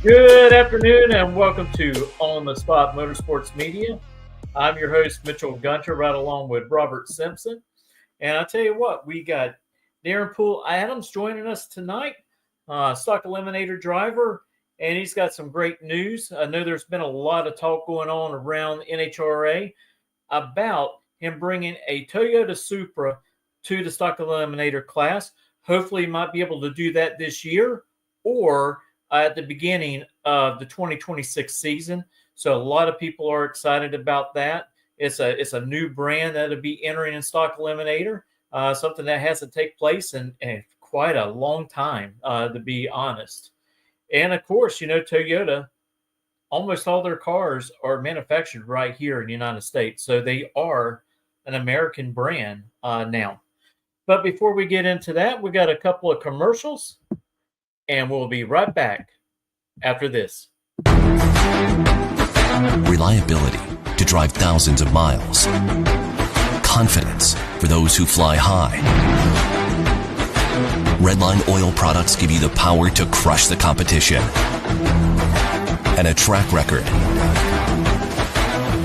Good afternoon and welcome to On the Spot Motorsports Media. I'm your host, Mitchell Gunter, right along with Robert Simpson. And I tell you what, we got Daren Poole-Adams joining us tonight, Stock Eliminator driver, and he's got some great news. I know there's been a lot of talk going on around NHRA about him bringing a Toyota Supra to the Stock Eliminator class. Hopefully, he might be able to do that this year or at the beginning of the 2026 season. So a lot of people are excited about that. It's a new brand that'll be entering in Stock Eliminator, something that hasn't taken place in quite a long time, to be honest. And of course, Toyota, almost all their cars are manufactured right here in the United States. So they are an American brand now. But before we get into that, we got a couple of commercials, and we'll be right back after this. Reliability to drive thousands of miles. Confidence for those who fly high. Redline oil products give you the power to crush the competition. And a track record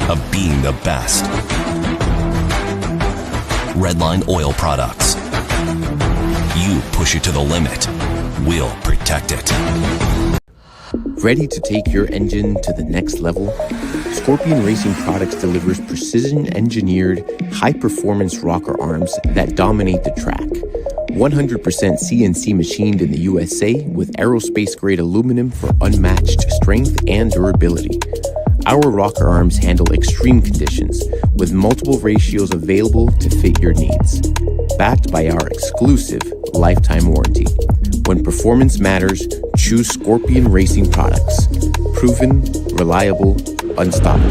of being the best. Redline oil products. You push it to the limit. We'll protect it. Ready to take your engine to the next level? Scorpion Racing Products delivers precision-engineered, high-performance rocker arms that dominate the track. 100% CNC machined in the USA with aerospace-grade aluminum for unmatched strength and durability. Our rocker arms handle extreme conditions with multiple ratios available to fit your needs. Backed by our exclusive lifetime warranty. When performance matters, choose Scorpion Racing Products. Proven, reliable, unstoppable.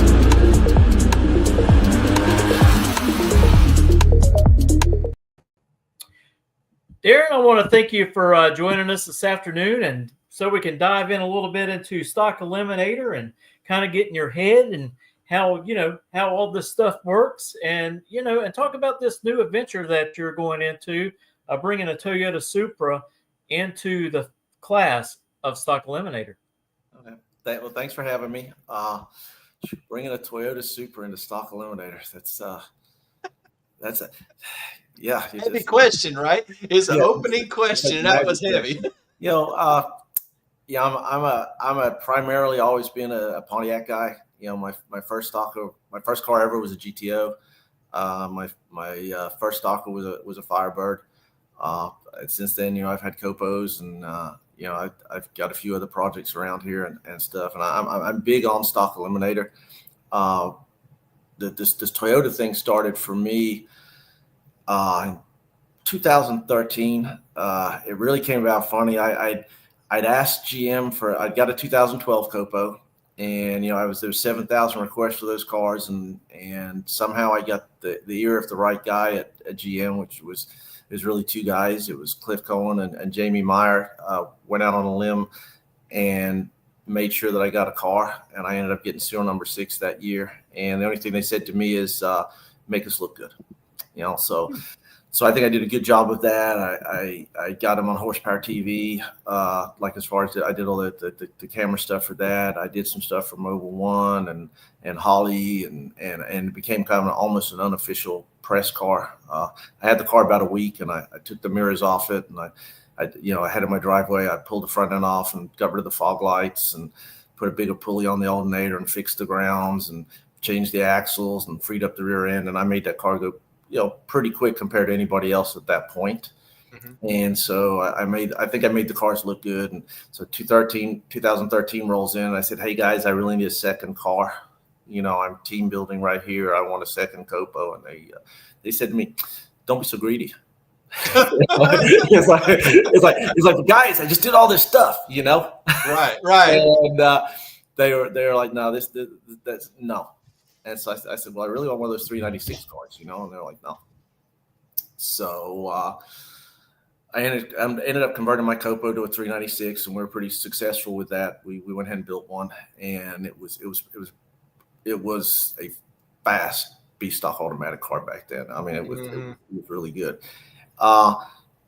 Daren, I want to thank you for joining us this afternoon, and so we can dive in a little bit into Stock Eliminator and kind of get in your head and how all this stuff works, and talk about this new adventure that you're going into, bringing a Toyota Supra into the class of Stock Eliminator. Okay. Well, thanks for having me. Bringing a Toyota Supra into Stock Eliminator. That's a yeah. Heavy question, right? It's an opening question. That was heavy. I'm a primarily always been a Pontiac guy. My first car ever was a GTO. My first stocker was a Firebird. Since then, I've had Copos and I've got a few other projects around here and stuff. And I'm big on Stock Eliminator. This Toyota thing started for me in 2013. It really came about funny. I'd asked GM I'd got a 2012 Copo, and there was 7,000 requests for those cars, and somehow I got the ear of the right guy at GM, which was really two guys. It was Cliff Cohen and Jamie Meyer. Went out on a limb and made sure that I got a car, and I ended up getting serial number 6 that year. And the only thing they said to me is make us look good. So I think I did a good job of that. I got him on Horsepower TV. As far as I did all the camera stuff for that. I did some stuff for Mobile One and Holly, and it became kind of almost an unofficial press car. I had the car about a week, and I took the mirrors off it, and I had in my driveway, I pulled the front end off and got rid of the fog lights and put a bigger pulley on the alternator and fixed the grounds and changed the axles and freed up the rear end. And I made that car go, pretty quick compared to anybody else at that point. Mm-hmm. And so I think I made the cars look good. And so 2013 rolls in, and I said, hey guys, I really need a second car. I'm team building right here. I want a second Copo. And they said to me, don't be so greedy. it's like guys, I just did all this stuff, Right. And they were like, no, that's no. And so I said, well, I really want one of those 396 cars, and they're like, no. So I ended up converting my Copo to a 396, and we were pretty successful with that. We went ahead and built one, and it was a fast B stock automatic car back then. I mean, it was really good.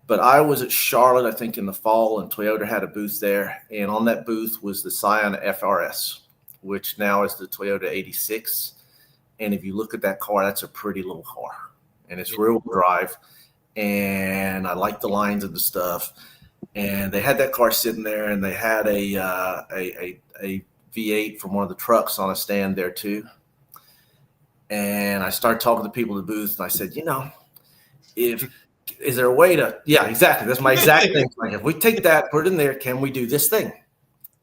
But I was at Charlotte, I think, in the fall, and Toyota had a booth there. And on that booth was the Scion FRS, which now is the Toyota 86. And if you look at that car, that's a pretty little car. And it's rear-wheel drive. And I like the lines and the stuff. And they had that car sitting there, and they had a V8 from one of the trucks on a stand there too. And I started talking to people at the booth, and I said, is there a way to, yeah, exactly. That's my exact thing. Like, if we take that, put it in there, can we do this thing?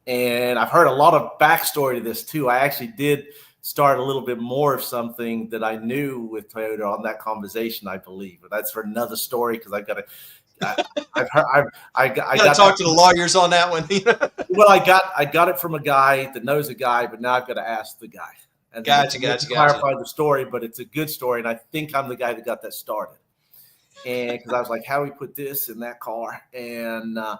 And I've heard a lot of backstory to this too. I actually did start a little bit more of something that I knew with Toyota on that conversation, I believe. But that's for another story, because I've got to. I got to talk to the lawyers on that one. Well, I got it from a guy that knows a guy, but now I've got to ask the guy. And Gotcha. Clarify the story, but it's a good story, and I think I'm the guy that got that started. And because I was like, how do we put this in that car? And the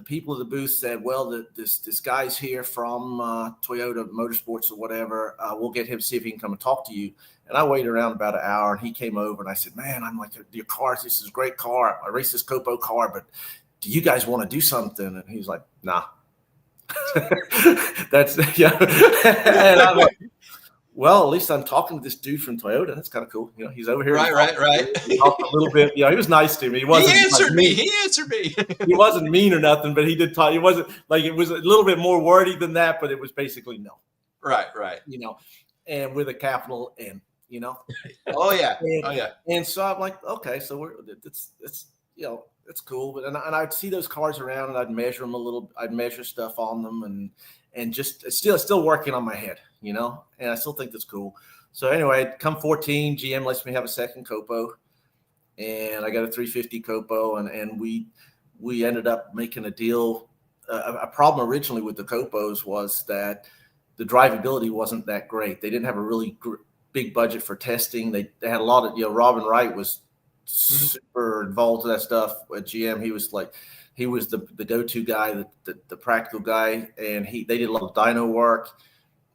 people at the booth said, well, this guy's here from Toyota Motorsports or whatever. We'll get him, see if he can come and talk to you. And I waited around about an hour, and he came over, and I said, man, I'm like, your cars, this is a great car. I race this Copo car, but do you guys want to do something? And he's like, nah. That's, yeah. And I'm like, well, at least I'm talking to this dude from Toyota. That's kind of cool. He's over here. Right. He talked a little bit. He was nice to me. He answered me. He wasn't mean or nothing, but he did talk. He wasn't like, it was a little bit more wordy than that, but it was basically no. Right. And with a capital N. Oh yeah. And so I'm like, okay, so it's cool. But and I'd see those cars around, and I'd measure them a little. I'd measure stuff on them, and just it's still working on my head, and I still think that's cool. So anyway, come 14, GM lets me have a second Copo, and I got a 350 Copo, and we ended up making a deal. A problem originally with the Copos was that the drivability wasn't that great. They didn't have a really big budget for testing. They had a lot of, Robin Wright was super involved in that stuff at GM. He was the go-to guy, the practical guy, and they did a lot of dyno work,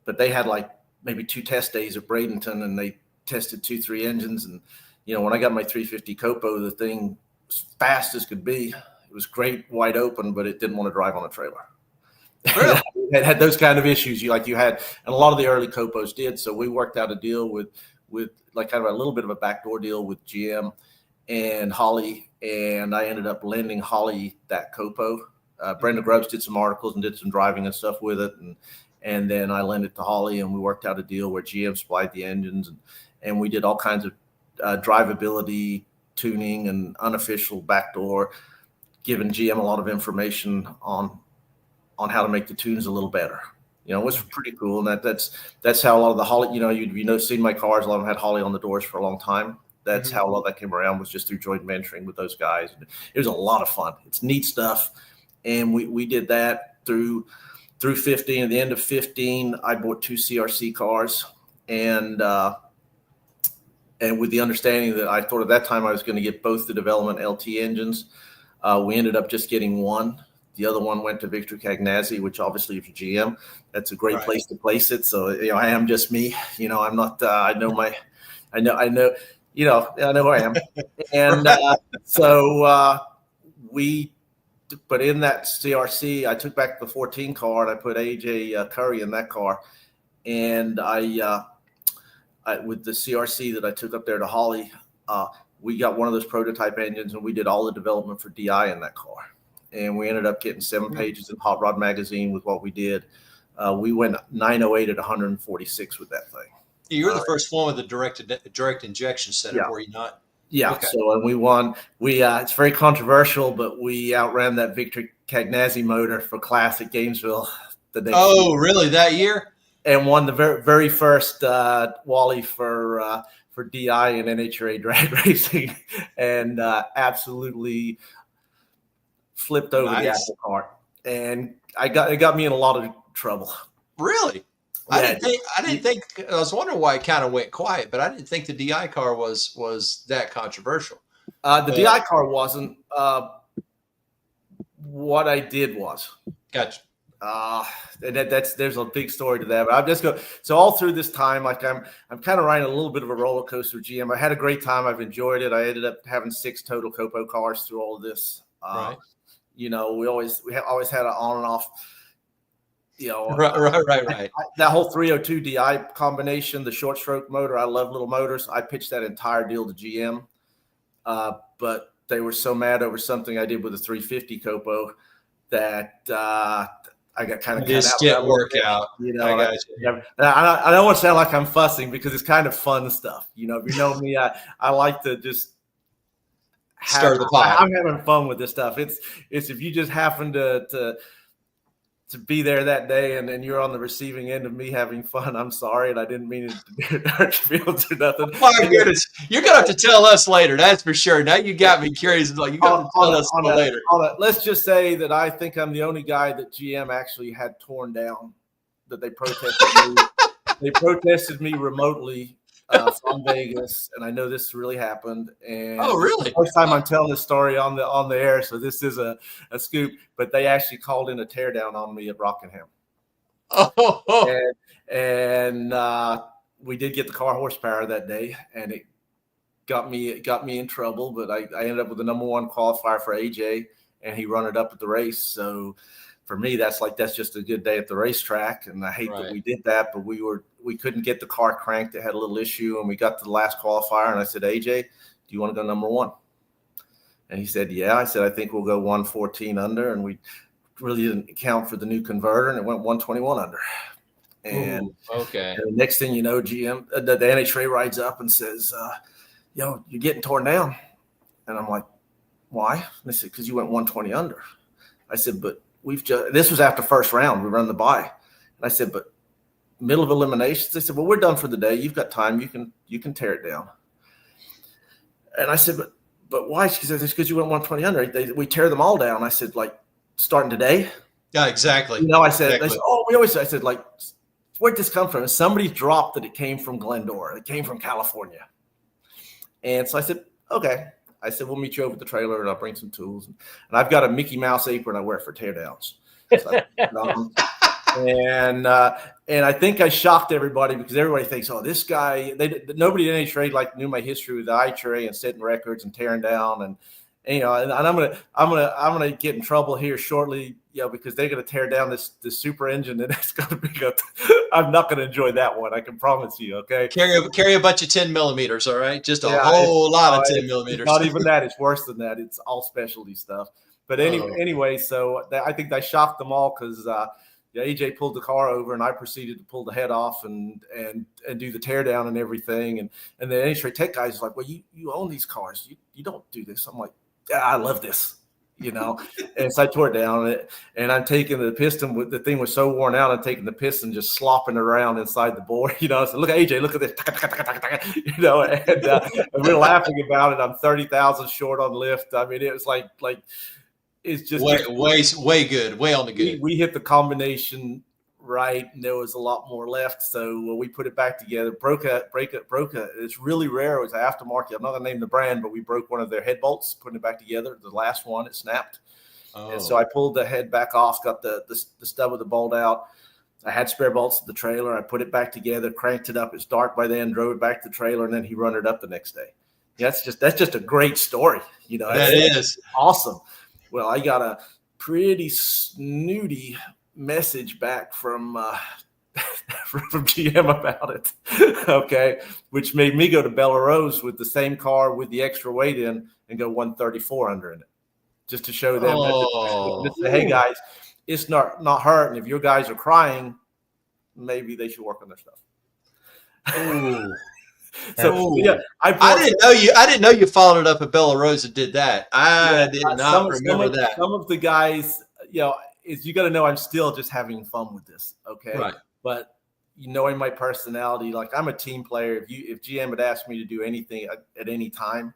but they had like maybe 2 test days at Bradenton, and they tested 2-3 engines. And, when I got my 350 Copo, the thing was fast as could be. It was great wide open, but it didn't want to drive on a trailer. Really? It had those kind of issues you had, and a lot of the early Copos did. So we worked out a deal with like kind of a little bit of a backdoor deal with GM and Holly, and I ended up lending Holly that Copo. Brenda Grubbs did some articles and did some driving and stuff with it, and then I lent it to Holly, and we worked out a deal where GM supplied the engines, and we did all kinds of drivability, tuning, and unofficial backdoor, giving GM a lot of information on how to make the tunes a little better. It was pretty cool. And that's how a lot of the Holly, seen my cars, a lot of them had Holly on the doors for a long time. That's how a lot of that came around, was just through joint venturing with those guys. It was a lot of fun. It's neat stuff. And we did that through 15. At the end of 15, I bought 2 CRC cars, and with the understanding that I thought at that time I was going to get both the development LT engines. We ended up just getting one. The other one went to Victor Cagnazzi, which obviously, if you're GM, that's a great place to place it. So, I am just me. I'm not. I know who I am. And but in that CRC, I took back the 14 car, and I put AJ Curry in that car, and I with the CRC that I took up there to Holly, we got one of those prototype engines, and we did all the development for DI in that car. And we ended up getting 7 pages in Hot Rod Magazine with what we did. We went 908 at 146 with that thing. You were the first one with the direct injection setup, were you not? Yeah. Okay. So, and we won. It's very controversial, but we outran that Victor Cagnazzi motor for Class at Gainesville the next year. Really? That year? And won the very first Wally for DI and NHRA drag racing, and absolutely flipped over the apple cart, and it got me in a lot of trouble. Really? Yeah. I didn't think. I was wondering why it kind of went quiet, but I didn't think the DI car was that controversial. The DI car wasn't. What I did was, gotcha. And there's a big story to that. But I'm just going. So all through this time, like I'm kind of riding a little bit of a roller coaster with GM. I had a great time. I've enjoyed it. I ended up having 6 total Copo cars through all of this. Right. We always had an on and off. Right. That whole 302 DI combination, the short stroke motor. I love little motors. I pitched that entire deal to GM, but they were so mad over something I did with a 350 Copo that I got kind of this didn't work out. I don't want to sound like I'm fussing because it's kind of fun stuff. If you know me, I like to just stir the pot. I'm having fun with this stuff. It's if you just happen to be there that day and you're on the receiving end of me having fun, I'm sorry, and I didn't mean it to hurt your feelings or nothing. Oh my goodness, you're gonna have to tell us later. That's for sure. Now you got me curious. Like you got to tell us later. Let's just say that I think I'm the only guy that GM actually had torn down. That they protested me. They protested me remotely from Vegas, and I know this really happened. And oh, really? It's the first time I'm telling this story on the air, so this is a scoop. But they actually called in a teardown on me at Rockingham. Oh, and we did get the car horsepower that day, and it got me in trouble. But I ended up with the number 1 qualifier for AJ, and he run it up at the race. So for me, that's just a good day at the racetrack. And I hate that we did that, but we couldn't get the car cranked. It had a little issue, and we got to the last qualifier, and I said, AJ, do you want to go number 1? And he said, yeah. I said, I think we'll go 114 under, and we really didn't account for the new converter, and it went 121 under. And okay. And the next thing you know, GM, the NHRA rides up and says, you're getting torn down. And I'm like, why? And they said, because you went 120 under. I said, but this was after first round. We run the bye. And I said, but middle of eliminations. They said, well, we're done for the day. You've got time. You can tear it down. And I said, but why? She said, it's because you went 120 under. We tear them all down. I said, like, starting today? Yeah, exactly. I said, I said, like, where'd this come from? And somebody dropped that it came from Glendora. It came from California. And so I said, okay. I said, we'll meet you over at the trailer, and I'll bring some tools. And I've got a Mickey Mouse apron I wear for teardowns. So, and I think I shocked everybody because everybody thinks, oh, this guy. Nobody in any trade knew my history with the iTray and setting records and tearing down, and I'm gonna get in trouble here shortly, because they're gonna tear down this super engine, and it's gonna be I'm not gonna enjoy that one. I can promise you. Okay. Carry a bunch of 10 millimeters. All right, just a whole lot of 10 millimeters. Not even that. It's worse than that. It's all specialty stuff. But anyway, so I think I shocked them all because AJ pulled the car over, and I proceeded to pull the head off and do the teardown and everything. And the NHRA Tech guys are like, well, you own these cars. You don't do this. I'm like, yeah, I love this, And so I tore it down, and I'm taking the piston. The thing was so worn out. I'm taking the piston, just slopping it around inside the bore. I said, look, AJ, look at this, and we're laughing about it. I'm 30,000 short on lift. I mean, it was like it's just way good, way on the good. We hit the combination right, and there was a lot more left. So we put it back together. Broke it. It's really rare. It was an aftermarket. I'm not gonna name the brand, but we broke one of their head bolts, putting it back together. The last one, it snapped. Oh. And so I pulled the head back off, got the stub of the bolt out. I had spare bolts at the trailer. I put it back together, cranked it up. It's dark by then, drove it back to the trailer, and then he run it up the next day. That's just a great story. That is awesome. Well, I got a pretty snooty message back from GM about it, okay, which made me go to Belarus with the same car with the extra weight in and go 134 under in it, just to show them that, hey guys, it's not hurting. If your guys are crying, maybe they should work on their stuff. Ooh. So yeah, I didn't know you followed it up at Belarus and did that. I did not remember that. Some of the guys, is you got to know I'm still just having fun with this, okay? Right. But knowing my personality, like I'm a team player. If GM had asked me to do anything at any time,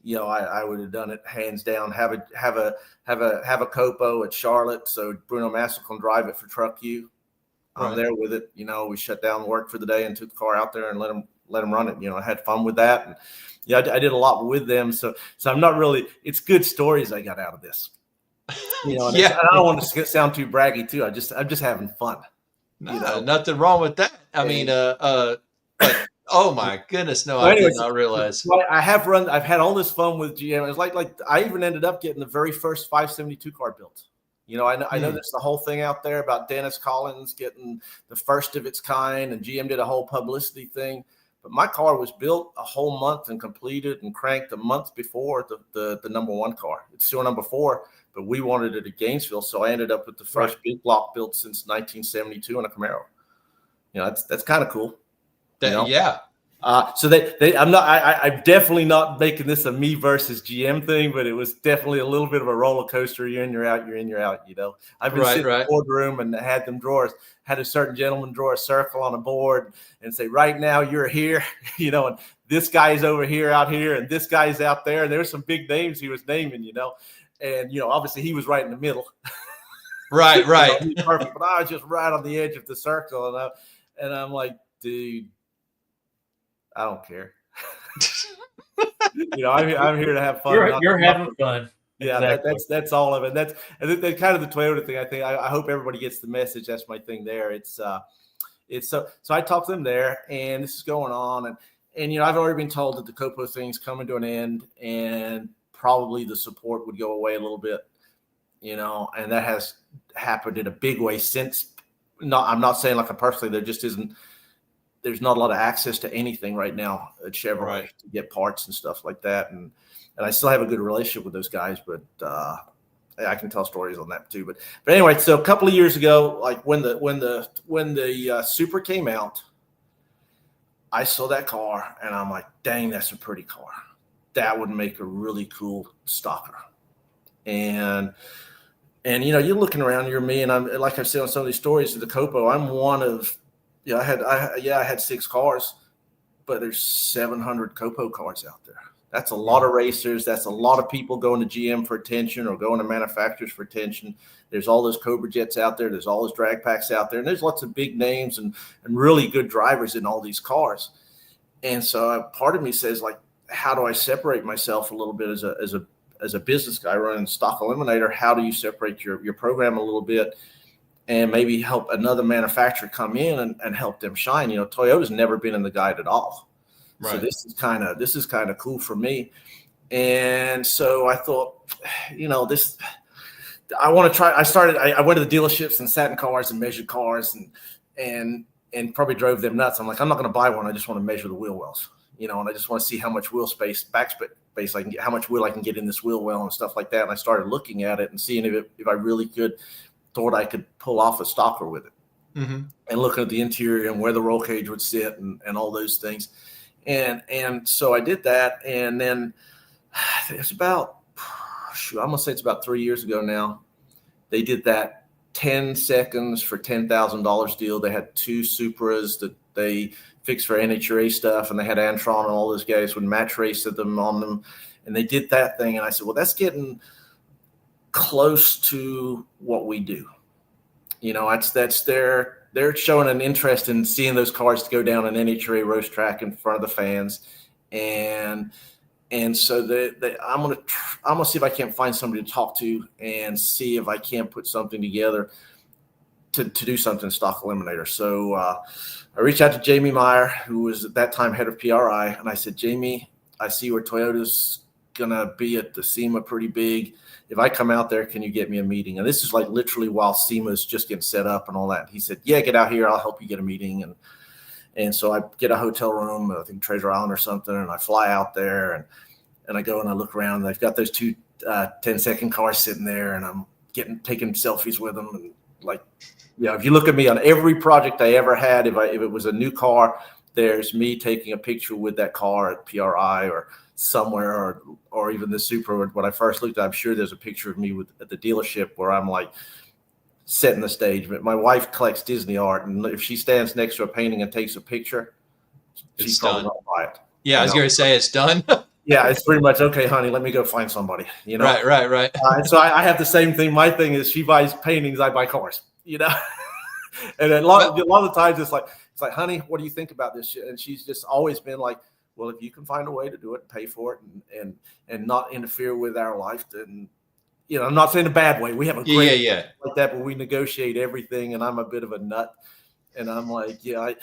I would have done it hands down. Have a Copo at Charlotte, so Bruno Massa can drive it for Truck U. I'm there with it. We shut down work for the day and took the car out there and let them run it. I had fun with that. And I did a lot with them. So I'm not really, it's good stories I got out of this. You know, and Yeah. I don't want to sound too braggy too. I'm just having fun. No, nothing wrong with that. I mean, but oh my goodness, no, So I did anyways, not realize. so I've had all this fun with GM. It's like I even ended up getting the very first 572 car built. You know, I know there's the whole thing out there about Dennis Collins getting the first of its kind, and GM did a whole publicity thing. But my car was built a whole month and completed and cranked a month before the number one car. It's still number 4, but we wanted it at Gainesville, so I ended up with the first big block built since 1972 in a Camaro. You know, that's kind of cool. Yeah. So I'm definitely not making this a me versus GM thing, but it was definitely a little bit of a roller coaster. You're in, you're out, you're in, you're out, you know. I've been sitting in the boardroom and had a certain gentleman draw a circle on a board and say, right now you're here, you know, and this guy's over here, out here, and this guy's out there. And there's some big names he was naming, you know. And, you know, obviously he was right in the middle. Right. You know, he was perfect, but I was just right on the edge of the circle. And I'm like, dude, I don't care. You know, I'm here to have fun. You're having fun. Yeah, exactly. That's all of it. That's kind of the Toyota thing. I think I hope everybody gets the message. That's my thing there. It's so I talked to them there, and this is going on, and you know, I've already been told that the Copo thing's coming to an end, and probably the support would go away a little bit. You know, and that has happened in a big way since. I'm not saying like a personally, there just isn't. There's not a lot of access to anything right now at Chevrolet to get parts and stuff like that. And I still have a good relationship with those guys, but I can tell stories on that too. But anyway, so a couple of years ago, like when the Super came out, I saw that car and I'm like, dang, that's a pretty car. That would make a really cool stalker. And you know, you're looking around, you're me, and I'm, like I've said on some of these stories of the Copo, I'm one of, I had 6 cars, but there's 700 Copo cars out there. That's a lot of racers. That's a lot of people going to GM for attention or going to manufacturers for attention. There's all those Cobra Jets out there. There's all those drag packs out there. And there's lots of big names and really good drivers in all these cars. And so part of me says, like, how do I separate myself a little bit as a business guy running Stock Eliminator? How do you separate your program a little bit and maybe help another manufacturer come in and help them shine? You know, Toyota's never been in the guide at all. Right. So this is kind of cool for me. And so I thought, you know, I want to try. I went to the dealerships and sat in cars and measured cars and probably drove them nuts. I'm like, I'm not going to buy one. I just want to measure the wheel wells, you know, and I just want to see how much wheel space, backspace I can get, how much wheel I can get in this wheel well and stuff like that. And I started looking at it and seeing if I really thought I could pull off a stalker with it, and looking at the interior and where the roll cage would sit and all those things. And so I did that. And then it's about, I'm going to say it's about 3 years ago now. They did that 10 seconds for $10,000 deal. They had 2 Supras that they fixed for NHRA stuff, and they had Antron and all those guys would match race them on them. And they did that thing. And I said, well, that's getting close to what we do. You know, they're showing an interest in seeing those cars to go down an NHRA roast track in front of the fans. And so I'm gonna see if I can't find somebody to talk to and see if I can't put something together to do something Stock Eliminator. So I reached out to Jamie Meyer, who was at that time head of PRI, and I said, Jamie, I see where Toyota's gonna be at the SEMA pretty big. If I come out there, can you get me a meeting? And this is like literally while SEMA's just getting set up and all that. He said, yeah, get out here. I'll help you get a meeting. And so I get a hotel room, I think Treasure Island or something, and I fly out there and I go and I look around. They've got those 2 10-second cars sitting there, and I'm taking selfies with them. And like, you know, if you look at me on every project I ever had, if it was a new car, there's me taking a picture with that car at PRI or somewhere, or even the Super. When I first looked, I'm sure there's a picture of me at the dealership where I'm like setting the stage. But my wife collects Disney art, and if she stands next to a painting and takes a picture, she's probably not buy it. Yeah, I was going to say it's done. Yeah, it's pretty much, okay, honey, let me go find somebody. You know, right. And so I have the same thing. My thing is, she buys paintings, I buy cars. You know, and a lot of times it's like, honey, what do you think about this shit? And she's just always been like, well, if you can find a way to do it and pay for it and not interfere with our life, then I'm not saying a bad way. We have a great yeah. like that, but we negotiate everything, and I'm a bit of a nut, and I'm like, I've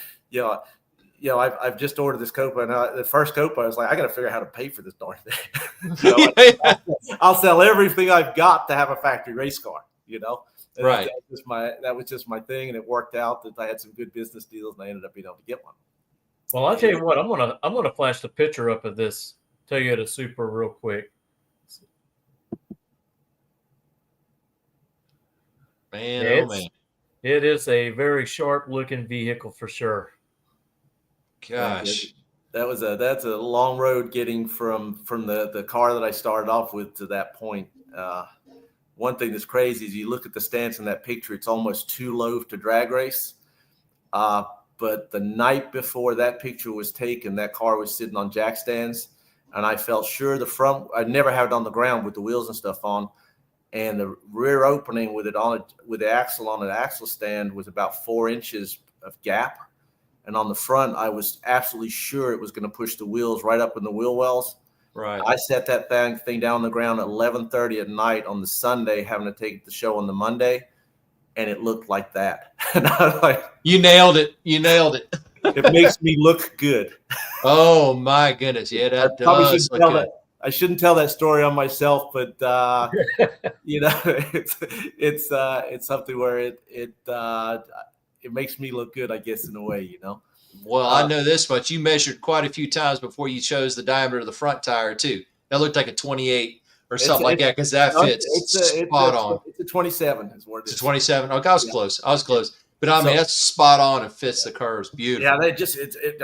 just ordered this Copa, and the first Copa, I was like, I got to figure out how to pay for this darn thing. I'll sell everything I've got to have a factory race car. And right. That was just my thing, and it worked out that I had some good business deals, and I ended up being able to get one. Well, I'll tell you what, I'm gonna flash the picture up of this Toyota Supra real quick. Man, oh man. It is a very sharp looking vehicle for sure. Gosh. That's a long road getting from the car that I started off with to that point. One thing that's crazy is you look at the stance in that picture, it's almost too low to drag race. But the night before that picture was taken, that car was sitting on jack stands, and I felt sure the front, I'd never had it on the ground with the wheels and stuff on, and the rear opening with it on it, with the axle on an axle stand was about 4 inches of gap. And on the front, I was absolutely sure it was going to push the wheels right up in the wheel wells. Right. I set that thing down on the ground at 11:30 at night on the Sunday, having to take the show on the Monday, and it looked like that. And I was like, you nailed it. You nailed it. It makes me look good. Oh my goodness. Yeah, that does look good. I shouldn't tell that story on myself, but it's something where it makes me look good, I guess, in a way, Well, I know this much. You measured quite a few times before you chose the diameter of the front tire too. That looked like a 28 or something like that, because that fits spot on. It's a 27 is what it is. It's a 27. Okay, I was close. But I mean, that's spot on and fits the curves. Beautiful. Yeah,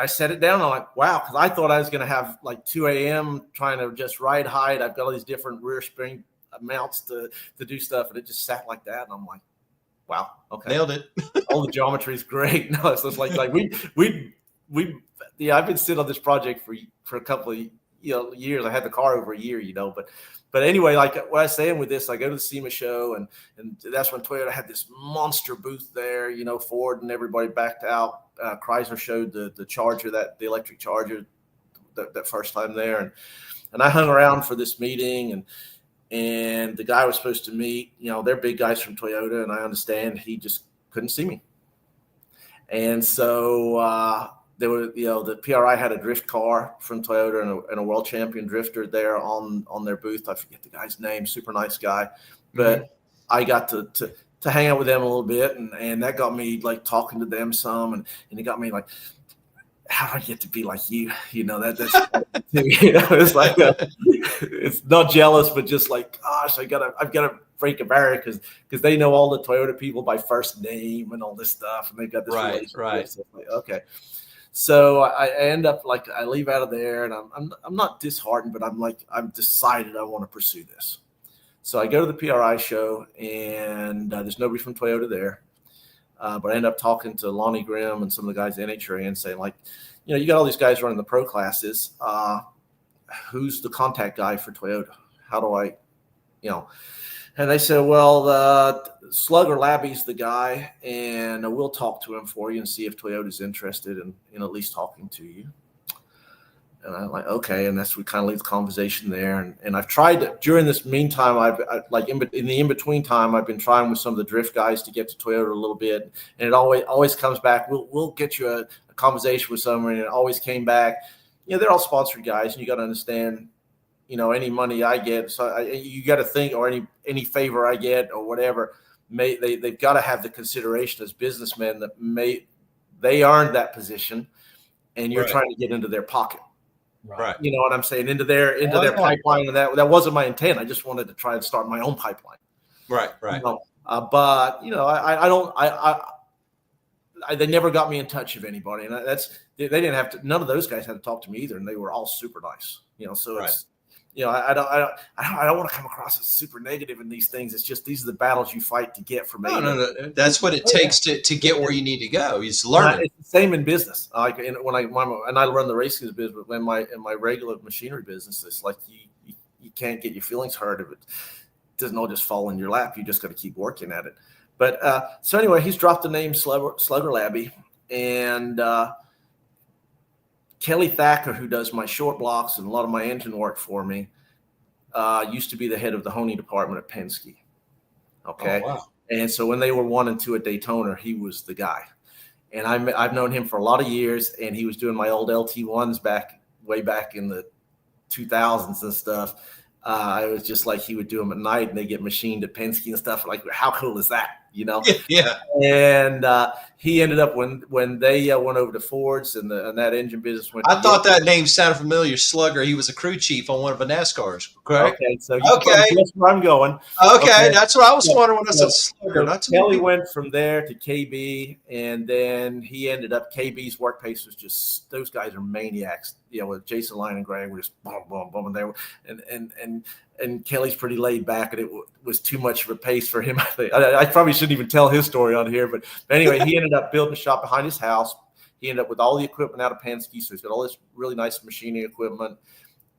I set it down. I'm like, wow, because I thought I was going to have like 2 a.m. trying to just ride height. I've got all these different rear spring mounts to do stuff, and it just sat like that. And I'm like, wow, okay, nailed it. All the geometry is great. No, it's just like I've been sitting on this project for a couple of years. I had the car over a year, But anyway, like what I was saying with this, I go to the SEMA show, and that's when Toyota had this monster booth there. Ford and everybody backed out. Chrysler showed the Charger, the electric Charger, that first time there, and I hung around for this meeting, and the guy was supposed to meet. They're big guys from Toyota, and I understand he just couldn't see me, and so. There were, the PRI had a drift car from Toyota and a world champion drifter there on their booth. I forget the guy's name, super nice guy. But I got to hang out with them a little bit, and that got me like talking to them some, and it got me like, how do I get to be like you? That's it's like it's not jealous, but just like, gosh, I've got to break a barrier because they know all the Toyota people by first name and all this stuff, and they've got this relationship. Right. So like, okay. So I end up like I leave out of there, and I'm not disheartened, but I'm decided I want to pursue this. So I go to the PRI show, and there's nobody from Toyota there, but I end up talking to Lonnie Grimm and some of the guys at NHRA and saying, like, you got all these guys running the pro classes. Who's the contact guy for Toyota? How do I, And they said, well, Slugger Labby's the guy, and we'll talk to him for you and see if Toyota's interested in at least talking to you. And I'm like, okay, and we kind of leave the conversation there. And I've tried to, during this meantime, in the in-between time, I've been trying with some of the drift guys to get to Toyota a little bit, and it always comes back. We'll get you a conversation with someone, and it always came back. They're all sponsored guys, and you got to understand. Any money I get, so you got to think, or any favor I get or whatever, they've got to have the consideration as businessmen that they earned that position, and you're trying to get into their pocket. Right. You know what I'm saying? Into their pipeline, and that wasn't my intent. I just wanted to try and start my own pipeline. Right. But they never got me in touch with anybody, and they didn't have to. None of those guys had to talk to me either, and they were all super nice. So it's. I don't want to come across as super negative in these things. It's just these are the battles you fight to get from. No. That's what it takes to get where you need to go. It's learning. It's the same in business. Like when I run the racing business, in my regular machinery business, it's like you can't get your feelings hurt if it doesn't all just fall in your lap. You just got to keep working at it. But so anyway, he's dropped the name Slugger Labby, and Kelly Thacker, who does my short blocks and a lot of my engine work for me, used to be the head of the honing department at Penske. Okay. Oh, wow. And so when they were 1 and 2 at Daytona, he was the guy. And I've known him for a lot of years, and he was doing my old LT1s way back in the 2000s and stuff. I was just like, he would do them at night, and they get machined at Penske and stuff. Like, how cool is that? Yeah. And he ended up when they went over to Ford's and that engine business went. I thought that name sounded familiar. Slugger. He was a crew chief on one of the NASCARs. Correct. Okay, so that's where I'm going. Okay, that's what I was wondering when I said Slugger. Kelly went from there to KB, and then he ended up. KB's work pace was just, those guys are maniacs. With Jason Lyon and Greg were just boom, boom, boom, and they were, and Kelly's pretty laid back, and it was too much of a pace for him. I probably shouldn't even tell his story on here, but anyway, he ended up building a shop behind his house. He ended up with all the equipment out of Penske, so he's got all this really nice machining equipment,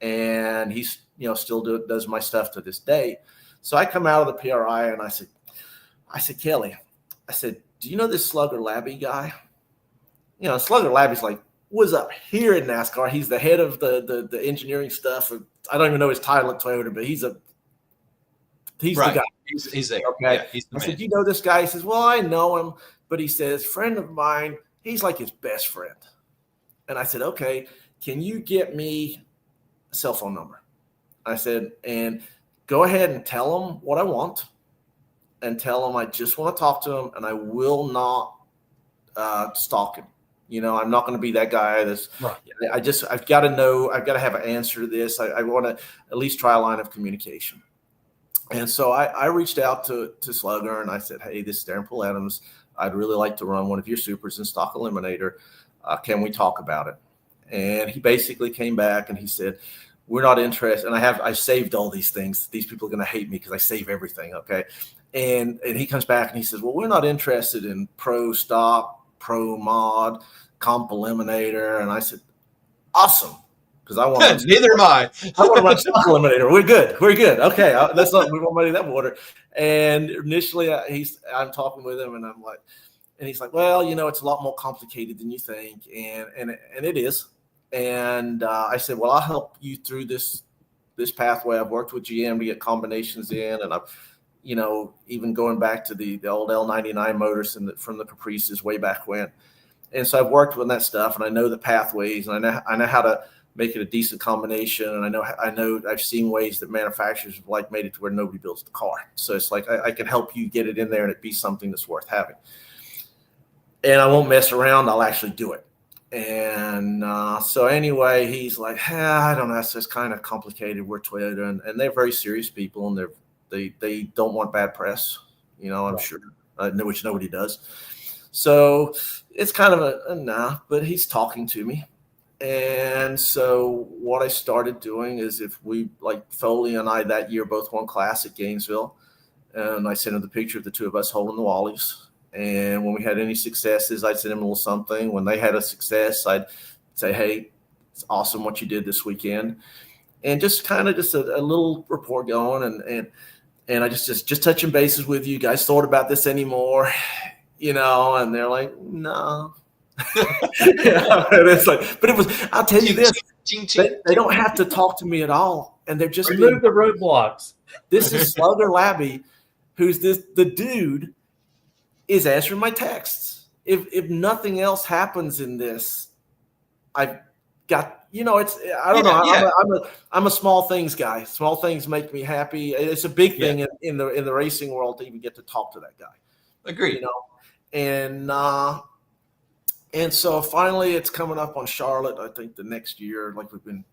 and he's still does my stuff to this day. So I come out of the PRI, and I said, Kelly, I said, do you know this Slugger Labby guy? Slugger Labby's like, was up here in NASCAR. He's the head of the engineering stuff. I don't even know his title at Toyota, but he's right. The guy. He's there. Okay. Yeah, he's the I man. said, you know this guy? He says, well, I know him, but he says, friend of mine, he's like his best friend. And I said, okay, can you get me a cell phone number? I said, and go ahead and tell him what I want, and tell him I just want to talk to him, and I will not stalk him. I'm not going to be that guy. Right. I've got to know. I've got to have an answer to this. I want to at least try a line of communication. And so I reached out to Slugger, and I said, hey, this is Daren Poole-Adams. I'd really like to run one of your supers in Stock Eliminator. Can we talk about it? And he basically came back and he said, we're not interested. And I saved all these things. These people are going to hate me because I save everything. Okay. And he comes back and he says, well, we're not interested in pro stock, pro mod, comp eliminator. And I said, awesome. Because I want to. Neither am I. I want to run Stock Eliminator. We're good. Okay. That's not, we won't muddy that water. And initially I'm talking with him, and I'm like, and he's like, well, it's a lot more complicated than you think. And it is. And I said, well, I'll help you through this pathway. I've worked with GM to get combinations in, and I've, even going back to the old L99 motors from the Caprices way back when. And so I've worked with that stuff, and I know the pathways, and I know how to make it a decent combination. And I know I've seen ways that manufacturers have made it to where nobody builds the car. So it's like, I can help you get it in there and it be something that's worth having. And I won't mess around. I'll actually do it. And so anyway, he's like, I don't know. It's just kind of complicated. We're Toyota, and they're very serious people, and they don't want bad press, I'm sure, which nobody does. So it's kind of a nah, but he's talking to me. And so what I started doing is, if we, Foley and I that year both won class at Gainesville, and I sent him the picture of the two of us holding the Wallies. And when we had any successes, I'd send him a little something. When they had a success, I'd say, hey, it's awesome what you did this weekend. And just kind of just a little report going. And I just touching bases with you. Guys thought about this anymore, and they're like, no. It's like, but it was, I'll tell you this, they don't have to talk to me at all. And they're just remove the roadblocks. This is Slugger Labby, who's the dude is answering my texts. If nothing else happens in this, I've got, it's, I don't know. Yeah. I'm a small things guy. Small things make me happy. It's a big thing in the racing world to even get to talk to that guy. Agreed. And so finally it's coming up on Charlotte. I think the next year, we've been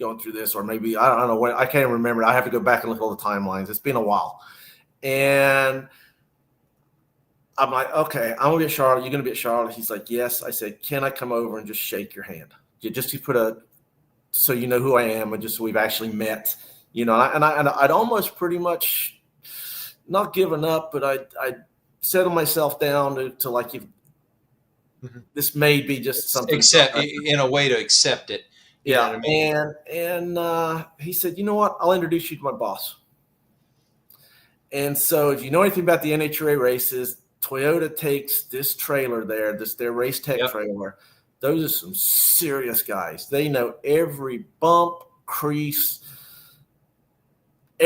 going through this, or maybe, I don't know when, I can't remember. I have to go back and look at all the timelines. It's been a while. And I'm like, okay, I'm going to be at Charlotte. You're going to be at Charlotte. He's like, yes. I said, can I come over and just shake your hand? Just to put so you know who I am, and just so we've actually met, and I'd almost pretty much not given up, but I'd settle myself down to if this may be just something. In a way to accept it. Yeah. I mean? And he said, you know what? I'll introduce you to my boss. And so if you know anything about the NHRA races, Toyota takes this trailer there, their race tech trailer. Those are some serious guys. They know every bump, crease,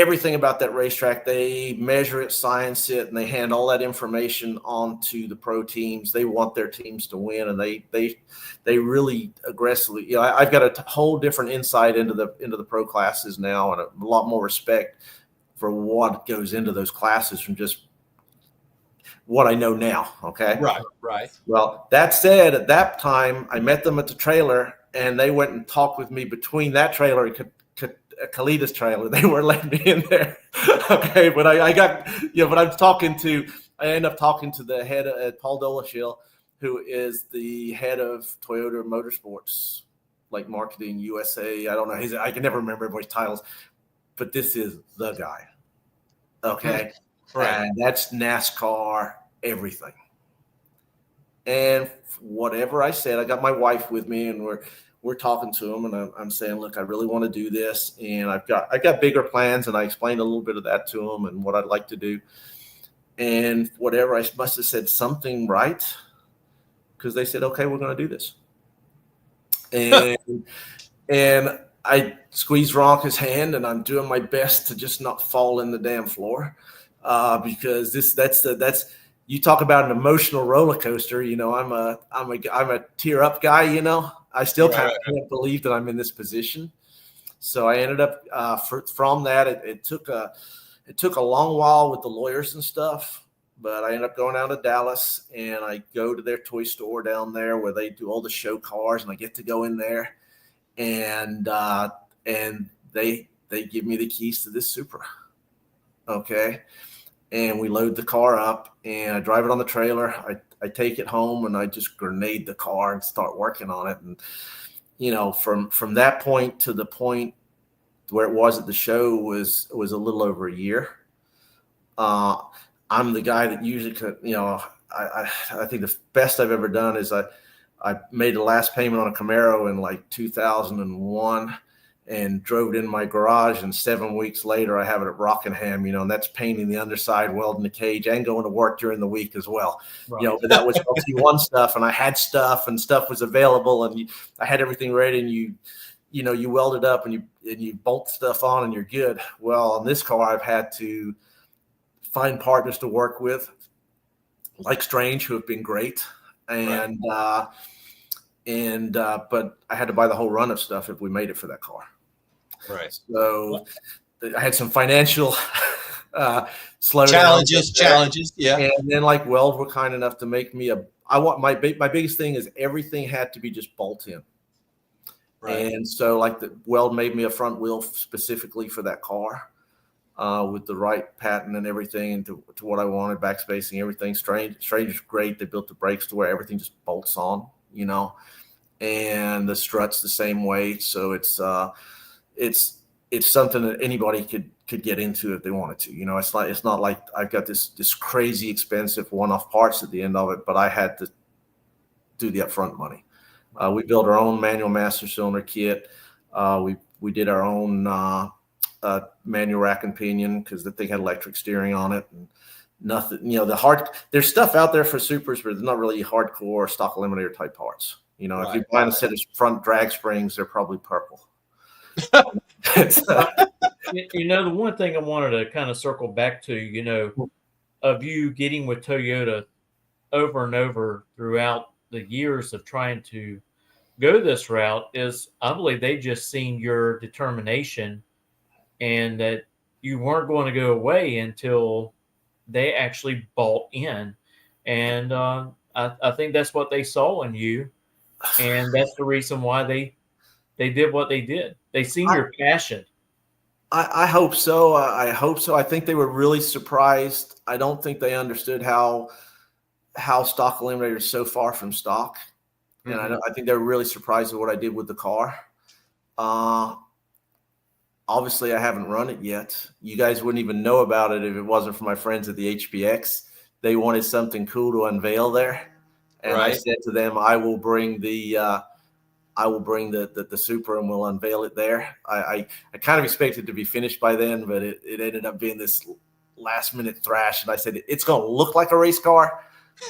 everything about that racetrack. They measure it, science it, and they hand all that information on to the pro teams. They want their teams to win, and they really aggressively. I've got a whole different insight into the pro classes now, and a lot more respect for what goes into those classes from just what I know now. Okay. Right. Well, that said, at that time, I met them at the trailer, and they went and talked with me between that trailer and Kalita's trailer. They weren't letting me in there. Okay. But I got, but I ended up talking to the head of Paul Dolachil, who is the head of Toyota Motorsports, like marketing USA. I don't know. I can never remember everybody's titles, but this is the guy. Okay. Right. And that's NASCAR, everything. And whatever I said, I got my wife with me, and we're talking to him, and I'm saying, look, I really want to do this, and I've got bigger plans, and I explained a little bit of that to him and what I'd like to do. And whatever, I must have said something right, because they said, okay, we're going to do this. And I squeezed Ronka's hand, and I'm doing my best to just not fall in the damn floor, because that's you talk about an emotional roller coaster. I'm a tear up guy. I still kind of can't believe that I'm in this position. So I ended up from that. It took a long while with the lawyers and stuff, but I ended up going down to Dallas, and I go to their toy store down there where they do all the show cars, and I get to go in there, and they give me the keys to this Supra. Okay. And we load the car up, and I drive it on the trailer. I take it home, and I just grenade the car and start working on it. And, from that point to the point where it was at the show was a little over a year. I'm the guy that usually could, I think the best I've ever done is I made the last payment on a Camaro in like 2001. And drove it in my garage, and 7 weeks later, I have it at Rockingham, and that's painting the underside, welding the cage, and going to work during the week as well. Right. But that was LT1 stuff, and I had stuff, and stuff was available, and I had everything ready, and you weld it up, and you bolt stuff on, and you're good. Well, on this car, I've had to find partners to work with, like Strange, who have been great, and but I had to buy the whole run of stuff if we made it for that car. Right. So I had some financial challenges. Yeah. And then like Weld were kind enough to make me my biggest thing is everything had to be just bolt in. Right. And so like the Weld made me a front wheel specifically for that car with the right patent and everything, and to what I wanted, backspacing, everything. Strange is great. They built the brakes to where everything just bolts on, and the strut's the same way. So it's something that anybody could get into if they wanted to. It's not like I've got this crazy expensive one-off parts at the end of it, but I had to do the upfront money. We built our own manual master cylinder kit. We did our own manual rack and pinion because the thing had electric steering on it, and nothing. There's stuff out there for Supers, but it's not really hardcore Stock Eliminator type parts. If you're buying a set of front drag springs, they're probably purple. The one thing I wanted to kind of circle back to, of you getting with Toyota over and over throughout the years of trying to go this route is I believe they just seen your determination and that you weren't going to go away until they actually bought in. And I think that's what they saw in you. And that's the reason why they did what they did. They seen your passion. I hope so. I hope so. I think they were really surprised. I don't think they understood how Stock Eliminator is so far from stock. And I think they were really surprised at what I did with the car. Obviously, I haven't run it yet. You guys wouldn't even know about it if it wasn't for my friends at the HBX. They wanted something cool to unveil there. And I said to them, I will bring the Supra and we'll unveil it there. I kind of expected it to be finished by then, but it ended up being this last minute thrash. And I said, it's going to look like a race car,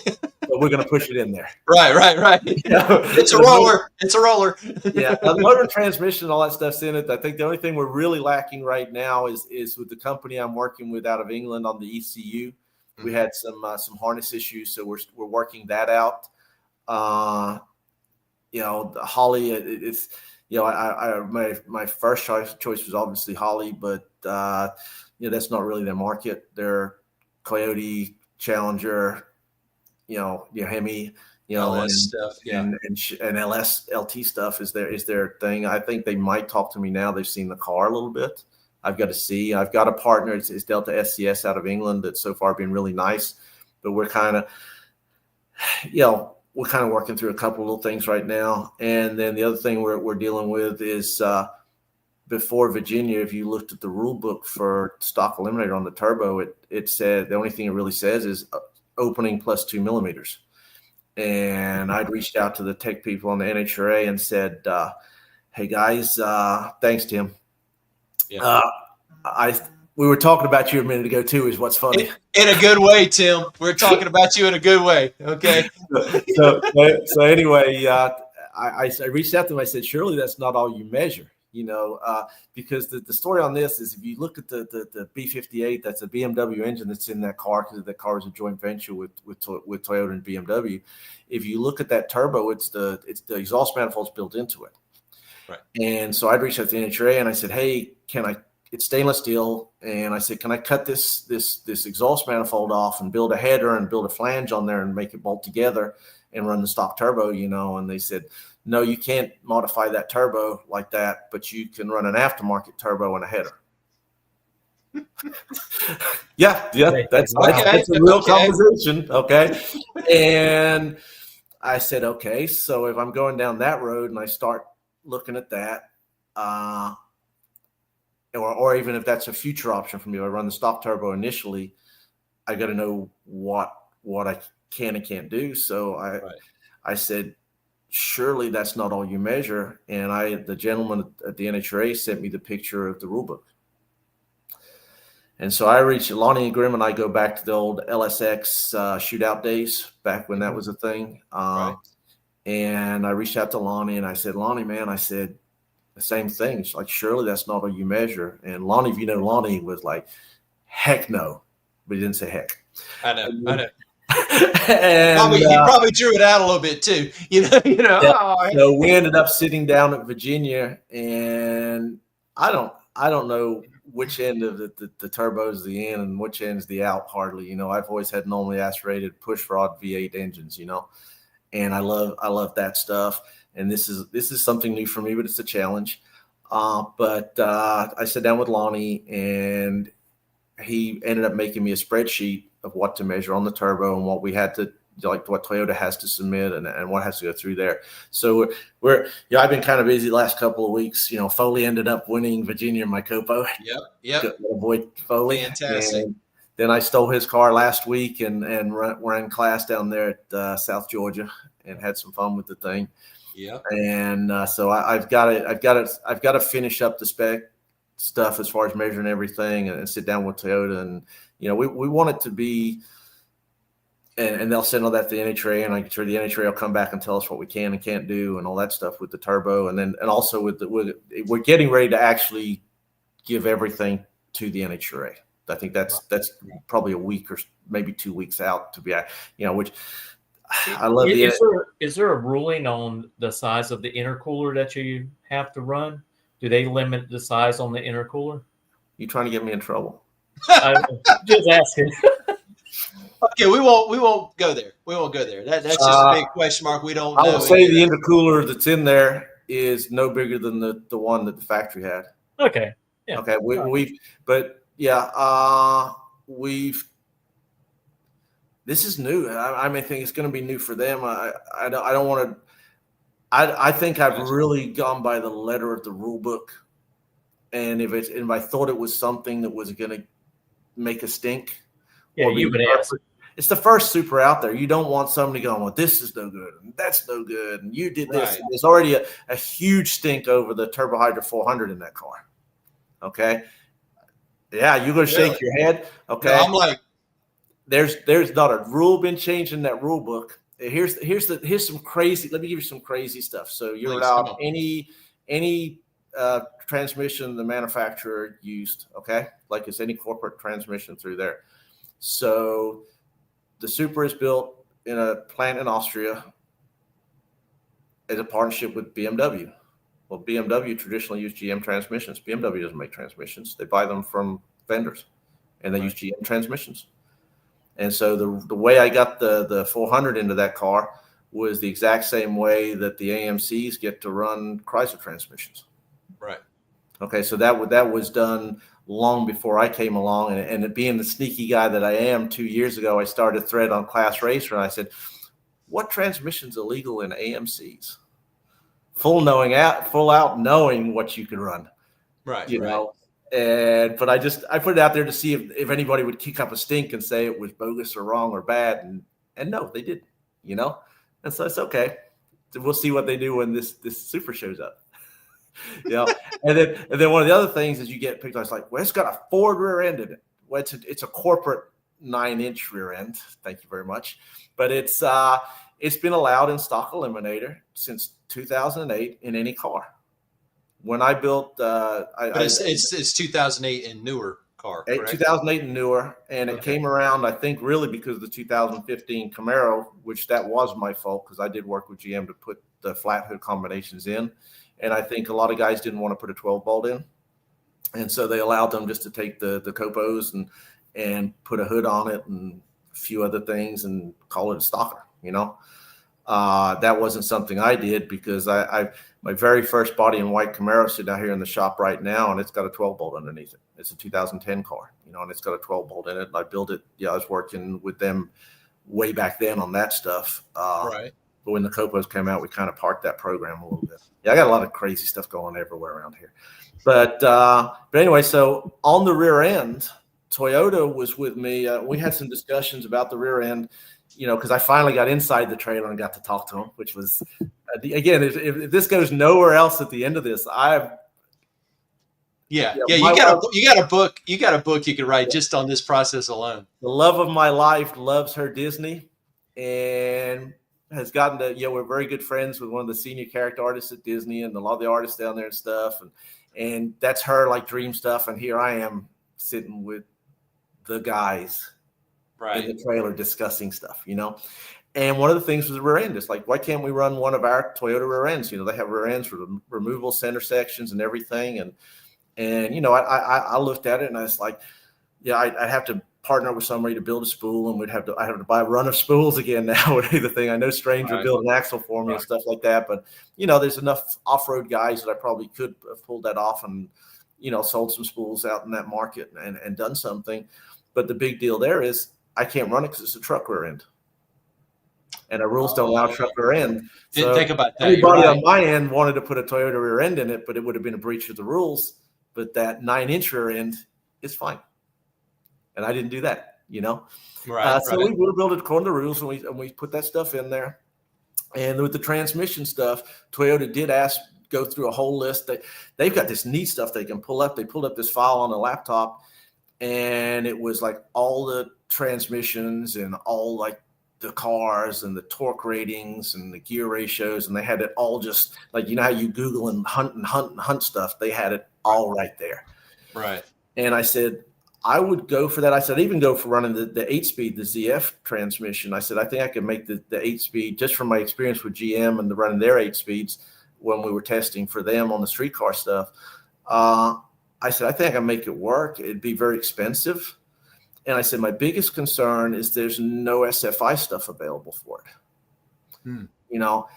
So we're going to push it in there. Right. It's a roller. It's a roller. Yeah, the motor and transmission and all that stuff's in it. I think the only thing we're really lacking right now is with the company I'm working with out of England on the ECU. We had some harness issues, so we're working that out. The Holley, it's my first choice was obviously Holley, but that's not really their market. They're Coyote, Challenger, Hemi, LS stuff, and LS LT stuff is their thing. I think they might talk to me now. They've seen the car a little bit. I've got to see. I've got a partner. It's Delta SCS out of England that's so far been really nice, but we're kind of, working through a couple little things right now. And then the other thing we're dealing with is before Virginia, if you looked at the rule book for Stock Eliminator on the turbo, it said the only thing it really says is opening plus 2 millimeters. And I'd reached out to the tech people on the NHRA and said, hey guys, thanks, Tim. Yeah. We were talking about you a minute ago too, is what's funny. In a good way, Tim. We're talking about you in a good way. Okay. So anyway, I reached out to them. I said, surely that's not all you measure, because the story on this is if you look at the B58, that's a BMW engine that's in that car because the car is a joint venture with Toyota and BMW. If you look at that turbo, it's the exhaust manifolds built into it. Right. And so I'd reached out to the NHRA and I said, hey, it's stainless steel. And I said, can I cut this exhaust manifold off and build a header and build a flange on there and make it bolt together and run the stock turbo, And they said, no, you can't modify that turbo like that, but you can run an aftermarket turbo and a header. Yeah, that's a real conversation. Okay. And I said, okay, so if I'm going down that road and I start looking at that, or even if that's a future option for me, I run the stock turbo initially, I got to know what I can and can't do. So I said, surely that's not all you measure. And the gentleman at the NHRA sent me the picture of the rule book. And so I reached Lonnie and Grimm and I go back to the old LSX shootout days back when that was a thing. And I reached out to Lonnie and I said, Lonnie, man, I said the same thing. It's like, surely that's not all you measure. And Lonnie, if you know Lonnie, was like, heck no. But he didn't say heck. I know. And, he probably drew it out a little bit too. Yeah. So we ended up sitting down at Virginia, and I don't know which end of the turbo is the in and which end is the out. Hardly, I've always had normally aspirated push rod V8 engines, and I love that stuff. And this is something new for me, but it's a challenge. But I sat down with Lonnie, and he ended up making me a spreadsheet of what to measure on the turbo and what we had to, like what Toyota has to submit and what has to go through there. So I've been kind of busy the last couple of weeks. Foley ended up winning Virginia in my Copo. Yep. Avoid Foley. Fantastic. And then I stole his car last week and ran class down there at South Georgia and had some fun with the thing. Yeah. And so I've got to finish up the spec stuff as far as measuring everything and sit down with Toyota. And, we want it to be, and they'll send all that to the NHRA, and I'm sure the NHRA will come back and tell us what we can and can't do and all that stuff with the turbo. And also we're getting ready to actually give everything to the NHRA. I think that's probably a week or maybe 2 weeks out to be, which I love. Is there a ruling on the size of the intercooler that you have to run? Do they limit the size on the intercooler? You trying to get me in trouble? I'm just asking. Okay, we won't go there. We won't go there. That's just a big question mark. We don't know. I will say the intercooler that's in there is no bigger than the one that the factory had. Okay. Yeah. Okay. This is new. I think it's going to be new for them. I don't want to. I think I've really gone by the letter of the rule book, and if I thought it was something that was going to make a stink, you would ask. It's the first super out there. You don't want somebody going, well, this is no good, and that's no good, and you did this. Right. There's already a huge stink over the Turbo Hydra 400 in that car. Okay. Yeah, you're going to shake your head. Okay. No, I'm like, there's not a rule been changed in that rule book. Here's some crazy. Let me give you some crazy stuff. So you're allowed any transmission the manufacturer used, okay? Like it's any corporate transmission through there. So the Super is built in a plant in Austria as a partnership with BMW. Well, BMW traditionally used GM transmissions. BMW doesn't make transmissions. They buy them from vendors, and they use GM transmissions. And so the way I got the 400 into that car was the exact same way that the AMCs get to run Chrysler transmissions. Right. Okay, so that was done long before I came along. And being the sneaky guy that I am, 2 years ago, I started a thread on Class Racer, and I said, what transmission's illegal in AMCs? Full out knowing what you could run. Right. You know. But I put it out there to see if anybody would kick up a stink and say it was bogus or wrong or bad, and no, they didn't, you know. And so it's okay. So we'll see what they do when this Super shows up, you know. and then one of the other things is you get picked on. It's like, well, it's got a Ford rear end in it. Well, it's a corporate 9-inch rear end. Thank you very much. But it's been allowed in Stock Eliminator since 2008 in any car. When I built, it's 2008 and newer car, correct? 2008 and newer, and it came around, I think, really because of the 2015 Camaro, which that was my fault because I did work with GM to put the flat hood combinations in, and I think a lot of guys didn't want to put a 12 bolt in, and so they allowed them just to take the Copos and put a hood on it and a few other things and call it a stocker, you know. That wasn't something I did because my very first body in white Camaro sitting out here in the shop right now, and it's got a 12 bolt underneath it. It's a 2010 car, you know, and it's got a 12 bolt in it. And I built it. Yeah, I was working with them way back then on that stuff. Right. But when the Copos came out, we kind of parked that program a little bit. Yeah, I got a lot of crazy stuff going everywhere around here. But anyway, so on the rear end, Toyota was with me. We had some discussions about the rear end. You know, because I finally got inside the trailer and got to talk to him, which was, again, if this goes nowhere else at the end of this, you got a book you can write just on this process alone. The love of my life loves her Disney, and has gotten to, we're very good friends with one of the senior character artists at Disney and a lot of the artists down there and stuff, and that's her like dream stuff, and here I am sitting with the guys. Right. In the trailer discussing stuff, you know. And one of the things was the rear end. It's like, why can't we run one of our Toyota rear ends? You know, they have rear ends for removable center sections and everything. And you know, I looked at it and I was like, yeah, I'd have to partner with somebody to build a spool, and I have to buy a run of spools again now would be the thing. I know Strange would build an axle for me and stuff like that, but you know, there's enough off-road guys that I probably could have pulled that off and, you know, sold some spools out in that market and done something. But the big deal there is I can't run it because it's a truck rear end, and our rules don't allow truck rear end. Didn't think about that. Everybody on my end wanted to put a Toyota rear end in it, but it would have been a breach of the rules. But that 9-inch rear end is fine, and I didn't do that. You know, so we built it according to the rules, and we put that stuff in there. And with the transmission stuff, Toyota did go through a whole list. They've got this neat stuff they can pull up. They pulled up this file on a laptop, and it was like all the transmissions and all like the cars and the torque ratings and the gear ratios, and they had it all just like, you know how you Google and hunt stuff. They had it all right there. Right. And I said, I would go for that. I said, I'd even go for running the 8-speed, the ZF transmission. I said, I think I could make the 8-speed just from my experience with GM and running their 8-speeds when we were testing for them on the streetcar stuff. I said, I think I can make it work. It'd be very expensive. And I said, my biggest concern is there's no SFI stuff available for it. You know,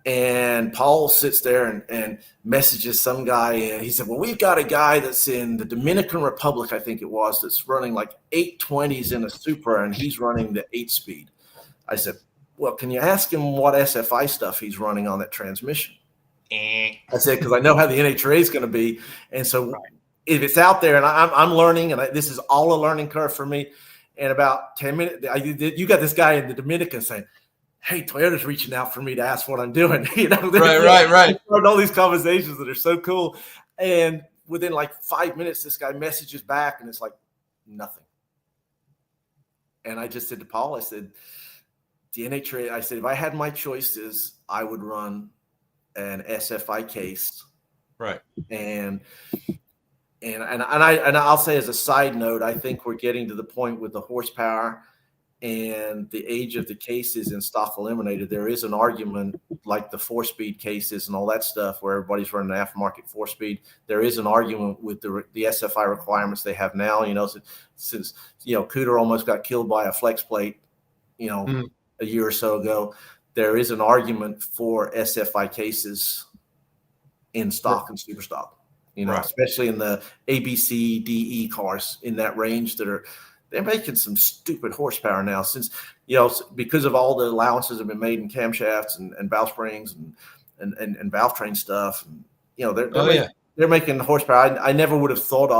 and Paul sits there and messages some guy, and he said, well, we've got a guy that's in the Dominican Republic, I think it was, that's running like 820s in a Supra, and he's running the 8-speed. I said, well, can you ask him what SFI stuff he's running on that transmission? I said, because I know how the NHRA is going to be. And so if it's out there, and I'm learning, and this is all a learning curve for me. And about 10 minutes, you got this guy in the Dominican saying, hey, Toyota's reaching out for me to ask what I'm doing. You know, right. All these conversations that are so cool. And within like 5 minutes, this guy messages back, and it's like nothing. And I just said to Paul, I said, the NHRA, I said, if I had my choices, I would run an SFI case. Right. And I'll say as a side note, I think we're getting to the point with the horsepower and the age of the cases in Stock Eliminator. There is an argument, like the 4-speed cases and all that stuff, where everybody's running an aftermarket 4-speed. There is an argument with the SFI requirements they have now. Since Cooter almost got killed by a flex plate, a year or so ago. There is an argument for SFI cases in stock and super stock. Especially in the ABC, DE cars in that range they're making some stupid horsepower now since, because of all the allowances that have been made in camshafts and valve springs and valve train stuff. They're making horsepower I never would have thought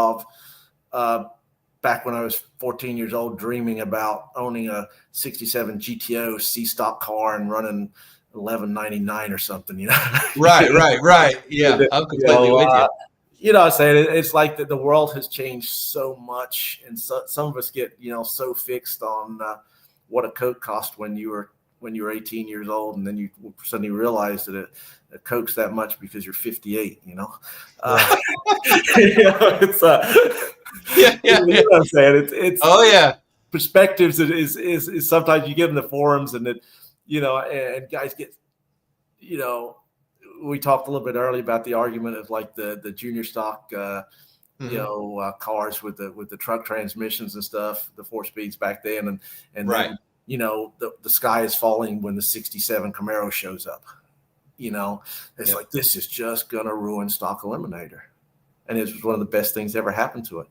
of back when I was 14 years old, dreaming about owning a 67 GTO C-stock car and running 1199 or something, Right. Yeah, I'm completely with you. I'm saying it's like the world has changed so much, and some of us get so fixed on what a Coke cost when you were 18 years old, and then you suddenly realize that a Coke's that much because you're 58. Right. It's yeah. You know what I'm saying? It's perspectives is sometimes you get in the forums and that and guys get we talked a little bit earlier about the argument of like the junior stock, cars with the truck transmissions and stuff, the 4-speeds back then, and right. Then, the sky is falling when the 67 Camaro shows up. It's like, this is just gonna ruin Stock Eliminator, and it was one of the best things ever happened to it.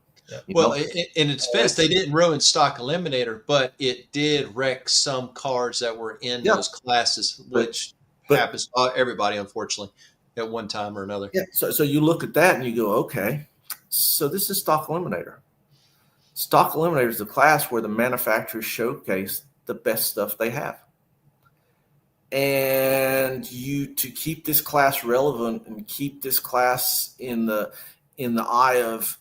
Well, in its defense, they didn't ruin Stock Eliminator, but it did wreck some cars that were in those classes, which happens to everybody, unfortunately, at one time or another. Yeah. So you look at that and you go, okay, so this is Stock Eliminator. Stock Eliminator is the class where the manufacturers showcase the best stuff they have. And to keep this class relevant and keep this class in the eye of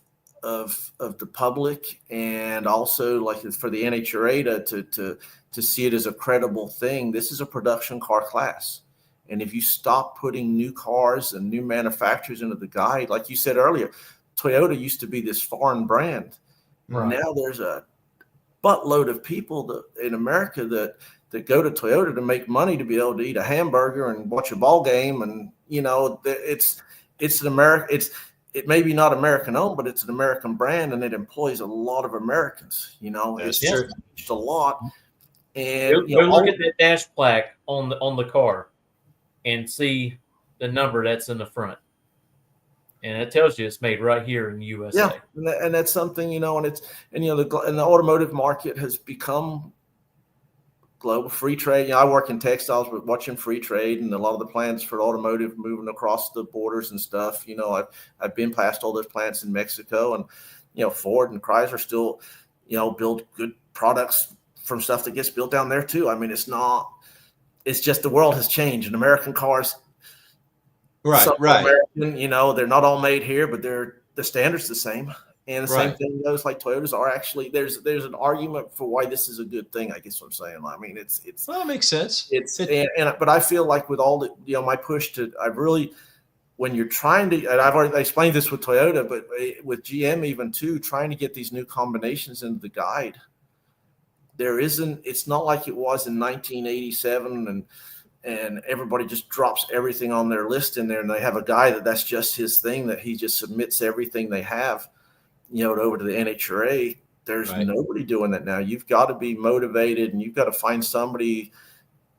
the public, and also like for the NHRA to see it as a credible thing, this is a production car class. And if you stop putting new cars and new manufacturers into the guide, like you said earlier, Toyota used to be this foreign brand. Right. Now there's a buttload of people in America that go to Toyota to make money, to be able to eat a hamburger and watch a ball game. And, it's an American, it may be not American owned, but it's an American brand, and it employs a lot of Americans. That's true. It's a lot. And go look at that dash plaque on the car and see the number that's in the front, and it tells you it's made right here in the USA. Yeah, and that's something and the automotive market has become global. Free trade. I work in textiles, but watching free trade and a lot of the plants for automotive moving across the borders and stuff. I've been past all those plants in Mexico, and Ford and Chrysler still build good products from stuff that gets built down there too. I mean, it's just the world has changed, and American cars, right. American, they're not all made here, but the standard's the same. And the same thing goes, like Toyotas are actually, there's an argument for why this is a good thing. I guess what I'm saying. I mean, well, that makes sense. But I feel like with all the, my push when you're trying to, and I've already explained this with Toyota, but with GM even too, trying to get these new combinations into the guide. It's not like it was in 1987 and everybody just drops everything on their list in there, and they have a guy that's just his thing, that he just submits everything they have, over to the NHRA. There's nobody doing that now. You've got to be motivated, and you've got to find somebody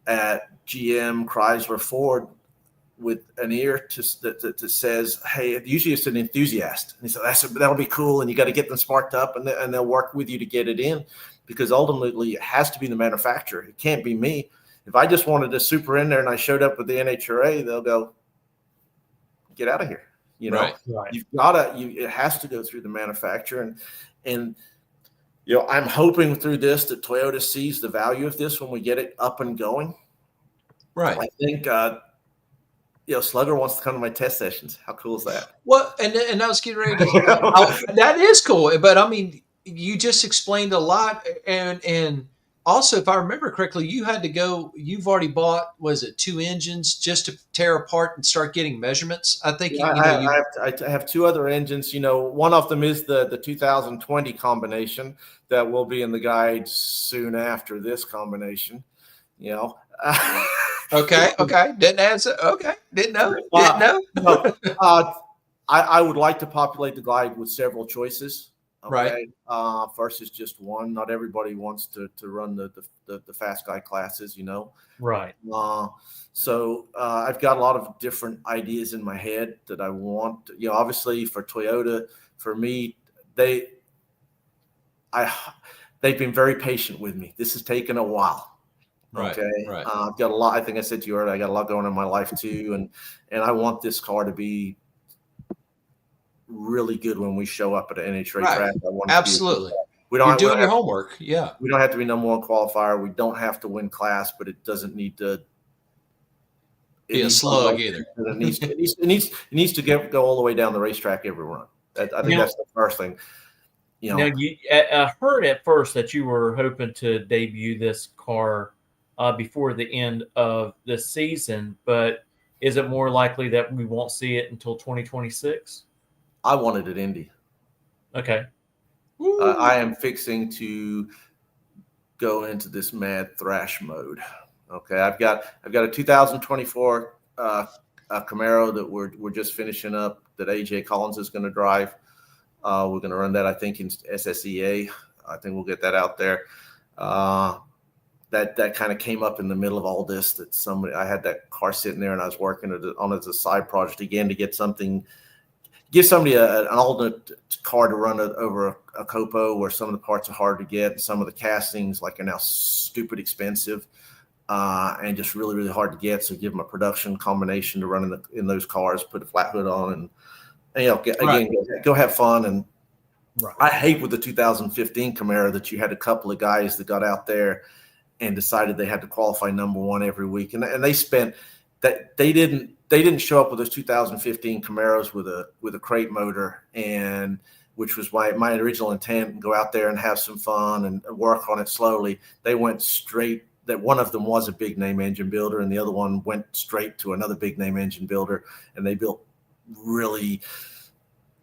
at GM, Chrysler, Ford with an ear that says, hey, usually it's an enthusiast. And he said, that'll be cool. And you got to get them sparked up, and they'll work with you to get it in, because ultimately it has to be the manufacturer. It can't be me. If I just wanted to super in there and I showed up with the NHRA, they'll go, get out of here. Right. You've got to, it has to go through the manufacturer. And I'm hoping through this that Toyota sees the value of this when we get it up and going. Right. I think, Slugger wants to come to my test sessions. How cool is that? Well, and I was getting ready to, that is cool. But I mean, you just explained a lot, and also, if I remember correctly, you had to go. You've already bought, was it 2 engines just to tear apart and start getting measurements? I think Yeah, I have 2 other engines. One of them is the 2020 combination that will be in the guide soon after this combination. Okay. Didn't answer. Okay. Didn't know. No, I would like to populate the guide with several choices. Okay. Right. Versus just one. Not everybody wants to run the fast guy classes, Right. So I've got a lot of different ideas in my head that I want. Obviously for Toyota, for me, they've been very patient with me. This has taken a while. Right. Okay. Right. I've got a lot. I think I said to you earlier, I got a lot going on in my life too, and I want this car to be really good when we show up at an NHRA track. I want Absolutely. You're doing your homework. Yeah. We don't have to be number 1 qualifier. We don't have to win class, but it doesn't need to be a slug either. It needs to go all the way down the racetrack every run. I think that's the first thing. Now, I heard at first that you were hoping to debut this car before the end of the season, but is it more likely that we won't see it until 2026? I wanted it Indy. Okay. I am fixing to go into this mad thrash mode. Okay, I've got a 2024 Camaro that we're just finishing up that AJ Collins is going to drive. We're going to run that, I think, in SSEA. I think we'll get that out there. That kind of came up in the middle of all this. That I had that car sitting there, and I was working on it as a side project again to get something. Give somebody an alternate car to run over a Copo where some of the parts are hard to get. Some of the castings are now stupid expensive and just really, really hard to get. So give them a production combination to run in those cars, put a flat hood on, and go have fun. And I hate with the 2015 Camaro that you had a couple of guys that got out there and decided they had to qualify number 1 every week. And they spent that they didn't show up with those 2015 Camaros with a crate motor, and which was my original intent, and go out there and have some fun and work on it slowly. They went straight. That one of them was a big name engine builder, and the other one went straight to another big name engine builder, and they built really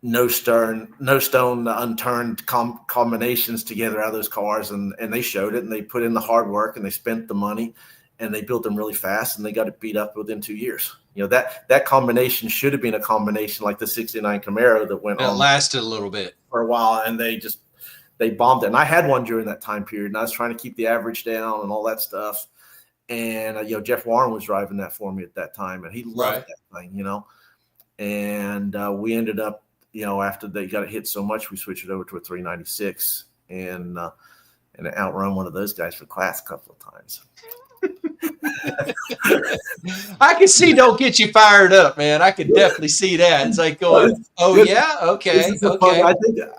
no stone unturned combinations together out of those cars, and they showed it, and they put in the hard work, and they spent the money, and they built them really fast, and they got it beat up within 2 years. That combination should have been a combination like the 69 Camaro that went on. It lasted a little bit for a while, and they bombed it. And I had one during that time period, and I was trying to keep the average down and all that stuff. And Jeff Warren was driving that for me at that time, and he loved that thing, And we ended up, after they got it hit so much, we switched it over to a 396 and outrun one of those guys for class a couple of times. I can see don't get you fired up, man. I can definitely see that. It's like going, yeah, okay.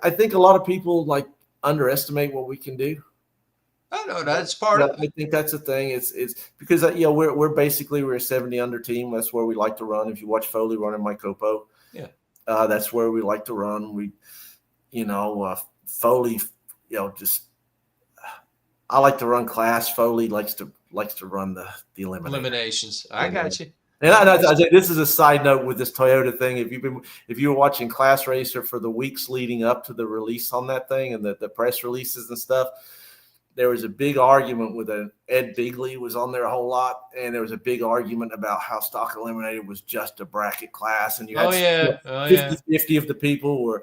I think a lot of people underestimate what we can do. I know that's part of it. I think that's the thing. It's because we're a 70 under team. That's where we like to run. If you watch Foley running my Copo, that's where we like to run. We, Foley, I like to run class. Foley likes to run the eliminations. I got you. And I this is a side note with this Toyota thing. If you were watching Class Racer for the weeks leading up to the release on that thing and the press releases and stuff, there was a big argument with Ed Bigley was on there a whole lot, and there was a big argument about how Stock Eliminator was just a bracket class, and you had 50 of the people were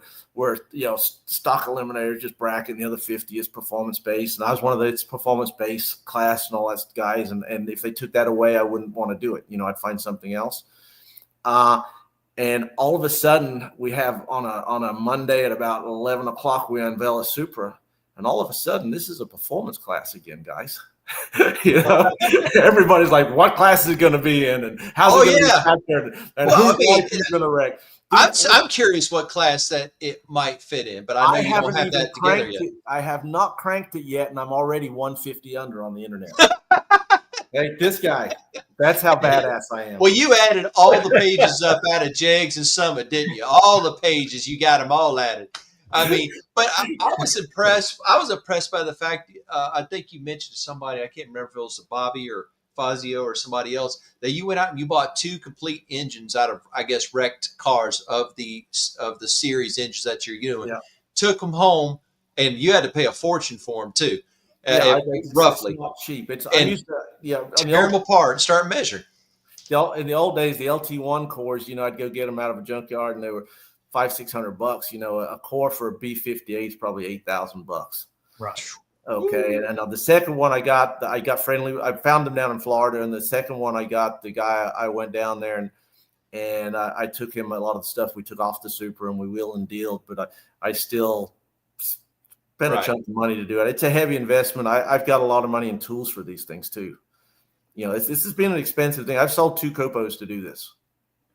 Stock Eliminator just bracket, and the other 50 is performance based, and I was one of those performance based class and all that guys, and if they took that away, I wouldn't want to do it. I'd find something else. And all of a sudden, we have on a Monday at about 11 o'clock, we unveil a Supra. And all of a sudden, this is a performance class again, guys. Everybody's like, "What class is it going to be in, and how's it going to be captured, and who's going to wreck?" I'm curious what class that it might fit in, but I know you don't have that together yet. I have not cranked it yet, and I'm already 150 under on the internet. Hey, this guy, that's how badass I am. Well, you added all the pages up out of Jegs and Summit, didn't you? All the pages, you got them all added. I mean, but I was impressed. I was impressed by the fact, I think you mentioned to somebody, I can't remember if it was Bobby or Fazio or somebody else, that you went out and you bought 2 complete engines out of, I guess, wrecked cars of the series engines that you're doing. Yeah. Took them home, and you had to pay a fortune for them too. Roughly. It's not cheap. It's And I used to tear them apart and start measuring. in the old days, the LT1 cores, I'd go get them out of a junkyard and they were $500-600. A core for a B58 is probably $8,000. Right. Okay. And the second one I got friendly. I found them down in Florida. And the second one I got, the guy, I went down there and I took him a lot of the stuff we took off the Super and we wheeled and dealed, but I still spent a chunk of money to do it. It's a heavy investment. I've got a lot of money in tools for these things too. This has been an expensive thing. I've sold 2 Copos to do this.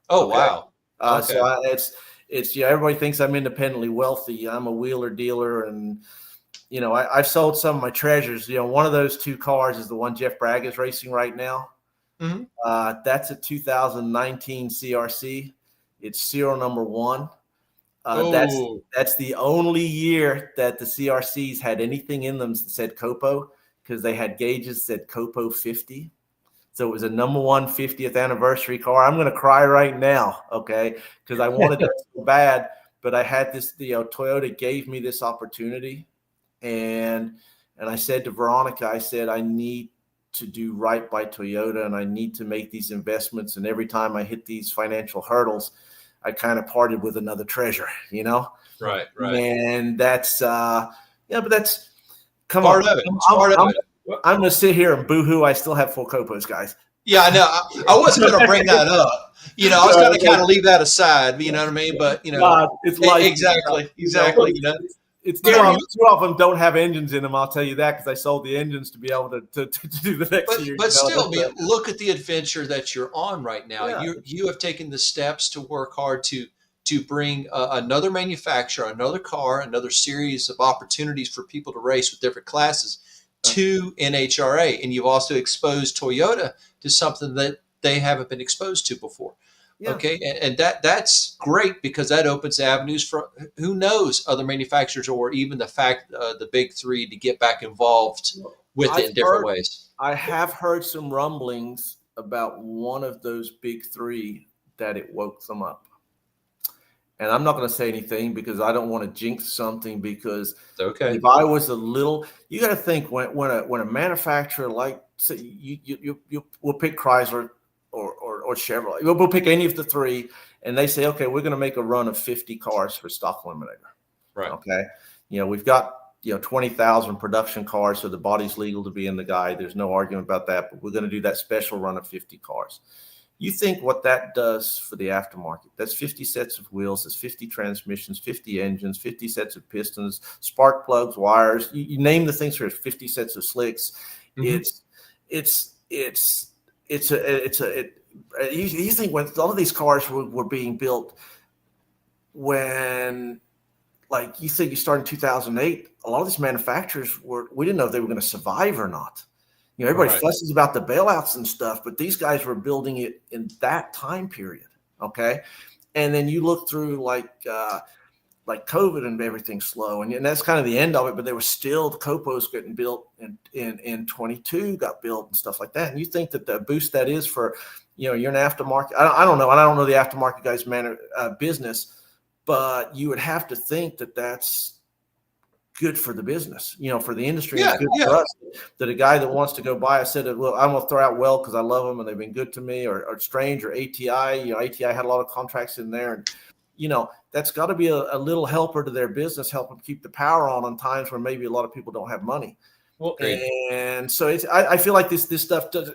Oh, okay. Wow. Okay. So it's everybody thinks I'm independently wealthy. I'm a wheeler dealer, and I've sold some of my treasures. One of those 2 cars is the one Jeff Bragg is racing right now. Mm-hmm. That's a 2019 CRC. It's serial number 1. That's the only year that the CRCs had anything in them that said Copo, because they had gauges that said Copo 50. So it was a number 1 50th anniversary car. I'm going to cry right now, okay, because I wanted it so bad, but I had this. Toyota gave me this opportunity, and I said to Veronica, I said, I need to do right by Toyota, and I need to make these investments. And every time I hit these financial hurdles, I kind of parted with another treasure, Right. And that's but that's part of it. I'm going to sit here and boo-hoo. I still have 4 Copos, guys. Yeah, I know. I wasn't going to bring that up. I was going to kind of leave that aside. You know what I mean? But it's like exactly. It's two of them don't have engines in them. I'll tell you that, because I sold the engines to be able to do the next year. But still, look at the adventure that you're on right now. Yeah. You have taken the steps to work hard to bring another manufacturer, another car, another series of opportunities for people to race with different classes to NHRA, and you've also exposed Toyota to something that they haven't been exposed to before. Yeah. Okay, and that's great, because that opens avenues for who knows other manufacturers, or even the fact the big 3 to get back involved with it in different ways. I have heard some rumblings about one of those big 3 that it woke them up. And I'm not going to say anything because I don't want to jinx something, because if I was you got to think when a manufacturer, like, say you will pick Chrysler or Chevrolet, we'll pick any of the 3, and they say, okay, we're going to make a run of 50 cars for Stock Eliminator. Right. Okay. We've got 20,000 production cars, so the body's legal to be in the guide. There's no argument about that, but we're going to do that special run of 50 cars. You think what that does for the aftermarket? That's 50 sets of wheels, that's 50 transmissions, 50 engines, 50 sets of pistons, spark plugs, wires. You name the things for 50 sets of slicks. Mm-hmm. You think when all of these cars were being built, when, like, you think you started in 2008, a lot of these manufacturers we didn't know if they were going to survive or not. Everybody fusses about the bailouts and stuff, but these guys were building it in that time period. Okay. And then you look through like COVID and everything's slow. And that's kind of the end of it, but there was still the Copos getting built in 22 got built and stuff like that. And you think that the boost that is for, you're an aftermarket. I don't know. And I don't know the aftermarket guys' business, but you would have to think that that's good for the business, for the industry. Yeah, good for us. That a guy that wants to go buy, I said, well, I'm going to throw out Well because I love them and they've been good to me, or Strange or ATI. ATI had a lot of contracts in there, and that's got to be a little helper to their business, help them keep the power on times where maybe a lot of people don't have money. Well, and so I feel like this stuff does.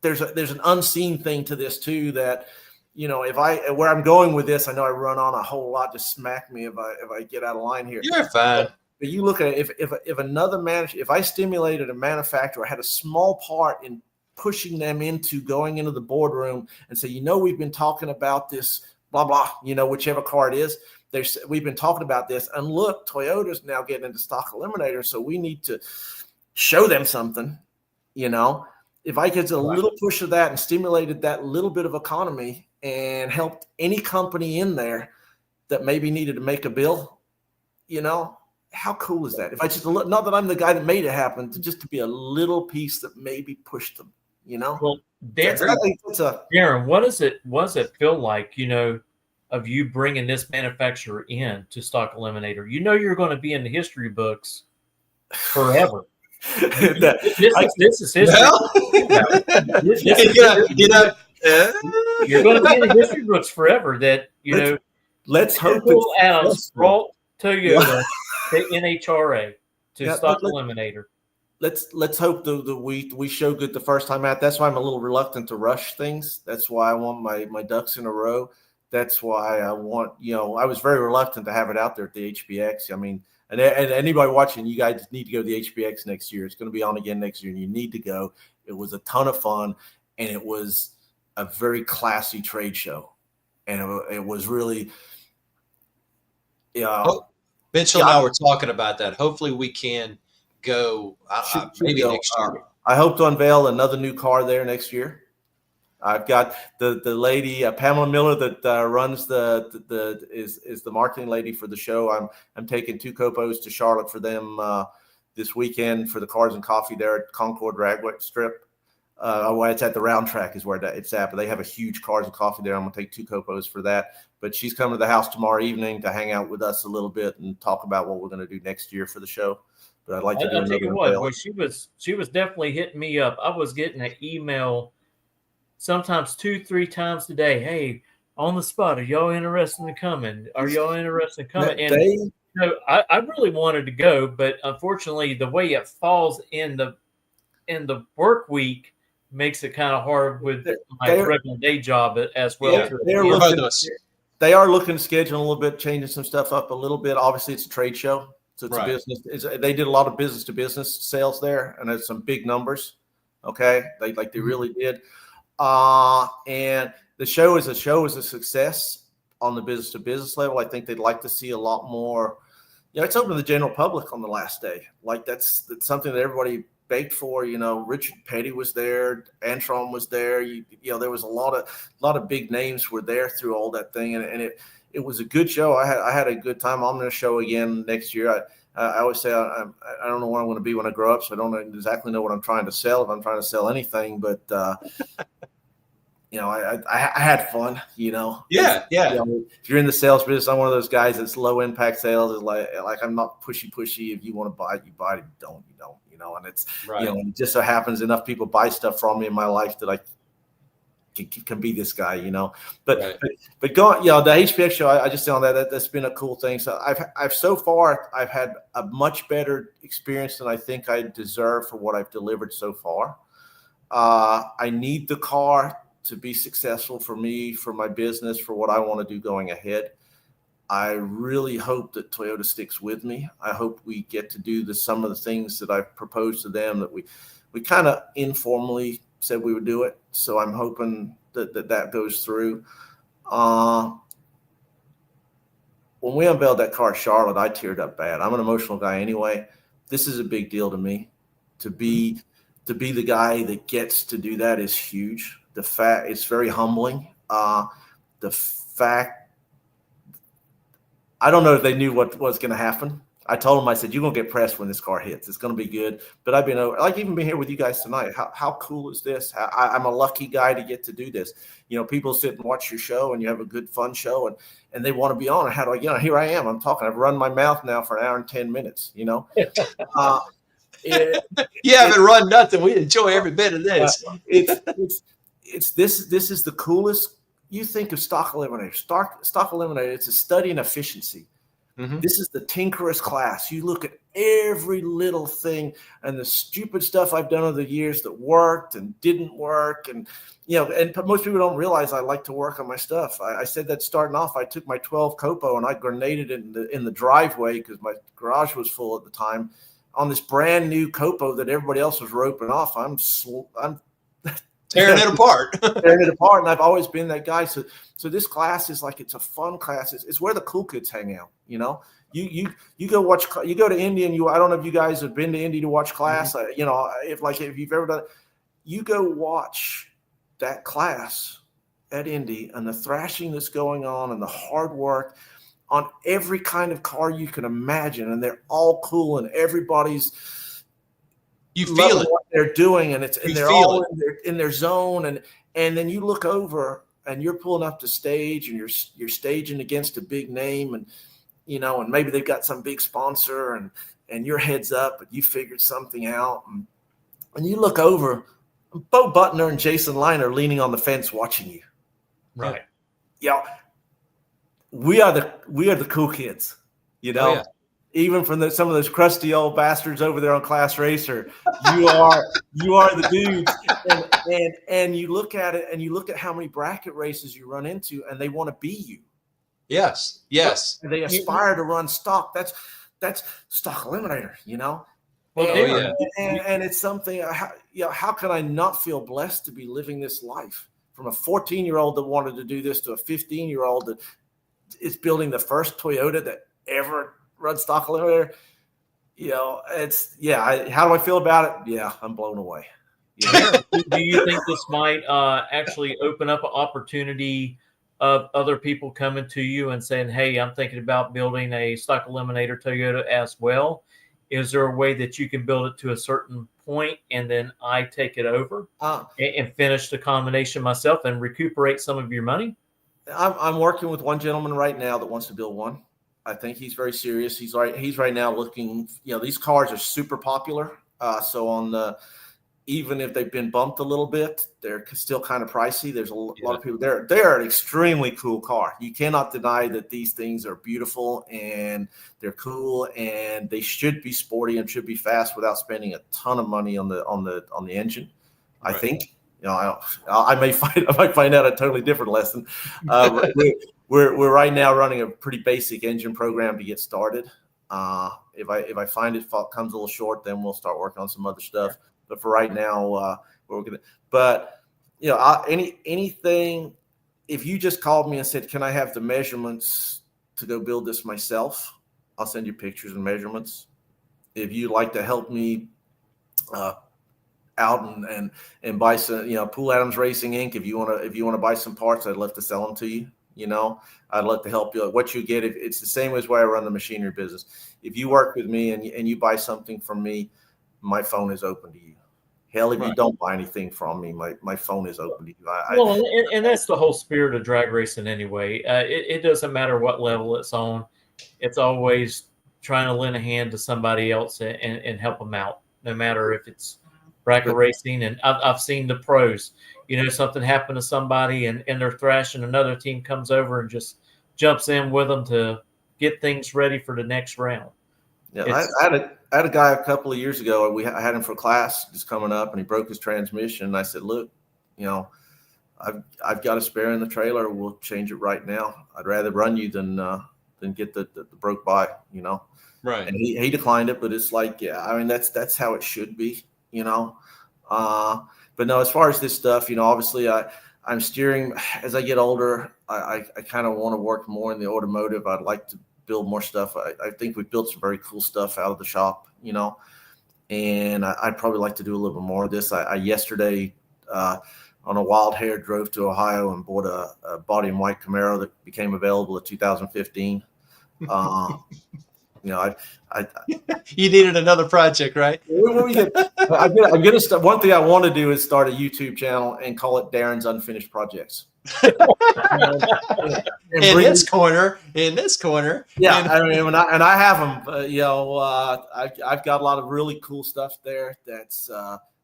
There's an unseen thing to this too, that where I'm going with this, I know I run on a whole lot. Just smack me if I get out of line here. You're fine. But you look at it, if another manager, if I stimulated a manufacturer, I had a small part in pushing them into going into the boardroom and say, we've been talking about this, blah, blah, whichever car it is, we've been talking about this. And look, Toyota's now getting into Stock Eliminator, so we need to show them something, If I get a little push of that and stimulated that little bit of economy and helped any company in there that maybe needed to make a bill, you know, how cool is that? If I just, not that I'm the guy that made it happen, to be a little piece that maybe pushed them, you know? Well, Daren, what does it feel like, of you bringing this manufacturer in to Stock Eliminator? You're going to be in the history books forever. This is history. Well, You're going to be in the history books forever. That let's hope Poole-Adams brought Toyota to NHRA to Stock Eliminator. Let's hope that we show good the first time out. That's why I'm a little reluctant to rush things. That's why I want my ducks in a row. That's why I want, I was very reluctant to have it out there at the HPX. I mean, and anybody watching, you guys need to go to the HPX next year. It's going to be on again next year, and you need to go. It was a ton of fun, and it was a very classy trade show, and it was really, Mitchell and I were talking about that. Hopefully, we can go maybe next year. I hope to unveil another new car there next year. I've got the lady Pamela Miller that runs is the marketing lady for the show. I'm taking 2 copos to Charlotte for them this weekend for the Cars and Coffee there at Concord Ragway Strip. It's at the Round Track is where it's at, but they have a huge Cars and Coffee there. I'm gonna take 2 copos for that. But she's coming to the house tomorrow evening to hang out with us a little bit and talk about what we're gonna do next year for the show. But I'd like to do another. I'll tell you what, well, she was definitely hitting me up. I was getting an email sometimes 2-3 times a day. Hey, on the spot, are y'all interested in coming? Are y'all interested in coming? And I really wanted to go, but unfortunately, the way it falls in the work week makes it kind of hard with my regular day job as well. Yeah, they are looking to schedule a little bit, changing some stuff up a little bit. Obviously, it's a trade show, so it's a business. They did a lot of business to business sales there, and there's some big numbers. Okay, they really did. And the show is a success on the business to business level. I think they'd like to see a lot more. It's open to the general public on the last day. Like that's something that everybody begged for. Richard Petty was there, Antron was there. There was a lot of big names were there through all that thing, and it was a good show. I had a good time. I'm going to show again next year. I always say I don't know what I'm going to be when I grow up, so I don't exactly know what I'm trying to sell, if I'm trying to sell anything. But I had fun. Yeah. If you're in the sales business, I'm one of those guys that's low impact sales. Is like I'm not pushy. If you want to buy it, you buy it. If you don't, you don't. And it's and it just so happens enough people buy stuff from me in my life that I can be this guy, But going, the HPX show, I just on that's been a cool thing. So I've so far had a much better experience than I think I deserve for what I've delivered so far. I need the car to be successful for me, for my business, for what I want to do going ahead. I really hope that Toyota sticks with me. I hope we get to do some of the things that I've proposed to them that we kind of informally said we would do it. So I'm hoping that goes through. When we unveiled that car at Charlotte, I teared up bad. I'm an emotional guy anyway. This is a big deal to me. To be the guy that gets to do that is huge. It's very humbling. The fact, I don't know if they knew what was going to happen. I told them, I said, you're going to get pressed when this car hits. It's going to be good. But I've been even being here with you guys tonight. How cool is this? I'm a lucky guy to get to do this. People sit and watch your show and you have a good, fun show and they want to be on. How do I get on? Here I am. I'm talking. I've run my mouth now for an hour and 10 minutes, You haven't run nothing. We enjoy every bit of this. This is the coolest. You think of Stock Eliminator. Stock Eliminator, it's a study in efficiency. Mm-hmm. This is the tinkerer's class. You look at every little thing and the stupid stuff I've done over the years that worked and didn't work. And, and most people don't realize I like to work on my stuff. I said that starting off, I took my 12 Copo and I grenaded it in the driveway because my garage was full at the time on this brand new Copo that everybody else was roping off. I'm tearing it apart. And I've always been that guy. So this class is like, it's a fun class. It's where the cool kids hang out. You go watch. You go to Indy, and I don't know if you guys have been to Indy to watch class. Mm-hmm. If you've ever done it, you go watch that class at Indy and the thrashing that's going on and the hard work. on every kind of car you can imagine, and they're all cool, and everybody's feel it. What they're doing, and they're all in their zone, and then you look over and you're pulling up the stage, and you're staging against a big name, and and maybe they've got some big sponsor, and your head's up, but you figured something out, and you look over, and Bo Butner and Jason Line are leaning on the fence watching you. Right. We are the cool kids, Oh, yeah. Even from some of those crusty old bastards over there on Class Racer, you are the dudes. And you look at it, and you look at how many bracket races you run into, and they want to be you. Yes. And they aspire to run stock. That's Stock Eliminator, Well, and it's something. How can I not feel blessed to be living this life? From a 14-year-old that wanted to do this to a 15-year-old that is building the first Toyota that ever run Stock Eliminator. How do I feel about it? Yeah, I'm blown away. Do you think this might actually open up an opportunity of other people coming to you and saying, hey, I'm thinking about building a Stock Eliminator Toyota as well? Is there a way that you can build it to a certain point and then I take it over and finish the combination myself and recuperate some of your money? I'm working with one gentleman right now that wants to build one. I think he's very serious. He's right now looking. These cars are super popular. So even if they've been bumped a little bit, they're still kind of pricey. There's a lot of people there. They're an extremely cool car. You cannot deny that these things are beautiful and they're cool, and they should be sporty and should be fast without spending a ton of money on the engine. Right. I think. I might find out a totally different lesson. We're right now running a pretty basic engine program to get started. If I find it comes a little short, then we'll start working on some other stuff. But for right now, we're gonna. But anything. If you just called me and said, "Can I have the measurements to go build this myself?" I'll send you pictures and measurements. If you'd like to help me out and buy some, Poole-Adams Racing Inc. If you want to buy some parts, I'd love to sell them to you. I'd love to help you. What you get, it's the same as why I run the machinery business. If you work with me and you buy something from me, my phone is open to you. Hell, if you don't buy anything from me, my phone is open to you. And that's the whole spirit of drag racing anyway. It doesn't matter what level it's on. It's always trying to lend a hand to somebody else and help them out, no matter if it's bracket racing. And I've seen the pros, something happened to somebody and they're thrashing, another team comes over and just jumps in with them to get things ready for the next round. Yeah, I had a guy a couple of years ago. I had him for class just coming up, and he broke his transmission. And I said, "Look, I've got a spare in the trailer. We'll change it right now. I'd rather run you than get the broke by, Right. And he declined it, but it's like, that's how it should be, But no, as far as this stuff, obviously I'm steering as I get older. I kind of want to work more in the automotive. I'd like to build more stuff. I think we've built some very cool stuff out of the shop, and I'd probably like to do a little bit more of this. I yesterday on a wild hair drove to Ohio and bought a body in white Camaro that became available in 2015. You needed another project, right? I'm gonna start. One thing I want to do is start a YouTube channel and call it Daren's Unfinished Projects. In this corner. Yeah, I have them. I've got a lot of really cool stuff there. That's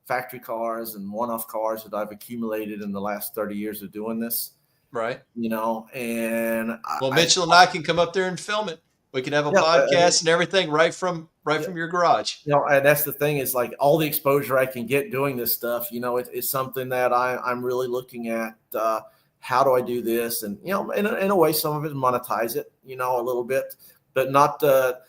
factory cars and one-off cars that I've accumulated in the last 30 years of doing this. Right. And Mitchell and I can come up there and film it. We can have a podcast and everything right from your garage. And that's the thing, is like all the exposure I can get doing this stuff, it's something that I'm really looking at. How do I do this? And, in a way, some of it monetize it, a little bit, but not the,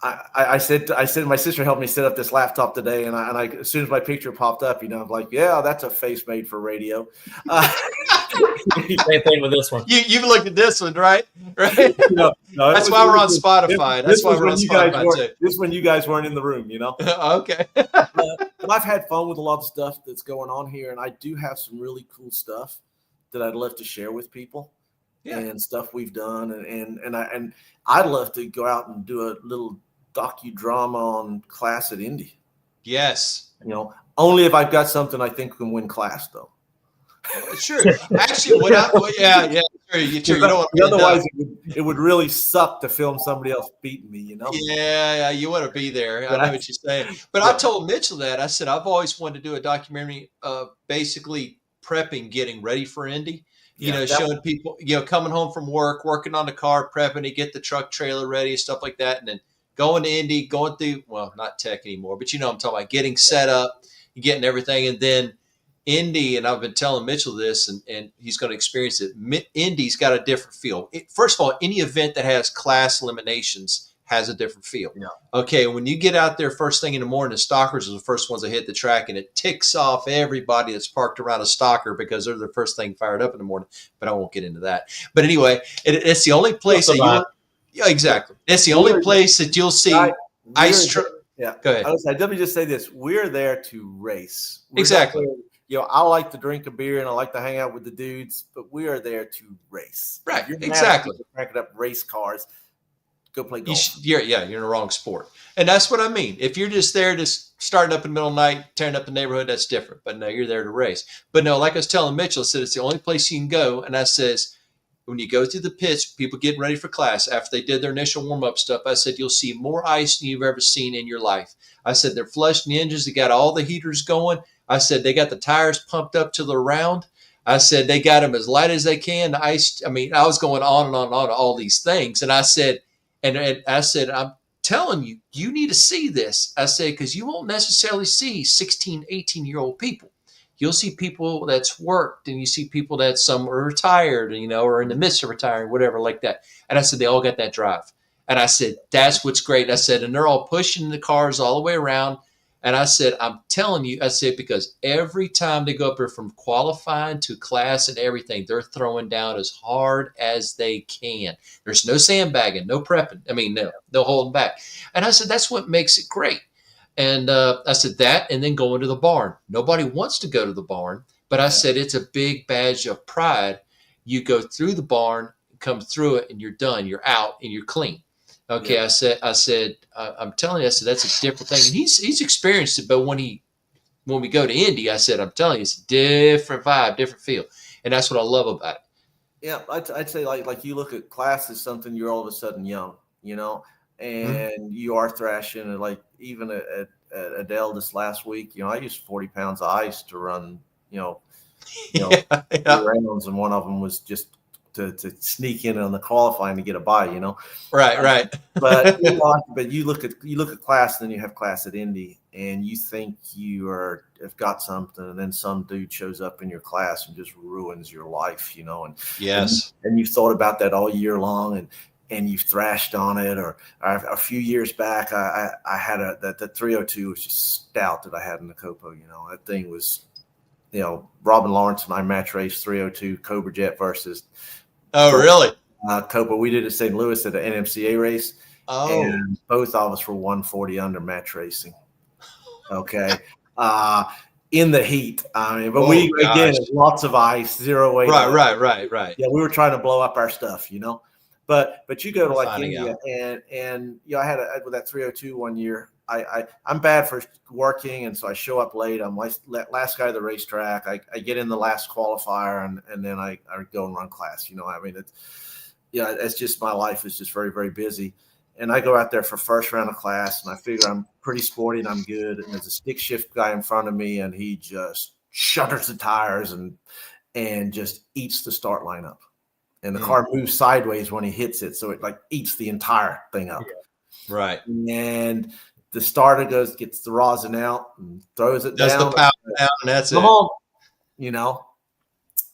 I said my sister helped me set up this laptop today, and I as soon as my picture popped up, I'm like, yeah, that's a face made for radio. Same thing with this one. You've looked at this one, right? Right. No, that's why we're on Spotify. That's why we're on Spotify too. This when you guys weren't in the room, Okay. But I've had fun with a lot of stuff that's going on here, and I do have some really cool stuff that I'd love to share with people. Yeah. And stuff we've done, and I'd love to go out and do a little docudrama on class at Indy. Yes. Only if I've got something I think can win class, though. Sure. Actually, yeah. Sure. You don't want to otherwise, it would really suck to film somebody else beating me. Yeah, you want to be there. I know what you're saying. But I told Mitchell that. I said I've always wanted to do a documentary of basically prepping, getting ready for Indy. Showing people, coming home from work, working on the car, prepping to get the truck trailer ready and stuff like that. And then going to Indy, going through, well, not tech anymore, but I'm talking about getting set up, getting everything. And then Indy, and I've been telling Mitchell this, and he's going to experience it. Indy's got a different feel. First of all, any event that has class eliminations has a different feel. Yeah. Okay, when you get out there first thing in the morning, the stalkers are the first ones that hit the track, and it ticks off everybody that's parked around a stalker because they're the first thing fired up in the morning. But I won't get into that. But anyway, it's the only place that yeah, exactly. It's the only place that you'll see ice truck. Yeah. Go ahead. Let me just say this: we're there to race. Exactly. I like to drink a beer and I like to hang out with the dudes, but we are there to race. Right. You're Exactly. Cranking up race cars. Go play golf. You're in the wrong sport. And that's what I mean. If you're just there just starting up in the middle of the night, tearing up the neighborhood, that's different. But no, you're there to race. But no, like I was telling Mitchell, I said it's the only place you can go. And I says, when you go through the pits, people getting ready for class, after they did their initial warm-up stuff, I said, you'll see more ice than you've ever seen in your life. I said, they're flushing the engines. They got all the heaters going. I said, they got the tires pumped up to the round. I said, they got them as light as they can. The ice, I was going on and on and on all these things. And I said, And I said, I'm telling you, you need to see this. I said, because you won't necessarily see 16, 18-year-old people. You'll see people that's worked, and you see people that some are retired, or in the midst of retiring, whatever like that. And I said, they all got that drive. And I said, that's what's great. I said, and they're all pushing the cars all the way around. And I said, I'm telling you, I said, because every time they go up there from qualifying to class and everything, they're throwing down as hard as they can. There's no sandbagging, no prepping. No holding back. And I said, that's what makes it great. And I said that, and then going to the barn. Nobody wants to go to the barn, but I said, it's a big badge of pride. You go through the barn, come through it, and you're done. You're out, and you're clean. Okay, yeah. I said, I'm telling you, I said, that's a different thing. And he's experienced it, but when we go to Indy, I said, I'm telling you, it's a different vibe, different feel. And that's what I love about it. Yeah, I'd say like you look at class as something you're all of a sudden young, and you are thrashing. And like even at Adele this last week, I used 40 pounds of ice to run, two rounds, and one of them was just to sneak in on the qualifying to get a bye, Right. But but you look at class, and then you have class at Indy, and you think have got something, and then some dude shows up in your class and just ruins your life, and yes, and you've thought about that all year long, and you've thrashed on it. Or a few years back, I had the 302 was just stout that I had in the Copo, that thing was, Robin Lawrence and I match raced 302 Cobra Jet versus. Oh, really? Copa. We did at St. Louis at an NMCA race. Oh. And both of us were 140 under match racing. Okay. In the heat. Again, lots of ice, 0 weight. Right. Yeah, we were trying to blow up our stuff, But you go to like India, and I had with that 302 one year. I'm bad for working, and so I show up late. I'm last guy at the racetrack. I get in the last qualifier, and then I go and run class. It's just my life is just very, very busy. And I go out there for first round of class, and I figure I'm pretty sporty and I'm good. And there's a stick shift guy in front of me, and he just shudders the tires and just eats the start line up. And the car moves sideways when he hits it, so it like eats the entire thing up. Yeah. Right. And the starter gets the rosin out and throws it down. Does the power down, and that's it. Come on,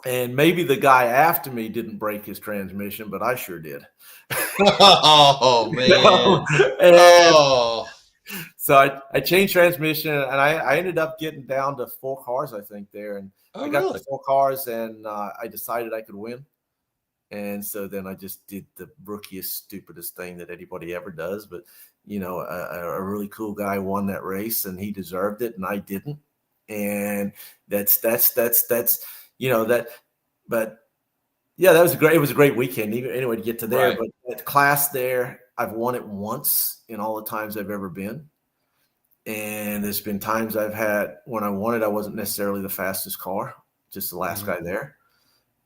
And maybe the guy after me didn't break his transmission, but I sure did. Oh, man. So I changed transmission, and I ended up getting down to 4 cars, I think, there. And I got to 4 cars, and I decided I could win. And so then I just did the rookiest, stupidest thing that anybody ever does. But, a really cool guy won that race, and he deserved it, and I didn't. And that's but yeah, it was a great weekend anyway to get to there. Right. But at class there, I've won it once in all the times I've ever been. And there's been times I've had when I won it, I wasn't necessarily the fastest car, just the last guy there.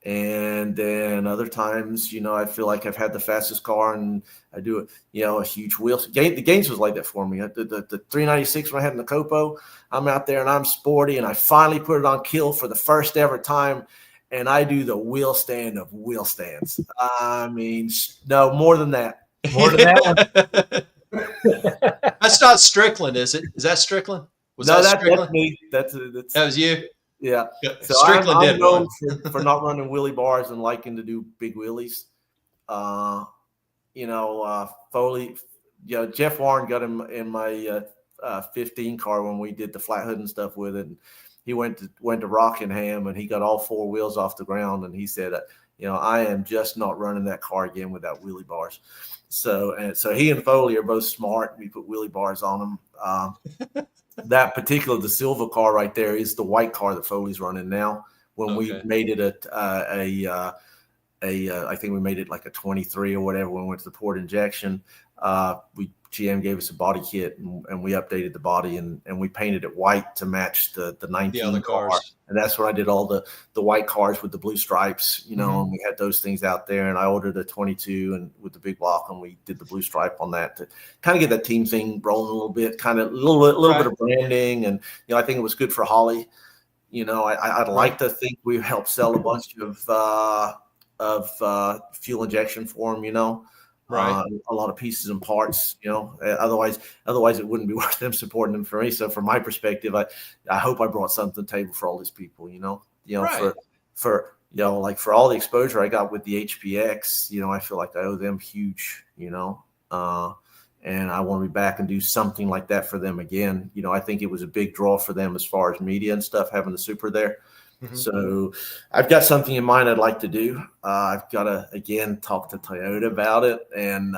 And then other times, I feel like I've had the fastest car and I do it, a huge wheel. The Gaines was like that for me. The 396 when I had in the Copo, I'm out there and I'm sporty and I finally put it on kill for the first ever time. And I do the wheel stand of wheel stands. I mean, no, more than that. More than that one. That's not Strickland, is it? Is that Strickland? That's me. That was you? Yeah. So Strickland I'm did known one. for not running wheelie bars and liking to do big wheelies. Foley, Jeff Warren got him in my 15 car when we did the flat hood and stuff with it. And he went to Rockingham and he got all four wheels off the ground. And he said, I am just not running that car again without wheelie bars. So he and Foley are both smart. We put wheelie bars on them. That particular, the silver car right there is the white car that Foley's running now. When we made it I think we made it like a 23 or whatever when we went to the port injection. GM gave us a body kit and we updated the body and we painted it white to match the 19 car. And that's when I did all the white cars with the blue stripes, and we had those things out there. And I ordered a 22 and with the big block and we did the blue stripe on that to kind of get that team thing rolling a little bit, kind of a little bit of branding. And, I think it was good for Holly. I'd like to think we helped sell a bunch of fuel injection for them, Right. A lot of pieces and parts, otherwise it wouldn't be worth them supporting them for me. So from my perspective, I hope I brought something to the table for all these people, Right. for like for all the exposure I got with the HPX, I feel like I owe them huge, and I want to be back and do something like that for them again. I think it was a big draw for them as far as media and stuff, having the Super there. So I've got something in mind I'd like to do. I've got to, again, talk to Toyota about it. And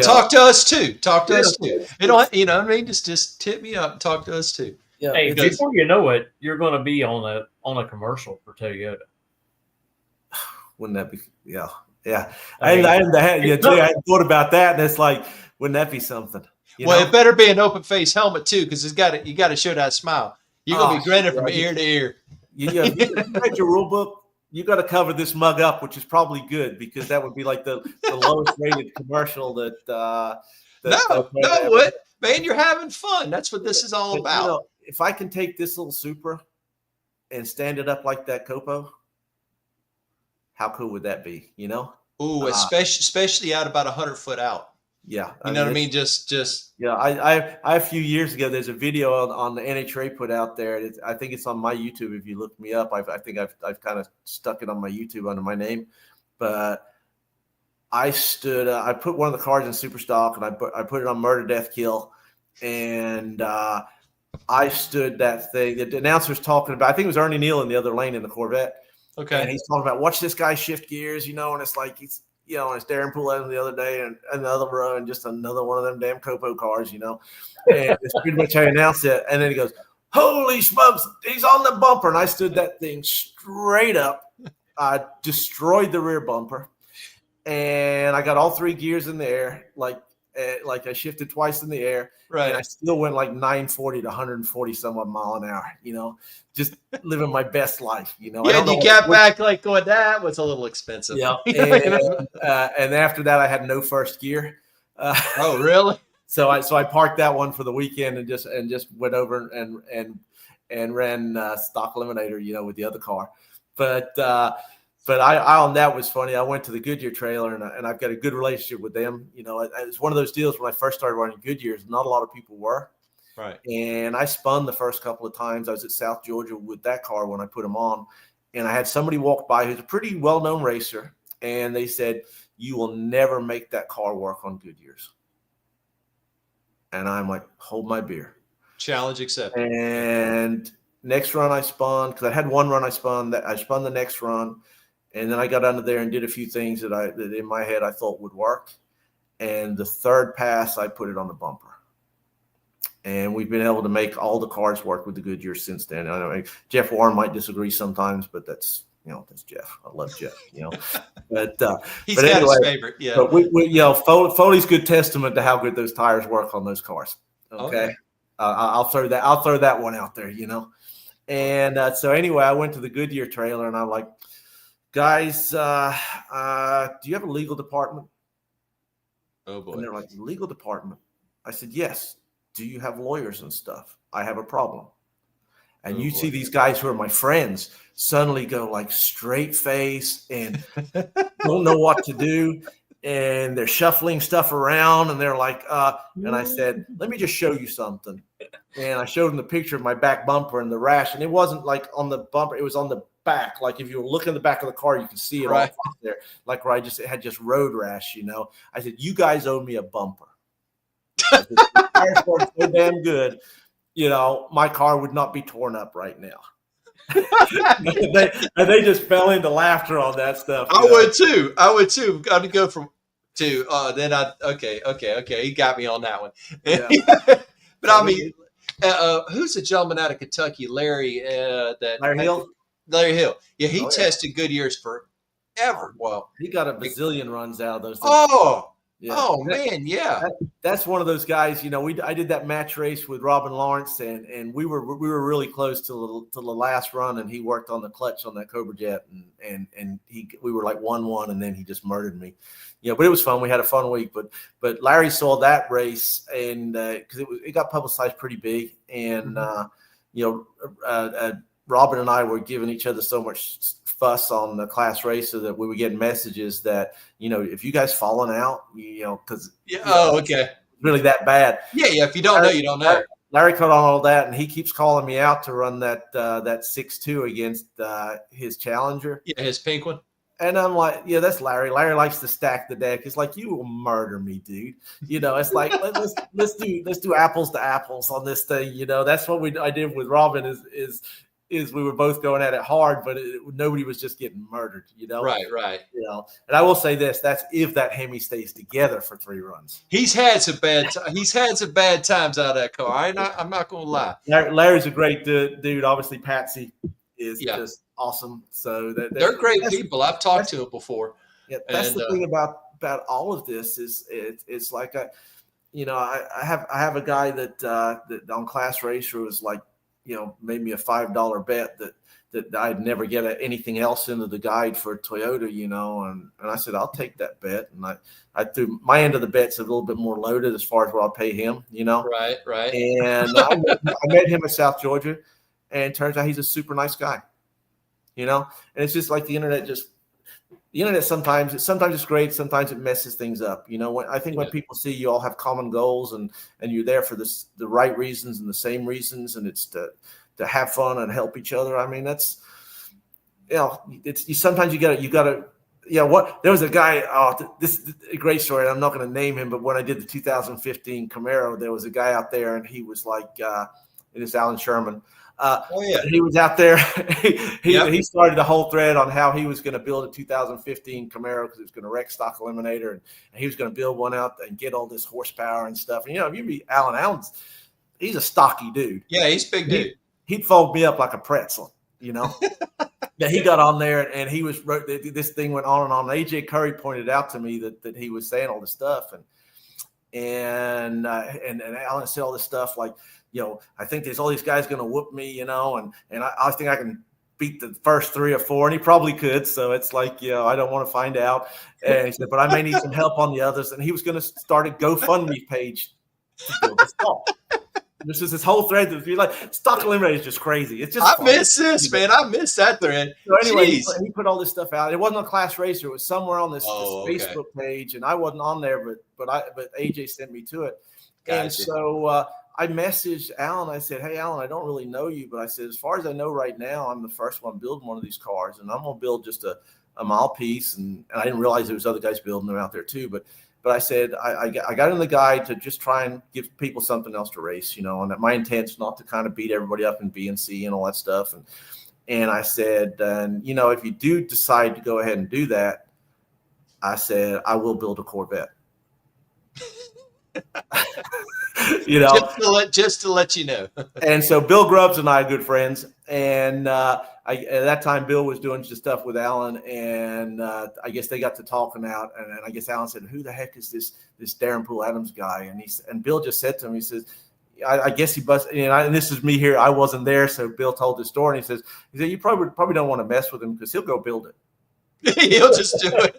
talk to us too. Talk to us too. Just tip me up and talk to us too. Yeah. Hey, before you know it, you're going to be on a commercial for Toyota. Wouldn't that be? Yeah. I hadn't thought about that. And it's like, wouldn't that be something? It better be an open face helmet too, because you got to show that smile. You're going to be grinning from ear to ear. If you read your rule book, you got to cover this mug up, which is probably good because that would be like the lowest rated commercial that. What? Man, you're having fun. That's what this is all about. If I can take this little Supra and stand it up like that Copo, how cool would that be? Ooh, especially out about 100 foot out. Yeah. You know what I mean? Just. Yeah. I a few years ago, there's a video on the NHRA put out there. I think it's on my YouTube. If you look me up, I think I've kind of stuck it on my YouTube under my name, but I put one of the cars in super stock and I put it on murder, death, kill. And, I stood that thing. The announcer's talking about, I think it was Ernie Neal in the other lane in the Corvette. Okay. And he's talking about, watch this guy shift gears, and it's like, and it's Daren Poole-Adams the other day and another row and just another one of them damn Copo cars, And it's pretty much how he announced it. And then he goes, holy smokes, he's on the bumper. And I stood that thing straight up. I destroyed the rear bumper. And I got all three gears in the air, like I shifted twice in the air. Right. And I still went like 940 to 140 some odd mile an hour, just living my best life, Yeah, and you got back like going, that was a little expensive. Yeah. And after that, I had no first gear. Oh, really? So I parked that one for the weekend and just went over and ran Stock Eliminator, with the other car. But I on that was funny. I went to the Goodyear trailer and I've got a good relationship with them. It's one of those deals when I first started running Goodyears, not a lot of people were. Right. And I spun the first couple of times. I was at South Georgia with that car when I put them on. And I had somebody walk by who's a pretty well-known racer. And they said, you will never make that car work on Goodyears. And I'm like, hold my beer. Challenge accepted. And next run I spun, because I had one run I spun the next run. And then I got under there and did a few things that in my head I thought would work. And the third pass, I put it on the bumper. And we've been able to make all the cars work with the Goodyear since then. I know Jeff Warren might disagree sometimes, but that's Jeff. I love Jeff, But he's but got anyway, his favorite. Yeah. But we Foley's good testament to how good those tires work on those cars. Okay. I'll throw that one out there, And so anyway, I went to the Goodyear trailer and I'm like, guys, do you have a legal department? Oh boy. And they're like, legal department. I said, yes. Do you have lawyers and stuff? I have a problem. And see these guys who are my friends suddenly go like straight face and don't know what to do. And they're shuffling stuff around and they're like, and I said, let me just show you something. And I showed them the picture of my back bumper and the rash. And it wasn't like on the bumper, it was on the back. Like if you were looking at the back of the car, you could see it all there. Like where it had just road rash, I said, you guys owe me a bumper. The tires work so damn good, my car would not be torn up right now. they just fell into laughter on that stuff. I would too. Got to go from to then okay. He got me on that one. Yeah. But I mean, who's the gentleman out of Kentucky, Larry? Larry Hill. Larry Hill. Yeah, he tested Goodyears forever. Well, he got a bazillion runs out of those things. Man, yeah. That's one of those guys. I did that match race with Robin Lawrence, and we were really close to the last run, and he worked on the clutch on that Cobra Jet, and we were like 1-1, and then he just murdered me. But it was fun. We had a fun week. But Larry saw that race, and because it got publicized pretty big, and Robin and I were giving each other so much fuss on the class race so that we were getting messages that, if you guys falling out, because really that bad. Yeah. If you don't know, you don't know. Larry caught on all that, and he keeps calling me out to run that 6.2 against his Challenger. Yeah, his pink one. And I'm like, yeah, that's Larry. Larry likes to stack the deck. It's like, you will murder me, dude. It's like let's do apples to apples on this thing. That's what I did with Robin is we were both going at it hard, but nobody was just getting murdered, Right. And I will say this: that's if that Hemi stays together for 3 runs. He's had some bad times out of that car. I'm not gonna lie. Larry's a great dude. Obviously, Patsy is just awesome. So they're great people. I've talked to them before. Yeah, that's the thing about all of this is it's like I have a guy that on Class Racer was like, made me a $5 bet that I'd never get anything else into the guide for Toyota, and I said, I'll take that bet. And I threw my end of the bet's a little bit more loaded as far as what I'll pay him, Right. And I met him in South Georgia, and it turns out he's a super nice guy, and it's just like the internet sometimes it's great, sometimes it messes things up. When people see you all have common goals and you're there for the right reasons and the same reasons, and it's to have fun and help each other. I mean, that's sometimes you gotta there was a guy, this is a great story, and I'm not going to name him, but when I did the 2015 Camaro, there was a guy out there, and he was like, it is Alan Sherman. He was out there. He started the whole thread on how he was going to build a 2015 Camaro because he was going to wreck Stock Eliminator, and he was going to build one out and get all this horsepower and stuff. And if you meet Alan, he's a stocky dude. Yeah, he's a big dude. He'd fold me up like a pretzel, That he got on there and he wrote this thing went on and on. AJ Curry pointed out to me that he was saying all this stuff, and Alan said all this stuff like, I think there's all these guys going to whoop me, and I think I can beat the first 3 or 4, and he probably could. So it's like, I don't want to find out. And he said, but I may need some help on the others. And he was going to start a GoFundMe page to build this car. This is this whole thread that be like, Stock Eliminator is just crazy. It's just miss this, man. I miss that thread. So anyway, he put all this stuff out. It wasn't a Class Racer. It was somewhere on this Facebook page, and I wasn't on there, but AJ sent me to it. Gotcha. And so I messaged Alan. I said, hey, Alan, I don't really know you, but I said, as far as I know right now, I'm the first one building one of these cars, and I'm going to build just a mile piece. And I didn't realize there was other guys building them out there too. But I said, I got in the guide to just try and give people something else to race, and my intent's not to kind of beat everybody up in B and C and all that stuff. And I said, if you do decide to go ahead and do that, I said, I will build a Corvette. You know, just to let you know. And so Bill Grubbs and I are good friends. And at that time, Bill was doing some stuff with Alan, and I guess they got to talking out. And I guess Alan said, "Who the heck is this Daren Poole-Adams guy?" And Bill just said to him, he says, I guess he busted. And this is me here. I wasn't there, so Bill told the story, and he said, "You probably don't want to mess with him because he'll go build it. He'll just do it."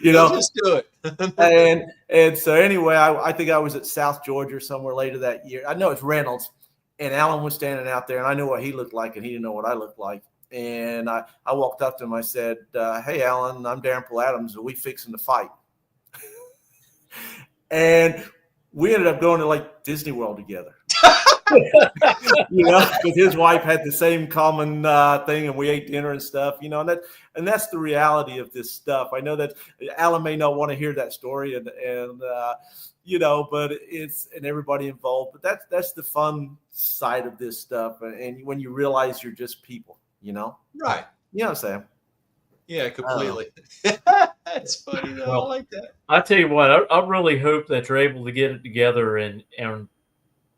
You know, He'll just do it. and so anyway, I think I was at South Georgia somewhere later that year. I know it's Reynolds, and Alan was standing out there, and I knew what he looked like, and he didn't know what I looked like. And I walked up to him. I said, "Hey, Alan, I'm Daren Poole-Adams. Are we fixing to fight?" And we ended up going to like Disney World together. You know, because his wife had the same common thing, and we ate dinner and stuff. You know, and that's the reality of this stuff. I know that Alan may not want to hear that story, and you know, but and everybody involved. But that's the fun side of this stuff, and when you realize you're just people, you know, right? You know what I'm saying? Yeah, completely. That's funny though. Well, I like that. I tell you what, I really hope that you're able to get it together and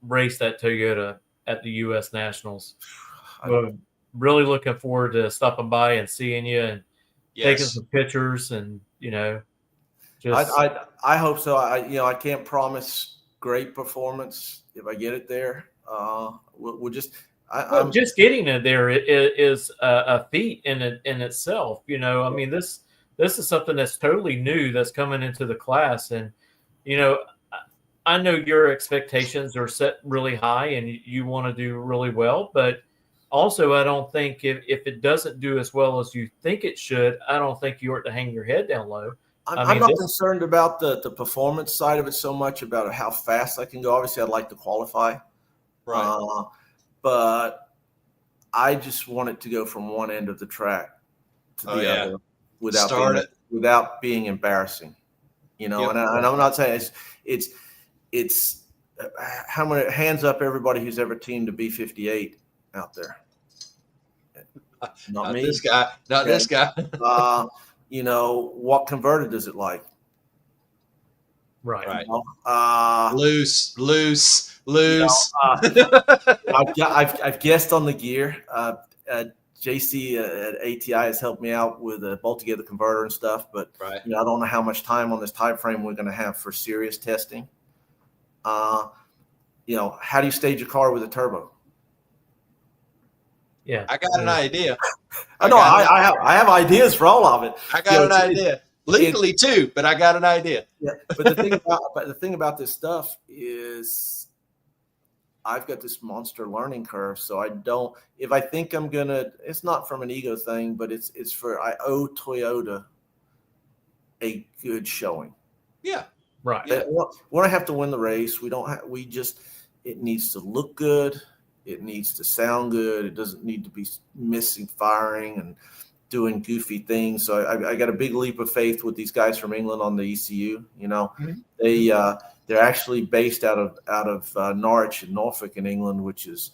race that Toyota at the U.S. Nationals. I'm really looking forward to stopping by and seeing you and taking some pictures, and you know, just I hope so. I can't promise great performance if I get it there. We'll just just getting it there is a feat in itself. You know, I mean, this is something that's totally new that's coming into the class, and you know, I know your expectations are set really high and you want to do really well, but also I don't think if it doesn't do as well as you think it should, I don't think you ought to hang your head down low. I'm not concerned about the performance side of it so much about how fast I can go. Obviously, I'd like to qualify. Right. But I just want it to go from one end of the track to the other without being embarrassing. You know, and I'm not saying it's how many hands up everybody who's ever teamed a B-58 out there. Not me. This guy. Not this guy. You know, what converter does it like? Right. You know, Loose. You know, I've guessed on the gear. JC at ATI has helped me out with a bolt together converter and stuff, but you know, I don't know how much time on this time frame we're going to have for serious testing. You know, how do you stage a car with a turbo? Yeah, I got an idea. I have ideas for all of it. I got an idea. Legally too, but I got an idea. Yeah, but the thing about this stuff is I've got this monster learning curve, so I don't. If I think I'm gonna, it's not from an ego thing, but it's for I owe Toyota a good showing. Yeah, right. Yeah. We don't have to win the race. We don't. It needs to look good. It needs to sound good. It doesn't need to be missing firing and doing goofy things. So I got a big leap of faith with these guys from England on the ECU. You know, they're actually based out of Norwich in Norfolk in England, which is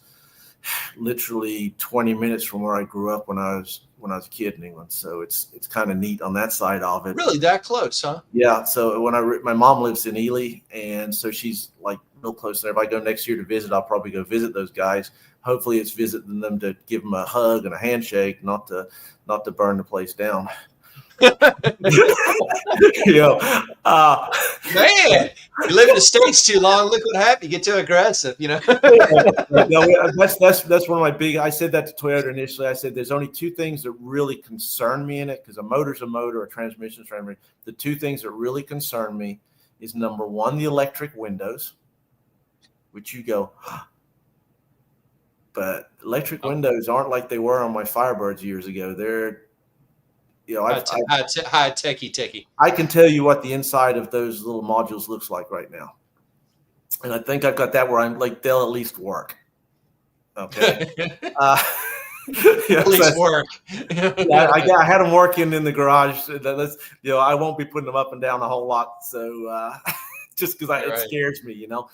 literally 20 minutes from where I grew up when I was a kid in England. So it's kind of neat on that side of it. Really, that close, huh? Yeah. So my mom lives in Ely, and so she's like real close there. If I go next year to visit, I'll probably go visit those guys. Hopefully, it's visiting them to give them a hug and a handshake, not to burn the place down. You know, man, you live in the States too long. Look what happened. You get too aggressive, you know. No, that's one of my big. I said that to Toyota initially. I said there's only two things that really concern me in it, because a motor's a motor, a transmission's a transmission. The two things that really concern me is, number one, the electric windows, which you go, but electric windows aren't like they were on my Firebirds years ago. They're, you know, high techie. I can tell you what the inside of those little modules looks like right now, and I think I've got that where I'm like, they'll at least work. Okay, at least work. Yeah, I had them working in the garage. You know, I won't be putting them up and down a whole lot. So just because it scares me, you know.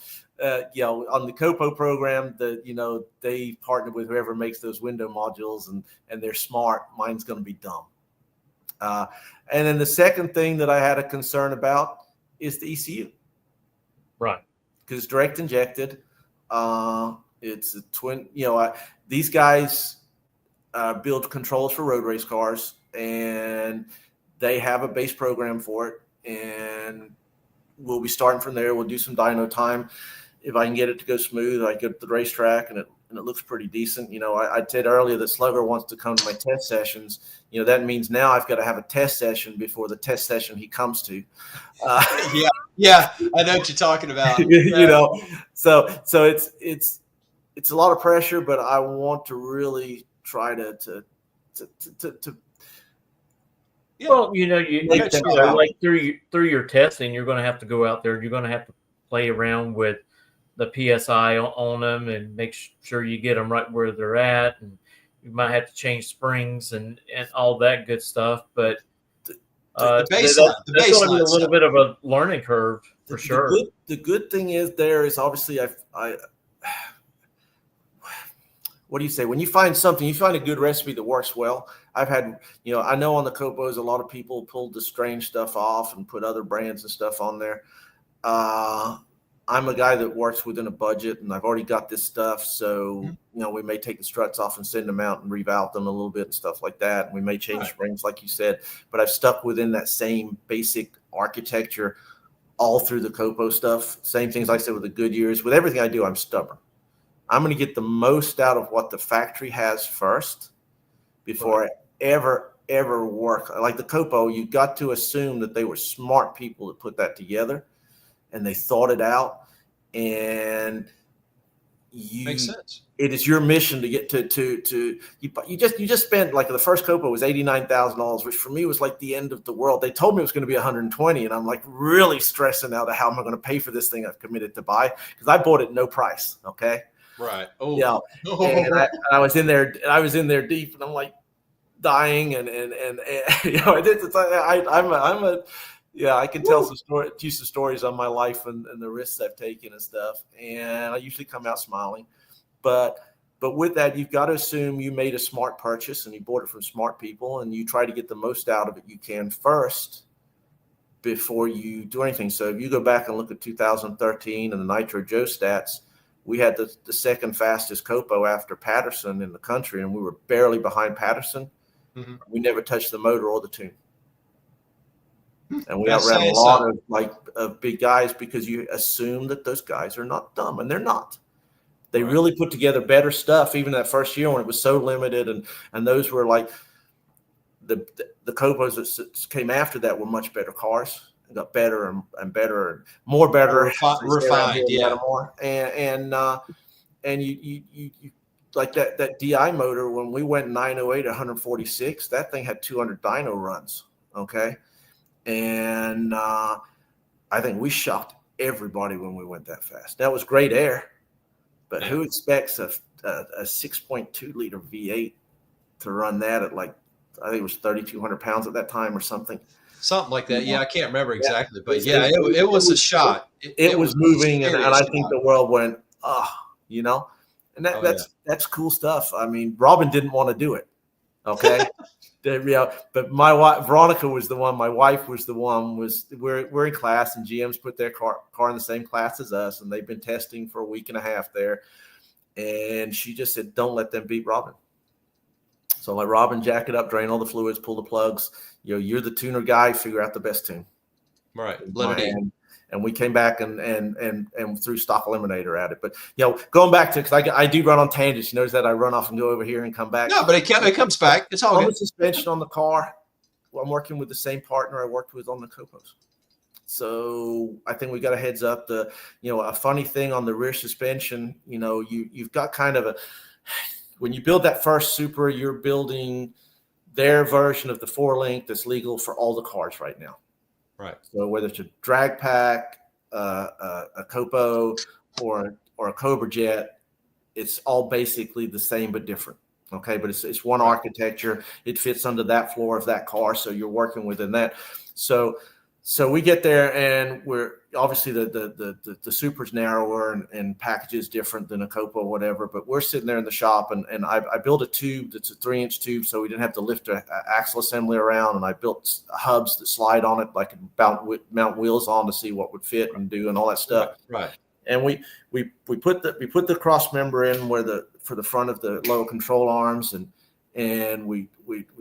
You know, on the Copo program, they partnered with whoever makes those window modules, and they're smart. Mine's going to be dumb. And then the second thing that I had a concern about is the ECU. Right. because it's direct injected. It's a twin. These guys build controls for road race cars, and they have a base program for it. And we'll be starting from there. We'll do some dyno time. If I can get it to go smooth, I get to the racetrack, and it looks pretty decent. I said earlier that Slugger wants to come to my test sessions. That means now I've got to have a test session before the test session he comes to. Yeah, I know what you're talking about. So it's a lot of pressure, but I want to really try to Well, like through your testing, you're going to have to go out there. You're going to have to play around with the PSI on them and make sure you get them right where they're at. And you might have to change springs and all that good stuff. But the that's going to be a little bit of a learning curve for sure. The good thing is obviously I what do you say? When you find something, you find a good recipe that works well. I've had, I know on the Copos, a lot of people pulled the strange stuff off and put other brands and stuff on there. I'm a guy that works within a budget, and I've already got this stuff. So, we may take the struts off and send them out and revalve them a little bit and stuff like that. And we may change springs, like you said, but I've stuck within that same basic architecture all through the Copo stuff. Same things like I said with the Goodyears. With everything I do, I'm stubborn. I'm going to get the most out of what the factory has first before I ever work. Like the Copo, you got to assume that they were smart people that put that together and they thought it out. And makes sense. It is your mission to get to you just spent, like, the first Copo was $89,000, which for me was like the end of the world. They told me it was going to be 120, and I'm like really stressing out of how am I going to pay for this thing I've committed to buy, because I bought it no price. Okay. Right. Oh, yeah. And I was in there. I was in there deep, and I'm like dying, and I can tell some stories on my life and the risks I've taken and stuff. And I usually come out smiling, but with that, you've got to assume you made a smart purchase and you bought it from smart people, and you try to get the most out of it you can first before you do anything. So if you go back and look at 2013 and the Nitro Joe stats, we had the second fastest Copo after Patterson in the country, and we were barely behind Patterson. Mm-hmm. We never touched the motor or the tune. And we outran a lot of big guys, because you assume that those guys are not dumb, and they're not. They really put together better stuff, even that first year when it was so limited, and those were like the Copos that came after that were much better cars. Got better and better and more better, refined, yeah. More. And you like that DI motor, when we went 908 146, that thing had 200 dyno runs. Okay, and I think we shocked everybody when we went that fast. That was great air, but who expects a 6.2 liter V8 to run that at, like, I think it was 3,200 pounds at that time or something. Something like that. Yeah, I can't remember exactly, but it was a shot. It was moving, and I think the world went, and that's cool stuff. I mean, Robin didn't want to do it. Okay. But my wife, Veronica, was the one. My wife was the one. We're in class, and GM's put their car in the same class as us, and they've been testing for a week and a half there. And she just said, "Don't let them beat Robin." So let Robin jack it up, drain all the fluids, pull the plugs. You're the tuner guy. Figure out the best tune. Right. Let it in. And we came back and threw Stock Eliminator at it. But going back to, because I do run on tangents. You notice that I run off and go over here and come back. No, but it comes back. It's all on good. The suspension on the car, I'm working with the same partner I worked with on the Copos. So I think we got a heads up. A funny thing on the rear suspension, you've got kind of when you build that first Super, you're building their version of the 4-link that's legal for all the cars right now. Right. So whether it's a drag pack, a Copo, or a Cobra Jet, it's all basically the same but different. Okay, but it's one architecture. It fits under that floor of that car, so you're working within that. So we get there, and we're obviously the Super's narrower and packages different than a Copo or whatever. But we're sitting there in the shop, and I built a tube that's a 3-inch tube, so we didn't have to lift an axle assembly around. And I built hubs that slide on it, like mount wheels on to see what would fit and do and all that stuff. Right. And we put the cross member in for the front of the lower control arms, and we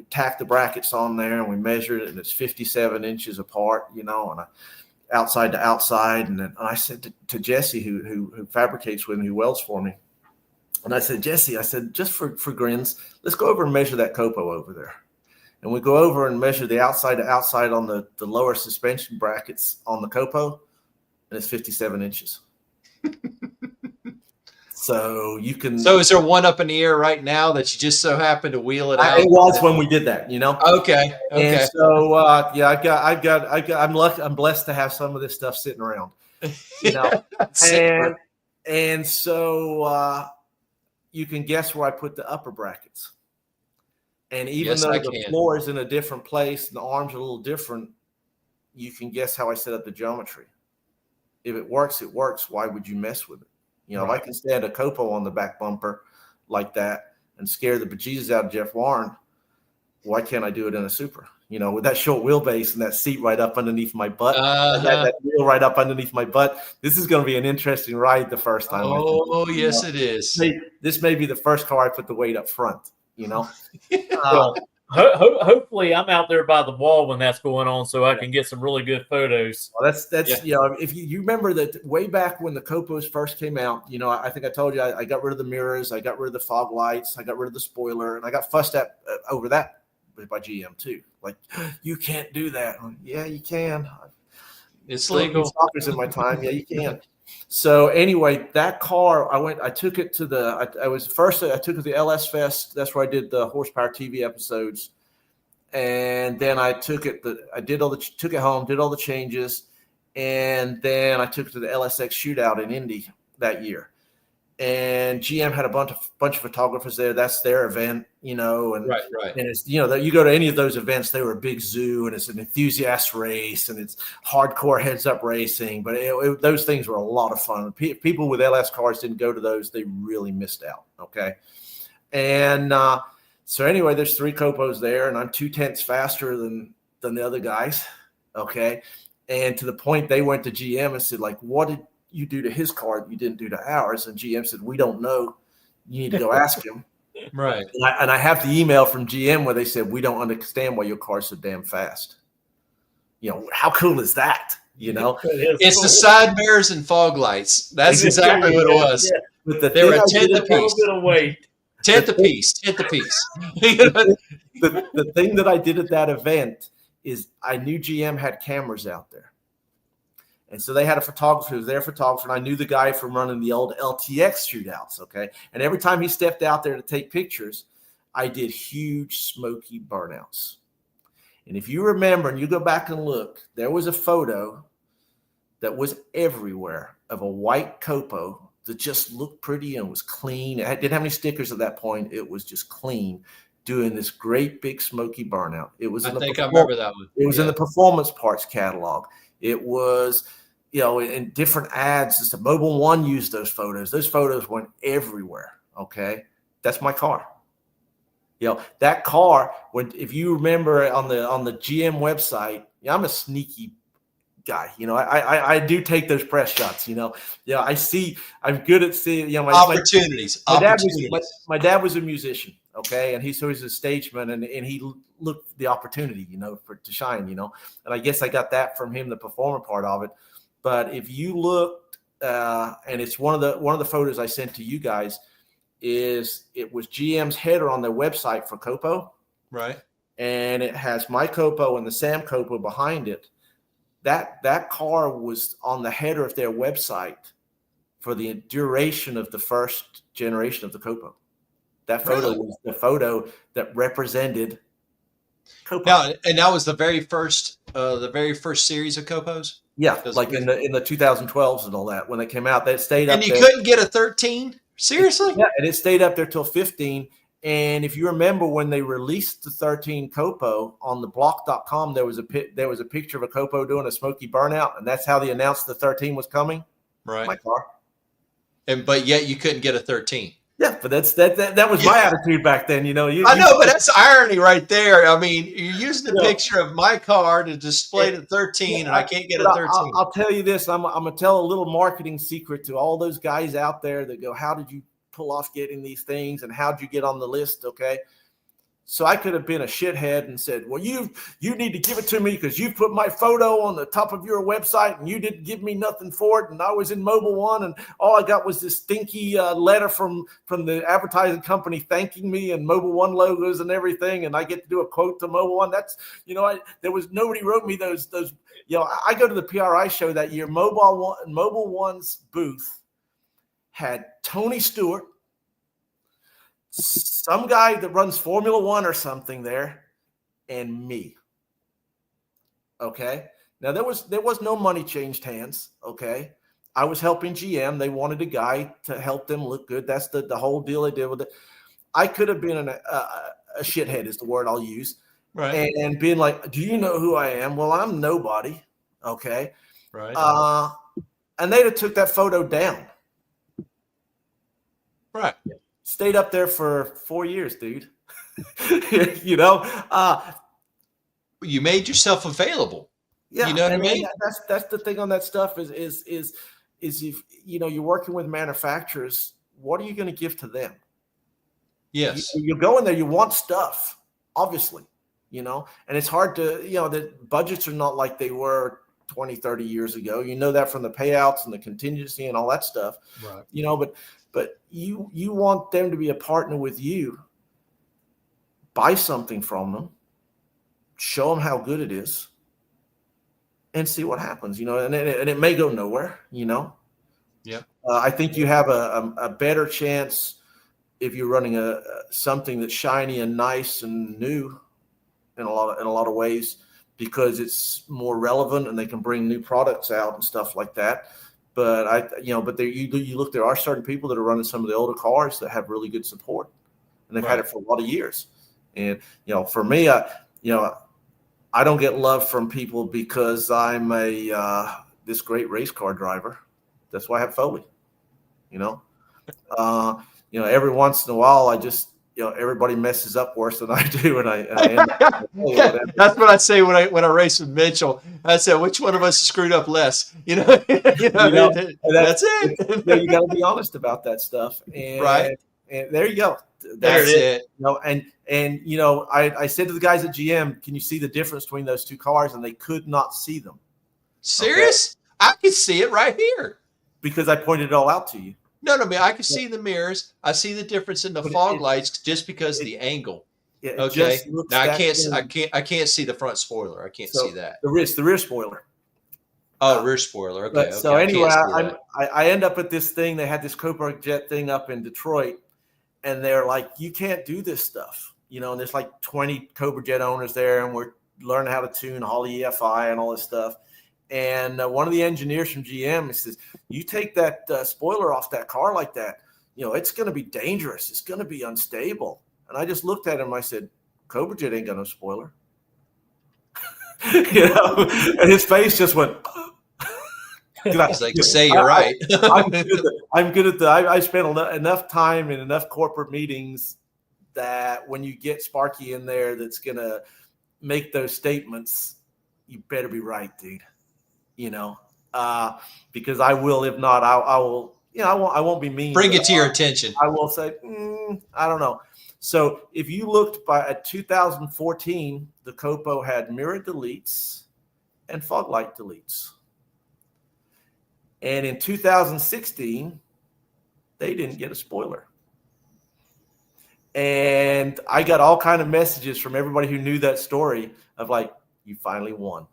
tack the brackets on there, and we measured it, and it's 57 inches apart, and outside to outside. And then I said to Jesse, who fabricates with me, who welds for me, and I said, Jesse, just for grins, let's go over and measure that copo over there. And we go over and measure the outside to outside on the lower suspension brackets on the copo, and it's 57 inches. So you can. So is there one up in the air right now that you just so happen to wheel it out? It was when we did that, Okay. And so I'm lucky. I'm blessed to have some of this stuff sitting around, and so you can guess where I put the upper brackets. And even though the floor is in a different place and the arms are a little different, you can guess how I set up the geometry. If it works, it works. Why would you mess with it? If I can stand a copo on the back bumper like that and scare the bejesus out of Jeff Warren, why can't I do it in a Supra? With that short wheelbase and that seat right up underneath my butt, that wheel right up underneath my butt. This is going to be an interesting ride the first time. Oh, yes, it is. This may be the first car I put the weight up front. Well, hopefully I'm out there by the wall when that's going on, so I can get some really good photos. Well, that's if you remember that way back when the Copos first came out, I think I told you I got rid of the mirrors, I got rid of the fog lights, I got rid of the spoiler, and I got fussed at over that by GM too. Like, you can't do that. Yeah, you can. It's legal. Stalkers in my time. Yeah, you can. So anyway, that car, I took it to I took it to the LS Fest. That's where I did the Horsepower TV episodes. And then I took it home, did all the changes. And then I took it to the LSX shootout in Indy that year. And GM had a bunch of photographers there. That's their event, and right. And it's, that you go to any of those events, they were a big zoo, and it's an enthusiast race, and it's hardcore heads up racing. But those things were a lot of fun. People with LS cars didn't go to those; they really missed out. Okay, and so anyway, there's 3 Copos there, and I'm 2/10 faster than the other guys. Okay, and to the point they went to GM and said, like, what did you do to his car that you didn't do to ours? And GM said, we don't know. You need to go ask him. Right. And I have the email from GM where they said, we don't understand why your car's so damn fast. How cool is that? It's cool. The side mirrors and fog lights. That's exactly what it was. Yeah. But they were a tenth a piece. Tenth a piece. The thing that I did at that event is I knew GM had cameras out there. And so they had a photographer who was their photographer, and I knew the guy from running the old LTX shootouts, okay? And every time he stepped out there to take pictures, I did huge smoky burnouts. And if you remember, and you go back and look, there was a photo that was everywhere of a white Copo that just looked pretty and was clean. It didn't have any stickers at that point. It was just clean, doing this great big smoky burnout. It was. I remember that one. It was in the Performance Parts catalog. It was, in different ads. The Mobile One used those photos. Those photos went everywhere. Okay, that's my car. That car. If you remember on the GM website, I'm a sneaky guy. I do take those press shots. I see. I'm good at seeing. Opportunities. My dad was a musician. Okay, and he's a stageman, and he looked the opportunity, to shine, and I guess I got that from him, the performer part of it. But if you looked, and it's one of the photos I sent to you guys, it was GM's header on their website for Copo, right? And it has my Copo and the Sam Copo behind it. That car was on the header of their website for the duration of the first generation of the Copo. That photo was the photo that represented Copo. Now, and that was the very first series of Copos. Yeah, like in the 2012s and all that, when they came out, they stayed up there. And you couldn't get a 13? Seriously? Yeah, and it stayed up there till 15. And if you remember when they released the 13 Copo on the block.com, there was a picture of a Copo doing a smoky burnout, and that's how they announced the 13 was coming. Right. My car. But yet you couldn't get a 13. Yeah, but that was my attitude back then. You know, I know, but that's irony right there. I mean, you're using the picture of my car to display the 13, and I can't get a 13. I'll tell you this. I'm gonna tell a little marketing secret to all those guys out there that go, "How did you pull off getting these things, and how did you get on the list?" Okay. So I could have been a shithead and said, well, you need to give it to me because you put my photo on the top of your website and you didn't give me nothing for it. And I was in Mobile One and all I got was this stinky letter from the advertising company thanking me and Mobile One logos and everything. And I get to do a quote to Mobile One. That's, there was nobody wrote me those, I go to the PRI show that year. Mobile One's booth had Tony Stewart, some guy that runs Formula One or something there, and me. Okay. Now there was no money changed hands. Okay. I was helping GM. They wanted a guy to help them look good. That's the whole deal they did with it. I could have been a shithead is the word I'll use. Right. And being like, do you know who I am? Well, I'm nobody. Okay. Right. And they'd have took that photo down. Right. Stayed up there for 4 years, dude. You made yourself available. Yeah, you know what I mean. That's the thing on that stuff is if you're working with manufacturers, what are you going to give to them? Yes, you go in there, you want stuff, obviously, and it's hard to the budgets are not like they were 20, 30 years ago. You know that from the payouts and the contingency and all that stuff. Right. But you want them to be a partner with you. Buy something from them, show them how good it is, and see what happens. And it may go nowhere. Yeah. I think you have a better chance if you're running something that's shiny and nice and new in a lot of ways, because it's more relevant and they can bring new products out and stuff like that. But you look, there are certain people that are running some of the older cars that have really good support, and they've had it for a lot of years. And for me, I don't get love from people because I'm this great race car driver. That's why I have Foley. Every once in a while, I just everybody messes up worse than I do, and I end up That's what I say when I race with Mitchell. I said, which one of us screwed up less? That's it. You got to be honest about that stuff, and right. And there you go. That's it. I said to the guys at GM, "Can you see the difference between those two cars?" And they could not see them. Serious? Okay? I could see it right here because I pointed it all out to you. No, man, I can see the mirrors. I see the difference in the fog lights just because of the angle. Yeah, okay. Now I can't see the front spoiler. I can't see that. The rear spoiler. Oh, rear spoiler. Okay. So anyway, I end up at this thing. They had this Cobra Jet thing up in Detroit, and they're like, "You can't do this stuff," And there's like 20 Cobra Jet owners there, and we're learning how to tune Holley EFI and all this stuff. And one of the engineers from GM says, "You take that spoiler off that car like that, it's going to be dangerous. It's going to be unstable." And I just looked at him. I said, "Cobra Jet ain't got no spoiler." And his face just went. He's like, "Say you're right." I'm good at I spent enough time in enough corporate meetings that when you get Sparky in there, that's going to make those statements, you better be right, dude. Because I will. If not, I will. I won't be mean. Bring it to your attention. I will say, I don't know. So if you looked at 2014, the Copo had mirror deletes and fog light deletes, and in 2016, they didn't get a spoiler. And I got all kind of messages from everybody who knew that story of like, "You finally won."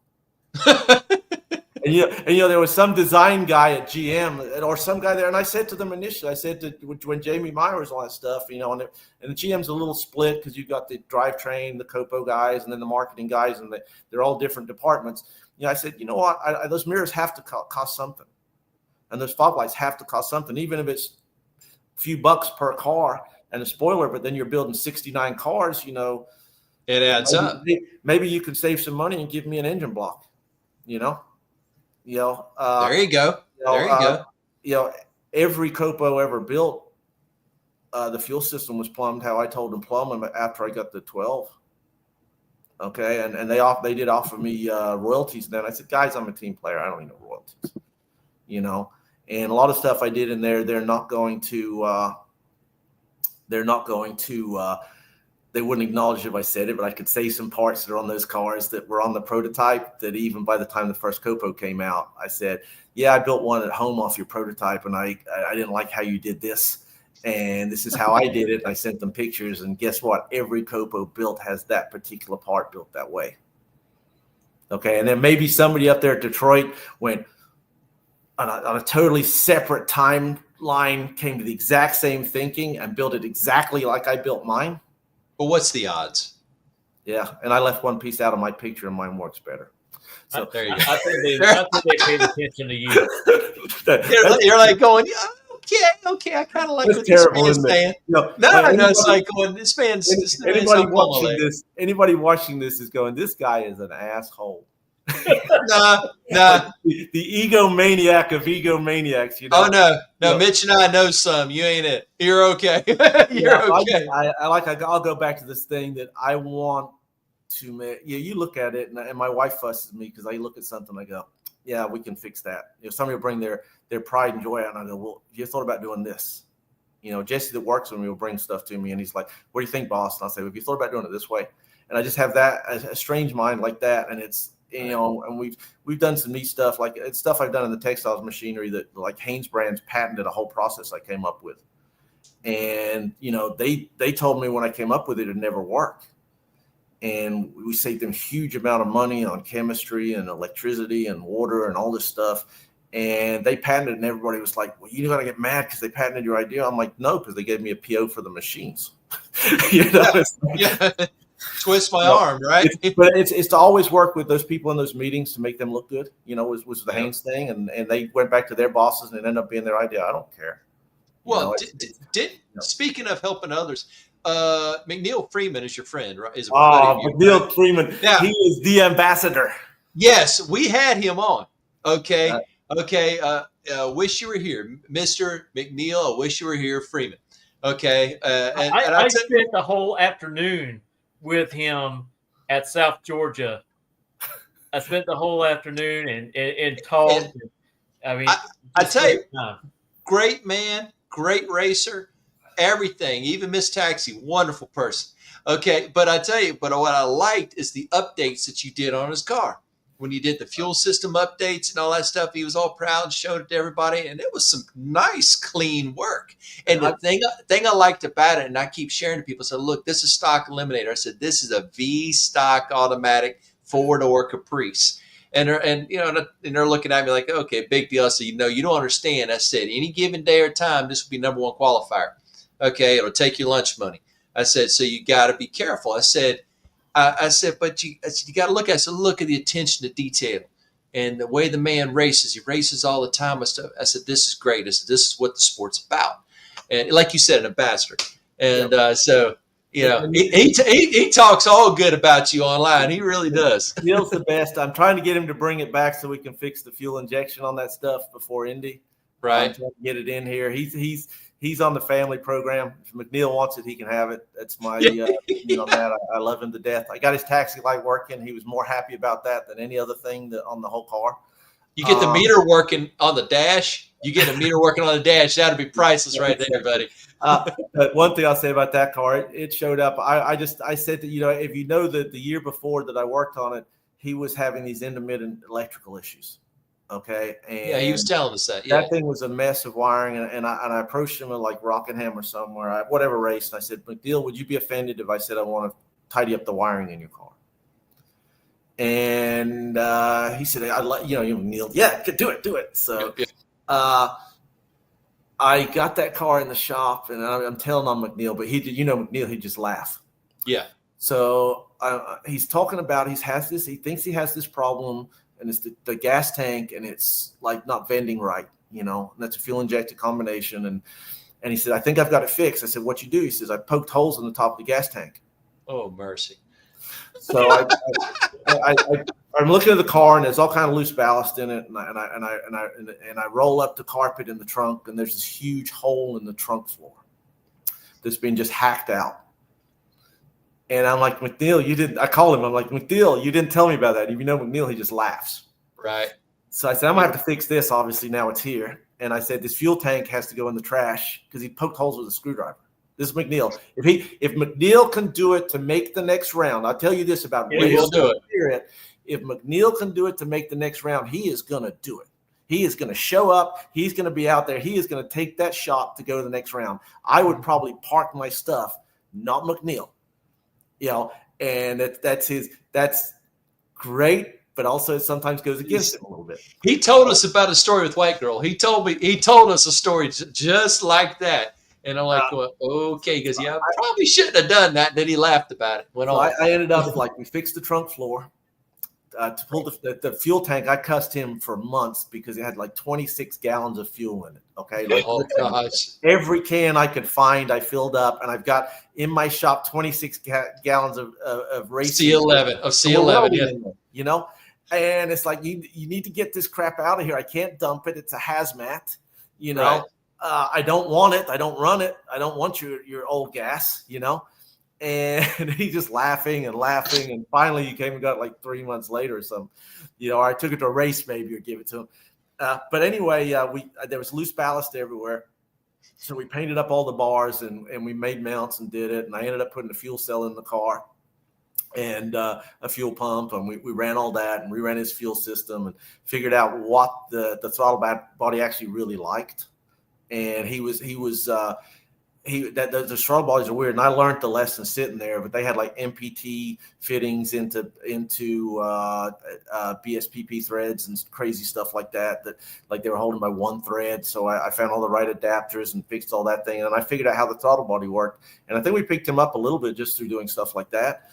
And there was some design guy at GM or some guy there, and I said to them initially, I said to when Jamie Myers all that stuff, and the GM's a little split because you've got the drivetrain, the Copo guys, and then the marketing guys, and they're all different departments. I said, you know what, those mirrors have to cost something, and those fog lights have to cost something, even if it's a few bucks per car and a spoiler. But then you're building 69 cars, it adds up. Maybe you could save some money and give me an engine block, there you go. There you go. Every Copo ever built the fuel system was plumbed how I told them plumb them after I got the 12. Okay, and they did offer me royalties. Then I said, guys, I'm a team player. I don't need no royalties. You know, and a lot of stuff I did in there, they're not going to. They wouldn't acknowledge if I said it, but I could say some parts that are on those cars that were on the prototype that even by the time the first Copo came out, I said, yeah, I built one at home off your prototype, and I didn't like how you did this. And this is how I did it. And I sent them pictures, and guess what? Every Copo built has that particular part built that way. Okay, and then maybe somebody up there at Detroit went on a totally separate timeline, came to the exact same thinking and built it exactly like I built mine. But what's the odds? Yeah, and I left one piece out of my picture, and mine works better. So there you go. I think they paid attention to you. You're like going, yeah, okay, I kind of like That's what this terrible, man's isn't it? saying. No, it's like going, this man's anybody watching this is going, this guy is an asshole. Nah. The egomaniac of egomaniacs, you know. Oh no, Mitch and I know some. You ain't it. You're okay. Okay. I'll go back to this thing that I want to make. Yeah, you look at it, and my wife fusses me because I look at something, I go, yeah, we can fix that. You know, somebody will bring their pride and joy out, and I go, well, you thought about doing this? You know, Jesse that works with me will bring stuff to me, and he's like, what do you think, boss? And I'll say, well, have you thought about doing it this way? And I just have that a strange mind like that, and it's, you know, and we've done some neat stuff, like it's stuff I've done in the textiles machinery that like Haynes Brands patented a whole process I came up with. And, you know, they told me when I came up with it, it'd never work. And we saved them huge amount of money on chemistry and electricity and water and all this stuff. And they patented it, and everybody was like, well, you got to get mad because they patented your idea. I'm like, no, because they gave me a PO for the machines. You know, yeah. Twist my arm, right? But it's to always work with those people in those meetings to make them look good, you know, was the Haynes thing. And they went back to their bosses, and it ended up being their idea. I don't care. Well, speaking of helping others, McNeil Freeman is your friend, right? Is McNeil Freeman. Yeah. He is the ambassador. Yes, we had him on. Okay. Wish you were here, Mr. McNeil. I wish you were here, Freeman. Okay. I spent the whole afternoon with him at South Georgia. I spent the whole afternoon and talked. I tell you, great man, great racer, everything, even Miss Taxi, wonderful person. Okay, but I tell you, what I liked is the updates that you did on his car. When you did the fuel system updates and all that stuff, he was all proud and showed it to everybody, and it was some nice, clean work. And the thing I liked about it, and I keep sharing to people, so look, this is Stock Eliminator. I said, this is a V-stock automatic 4-door Caprice. And they're looking at me like, okay, big deal. I said, you don't understand. I said, any given day or time, this will be number one qualifier. Okay, it'll take your lunch money. I said, so you got to be careful. I said, but you got to look at it. So look at the attention to detail and the way the man races. He races all the time. I said, this is great. I said, this is what the sport's about. And like you said, an ambassador. And so, you know, he talks all good about you online. He really does. Neil's the best. I'm trying to get him to bring it back so we can fix the fuel injection on that stuff before Indy. Right. I'm trying to get it in here. He's on the family program. If McNeil wants it, he can have it. That's my, man, I love him to death. I got his taxi light working. He was more happy about that than any other thing on the whole car. You get the meter working on the dash. You get a meter working on the dash. That'd be priceless right there, buddy. But one thing I'll say about that car, it showed up. I said that, if you know that the year before that I worked on it, he was having these intermittent electrical issues. Okay. And he was telling us that. Yeah. That thing was a mess of wiring. And I approached him at like Rockingham or somewhere, whatever race. And I said, McNeil, would you be offended if I said I want to tidy up the wiring in your car? And he said, McNeil, yeah, do it. So I got that car in the shop, and I'm telling on McNeil, but McNeil, he'd just laugh. Yeah. So he's talking about he thinks he has this problem, and it's the gas tank, and it's like not venting right, and that's a fuel injected combination. And he said, I think I've got it fixed. I said, what you do? He says, I poked holes in the top of the gas tank. Oh, mercy. So I'm looking at the car, and there's all kind of loose ballast in it, and I roll up the carpet in the trunk, and there's this huge hole in the trunk floor. that's been just hacked out. And I'm like, McNeil, I call him. I'm like, McNeil, you didn't tell me about that. If you know McNeil, he just laughs. Right. So I said, I'm going to have to fix this. Obviously, now it's here. And I said, this fuel tank has to go in the trash because he poked holes with a screwdriver. This is McNeil. If McNeil can do it to make the next round, I'll tell you this about he'll do it. If McNeil can do it to make the next round, he is going to do it. He is going to show up. He's going to be out there. He is going to take that shot to go to the next round. I would probably park my stuff, not McNeil. And that's great. But also it sometimes goes against him a little bit. He told us about a story with White Girl. He told us a story just like that. And I'm like, okay, because I probably shouldn't have done that. And then he laughed about it. I ended up we fixed the trunk floor. To pull the fuel tank, I cussed him for months because it had 26 gallons of fuel in it. Okay. Gosh. Every can I could find, I filled up, and I've got in my shop 26 gallons of racing. C11. Yeah. And it's like, you need to get this crap out of here. I can't dump it. It's a hazmat, Right. I don't want it. I don't run it. I don't want your old gas, And he's just laughing. And finally he came and got it 3 months later or something, or I took it to a race maybe or give it to him. But anyway, there was loose ballast everywhere. So we painted up all the bars and we made mounts and did it. And I ended up putting a fuel cell in the car and a fuel pump, and we ran all that and reran his fuel system and figured out what the throttle body actually really liked. And the throttle bodies are weird, and I learned the lesson sitting there. But they had MPT fittings into BSPP threads and crazy stuff like that they were holding by one thread. So I found all the right adapters and fixed all that thing, and I figured out how the throttle body worked. And I think we picked him up a little bit just through doing stuff like that.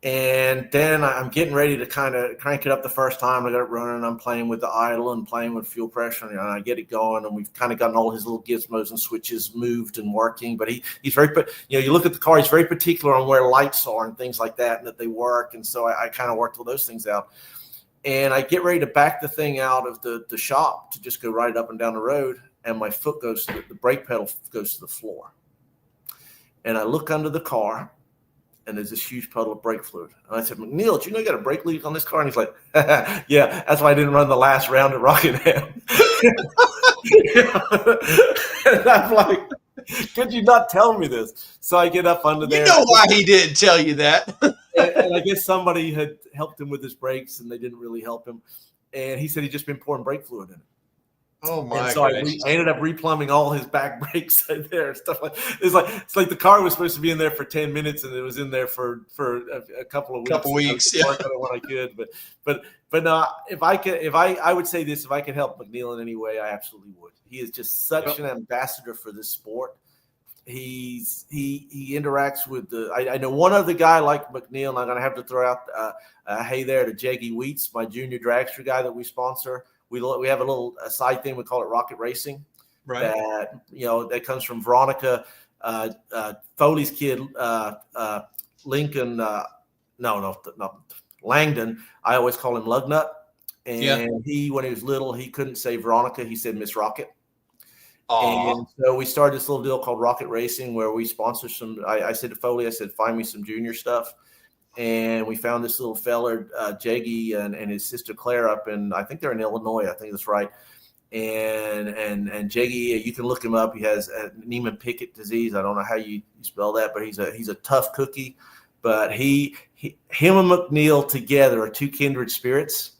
And then I'm getting ready to kind of crank it up the first time. I got it running. I'm playing with the idle and playing with fuel pressure, and I get it going. And we've kind of gotten all his little gizmos and switches moved and working. But he's very, you look at the car, he's very particular on where lights are and things like that, and that they work. And so I kind of worked all those things out. And I get ready to back the thing out of the shop to just go right up and down the road. And my foot goes to the brake pedal goes to the floor. And I look under the car, and there's this huge puddle of brake fluid. And I said, McNeil, do you know you got a brake leak on this car? And he's like, yeah, that's why I didn't run the last round at Rockingham. And I'm like, could you not tell me this? So I get up under there. You know why he didn't tell you that. and I guess somebody had helped him with his brakes, and they didn't really help him. And he said he'd just been pouring brake fluid in it. Oh my! And so I ended up replumbing all his back brakes in there. Stuff it's like the car was supposed to be in there for 10 minutes, and it was in there for a couple of weeks. Yeah. Work on it when I could, but no. I would say this: if I could help McNeil in any way, I absolutely would. He is just such an ambassador for this sport. He interacts with I know one other guy like McNeil, and I'm gonna have to throw out hey there to Jaggy Wheats, my junior dragster guy that we sponsor. We have a little side thing. We call it Rocket Racing. Right. That comes from Veronica Foley's kid, Lincoln. Langdon. I always call him Lugnut. And he, when he was little, he couldn't say Veronica. He said Miss Rocket. Aww. And so we started this little deal called Rocket Racing where we sponsor some. I said to Foley, I said, find me some junior stuff. And we found this little feller, Jaggy, and his sister Claire up in, I think they're in Illinois. I think that's right. And Jaggy, you can look him up. He has Niemann-Pickett disease. I don't know how you spell that, but he's a tough cookie. But him and McNeil together are two kindred spirits.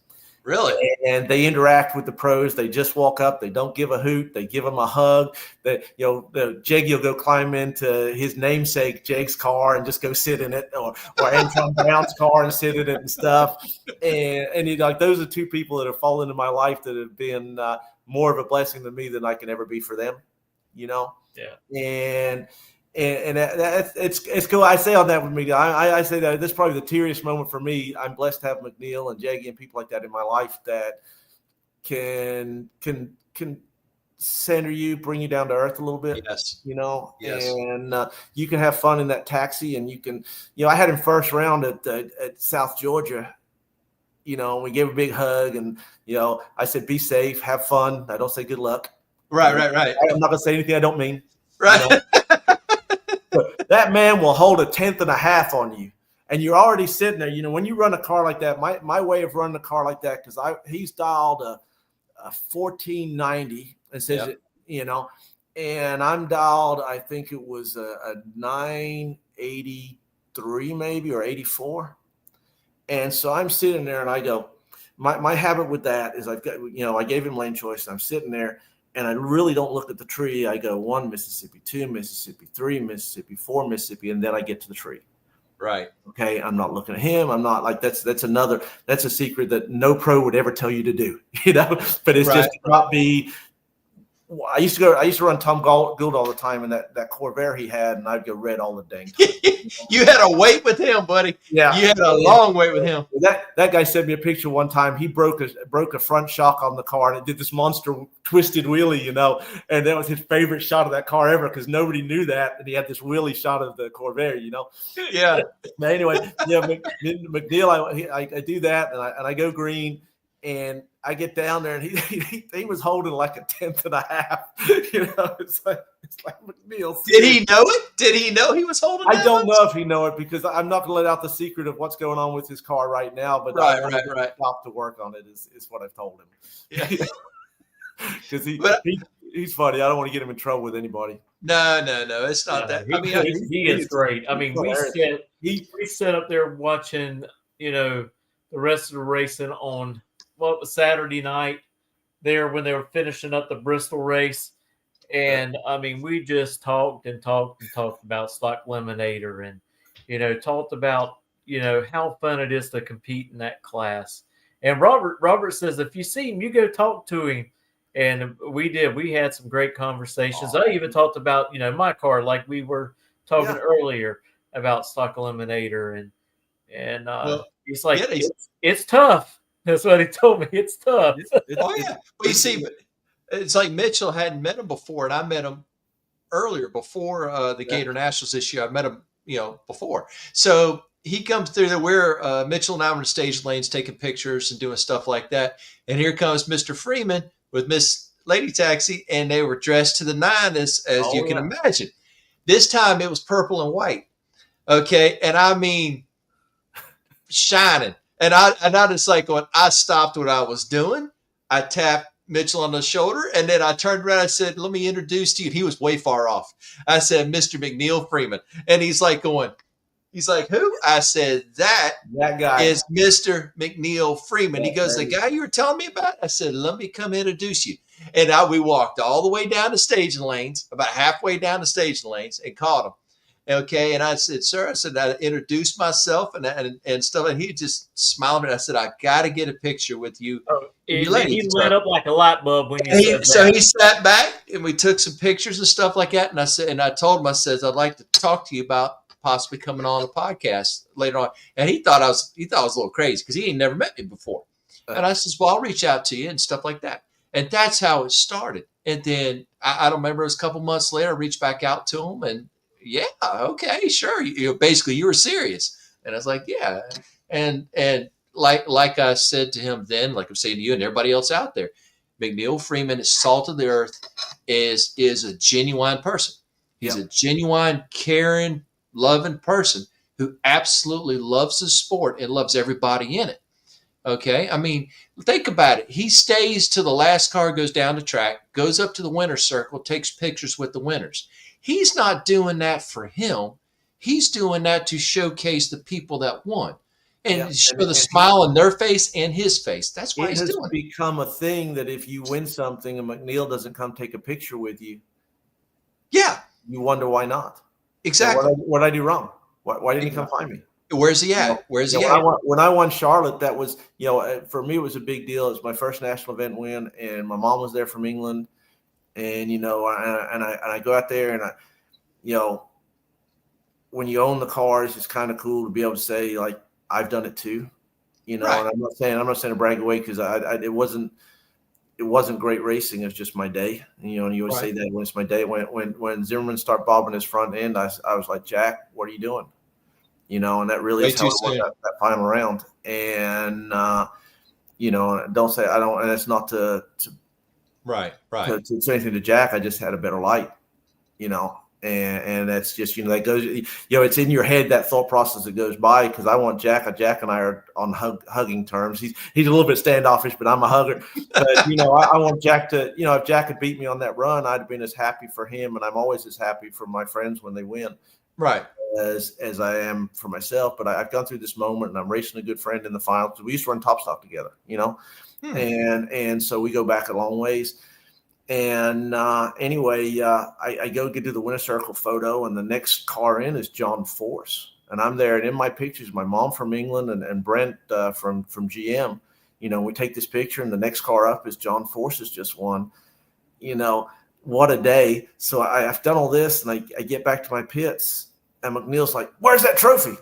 Really? And they interact with the pros. They just walk up. They don't give a hoot. They give them a hug. Jaggy will go climb into his namesake Jake's car and just go sit in it, or Anton Brown's car and sit in it and stuff. And those are two people that have fallen into my life that have been more of a blessing to me than I can ever be for them. Yeah. And it's cool. I say on that with me, I say that this is probably the teariest moment for me. I'm blessed to have McNeil and Jaggy and people like that in my life that can center you, bring you down to earth a little bit. Yes. Yes. And you can have fun in that taxi, and you can. I had him first round at South Georgia. We gave a big hug, and I said, "Be safe, have fun." I don't say good luck. Right. I'm not gonna say anything I don't mean. Right. that man will hold a tenth and a half on you. And you're already sitting there. When you run a car like that, my way of running a car like that, because he's dialed a 1490 and says, and I'm dialed, I think it was a 983 maybe or 84. And so I'm sitting there and I go, my habit with that is I've got, I gave him lane choice and I'm sitting there and I really don't look at the tree. I go 1 Mississippi, 2 Mississippi, 3 Mississippi, 4 Mississippi, and then I get to the tree. Right. Okay. I'm not looking at him. I'm not like that's a secret that no pro would ever tell you to do, but it's just to not be. I used to run Tom Gould all the time, and that Corvair he had, and I'd go red all the dang time. You had a wait with him, buddy. Yeah, you had a long wait with him. That guy sent me a picture one time. He broke a front shock on the car, and it did this monster twisted wheelie, and that was his favorite shot of that car ever because nobody knew that, and he had this wheelie shot of the Corvair, Yeah. But anyway, McNeil, I do that, and I go green. And I get down there, and he was holding like a tenth and a half. It's like McNeil. Did he know it? Did he know he was holding? I don't know if he know it because I'm not going to let out the secret of what's going on with his car right now. But right. Stop to work on it is what I've told him. Yeah. Because he's funny. I don't want to get him in trouble with anybody. No, it's not that. He is great. I mean, we sat up there watching, the rest of the racing on what was Saturday night there when they were finishing up the Bristol race. And I mean, we just talked about Stock Eliminator and, talked about, how fun it is to compete in that class. And Robert says, if you see him, you go talk to him. And we did. We had some great conversations. I even talked about, my car, like we were talking earlier about Stock Eliminator. And he's like, it's tough. That's what he told me. It's tough. Oh, yeah. Well, you see, it's like Mitchell hadn't met him before, and I met him earlier before the Gator Nationals this year. I met him, before. So he comes through there. We're Mitchell and I were in the stage lanes taking pictures and doing stuff like that. And here comes Mr. Freeman with Miss Lady Taxi, and they were dressed to the nine, as you can imagine. This time it was purple and white. Okay. And I mean, shining. And I just like going, I stopped what I was doing. I tapped Mitchell on the shoulder, and then I turned around and I said, let me introduce to you. And he was way far off. I said, Mr. McNeil Freeman. And he's like, who? I said, that guy is Mr. McNeil Freeman. He goes, the guy you were telling me about? I said, let me come introduce you. And we walked all the way down the staging lanes, about halfway down the staging lanes, and caught him. Okay. And I said, sir, I introduced myself and stuff. And he just smiled at me. I said, I got to get a picture with you. He lit up like a light bulb when you said that. So he sat back and we took some pictures and stuff like that. And I told him, I said, I'd like to talk to you about possibly coming on a podcast later on. And he thought I was a little crazy because he ain't never met me before. And I says, well, I'll reach out to you and stuff like that. And that's how it started. And then I don't remember, it was a couple months later, I reached back out to him and, yeah, okay, sure. Basically, you were serious. And I was like, yeah. And like I said to him then, like I'm saying to you and everybody else out there, McNeil Freeman is salt of the earth, is a genuine person. He's a genuine, caring, loving person who absolutely loves the sport and loves everybody in it. Okay. I mean, think about it. He stays till the last car goes down the track, goes up to the winner's circle, takes pictures with the winners. He's not doing that for him. He's doing that to showcase the people that won and show the smile on their face and his face. That's why he's doing it. It has become a thing that if you win something and McNeil doesn't come take a picture with you, you wonder why not. Exactly. What did I do wrong? Why didn't he come find me? Where's he at? Where's he at? When I won Charlotte, that was, for me, it was a big deal. It was my first national event win, and my mom was there from England. And, and I go out there and when you own the cars, it's kind of cool to be able to say, like, I've done it too, and I'm not saying to brag away because it wasn't great racing. It was just my day. And you always say that when it's my day. When Zimmerman started bobbing his front end, I was like, Jack, what are you doing? And that really is how it was that final round. And, don't say I don't, and it's not to say anything to Jack. I just had a better light, And that's just, that goes, it's in your head, that thought process that goes by, because I want Jack. Jack and I are on hugging terms. He's a little bit standoffish, but I'm a hugger. But, I want Jack to, if Jack had beat me on that run, I'd have been as happy for him. And I'm always as happy for my friends when they win. Right. As I am for myself. But I've gone through this moment, and I'm racing a good friend in the final, because we used to run Top Stock together, and so we go back a long ways. And anyway, I go get to the winner's circle photo, and the next car in is John Force. And I'm there, and in my pictures, my mom from England and Brent from GM. We take this picture, and the next car up is John Force has just won. What a day. So I've done all this, and I get back to my pits, and McNeil's like, "Where's that trophy?"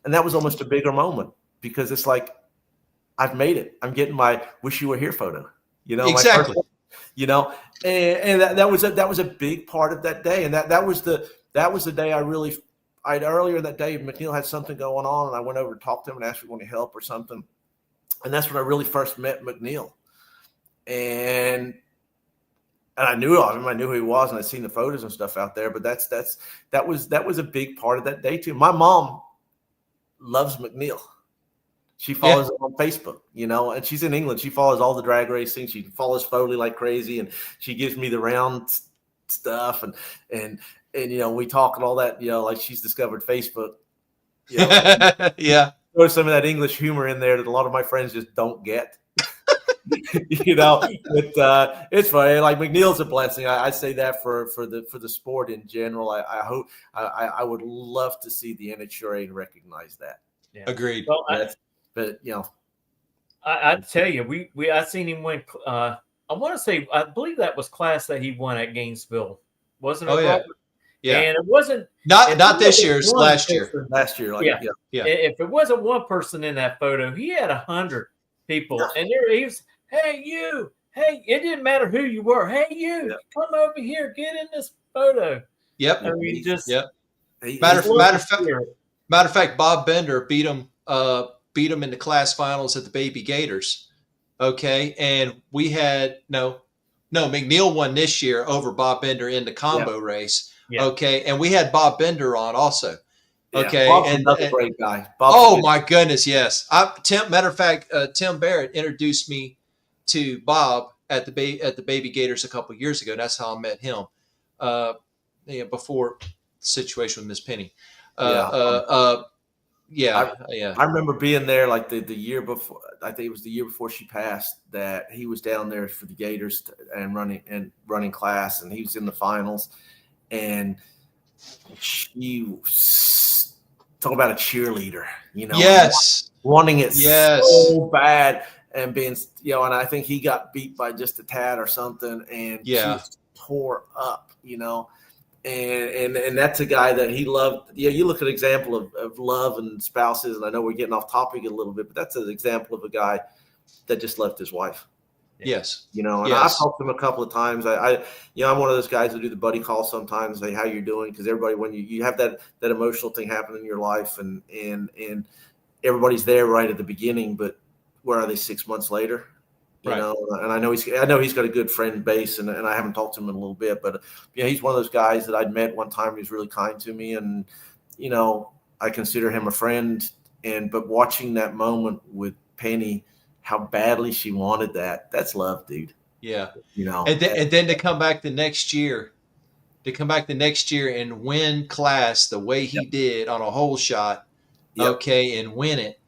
And that was almost a bigger moment, because it's like, I've made it. I'm getting my wish you were here photo. Exactly. And that was a big part of that day. And that was the day I'd earlier that day, McNeil had something going on, and I went over to talk to him and asked if he wanted help or something. And that's when I really first met McNeil. And I knew of him. I knew who he was, and I'd seen the photos and stuff out there. But that was a big part of that day too. My mom loves McNeil. She follows him on Facebook, and she's in England. She follows all the drag racing. She follows Foley like crazy, and she gives me the round stuff, and we talk and all that, like she's discovered Facebook. Yeah. There's some of that English humor in there that a lot of my friends just don't get. But it's funny. Like, McNeil's a blessing. I say that for the sport in general. I hope I would love to see the NHRA recognize that. Yeah. Agreed. Well, I tell you, I seen him win. I want to say, I believe that was class that he won at Gainesville, wasn't it? Oh yeah, yeah. And it wasn't not this year, last year. Last year, yeah. If it wasn't one person in that photo, he had 100 people, and there he was. Hey, you. Hey, it didn't matter who you were. Hey, you, come over here, get in this photo. Yep. I mean, just matter of fact, Bob Bender beat him in the class finals at the Baby Gators. Okay. And we had McNeil won this year over Bob Bender in the combo race. Yeah. Okay. And we had Bob Bender on also. Okay. Bob's another great guy. My goodness. Yes. Matter of fact, Tim Barrett introduced me to Bob at the Baby Gators a couple of years ago. That's how I met him. Before the situation with Miss Penny. I remember being there like the year before. I think it was the year before she passed, that he was down there for the Gators and running class, and he was in the finals. And she was talking about a cheerleader, wanting it so bad, and being, and I think he got beat by just a tad or something, and she was tore up, And that's a guy that he loved. Yeah, you look at an example of love and spouses, and I know we're getting off topic a little bit, but that's an example of a guy that just left his wife. Yes. I've talked to him a couple of times. I'm one of those guys who do the buddy call sometimes, say how you're doing, because everybody, when you have that emotional thing happen in your life, and everybody's there right at the beginning, but where are they 6 months later? And I know he's got a good friend base, and I haven't talked to him in a little bit, but he's one of those guys that I'd met one time. He was really kind to me, and I consider him a friend. But watching that moment with Penny, how badly she wanted that's love, dude. Yeah. And then to come back the next year, and win class the way he did on a hole shot, and win it,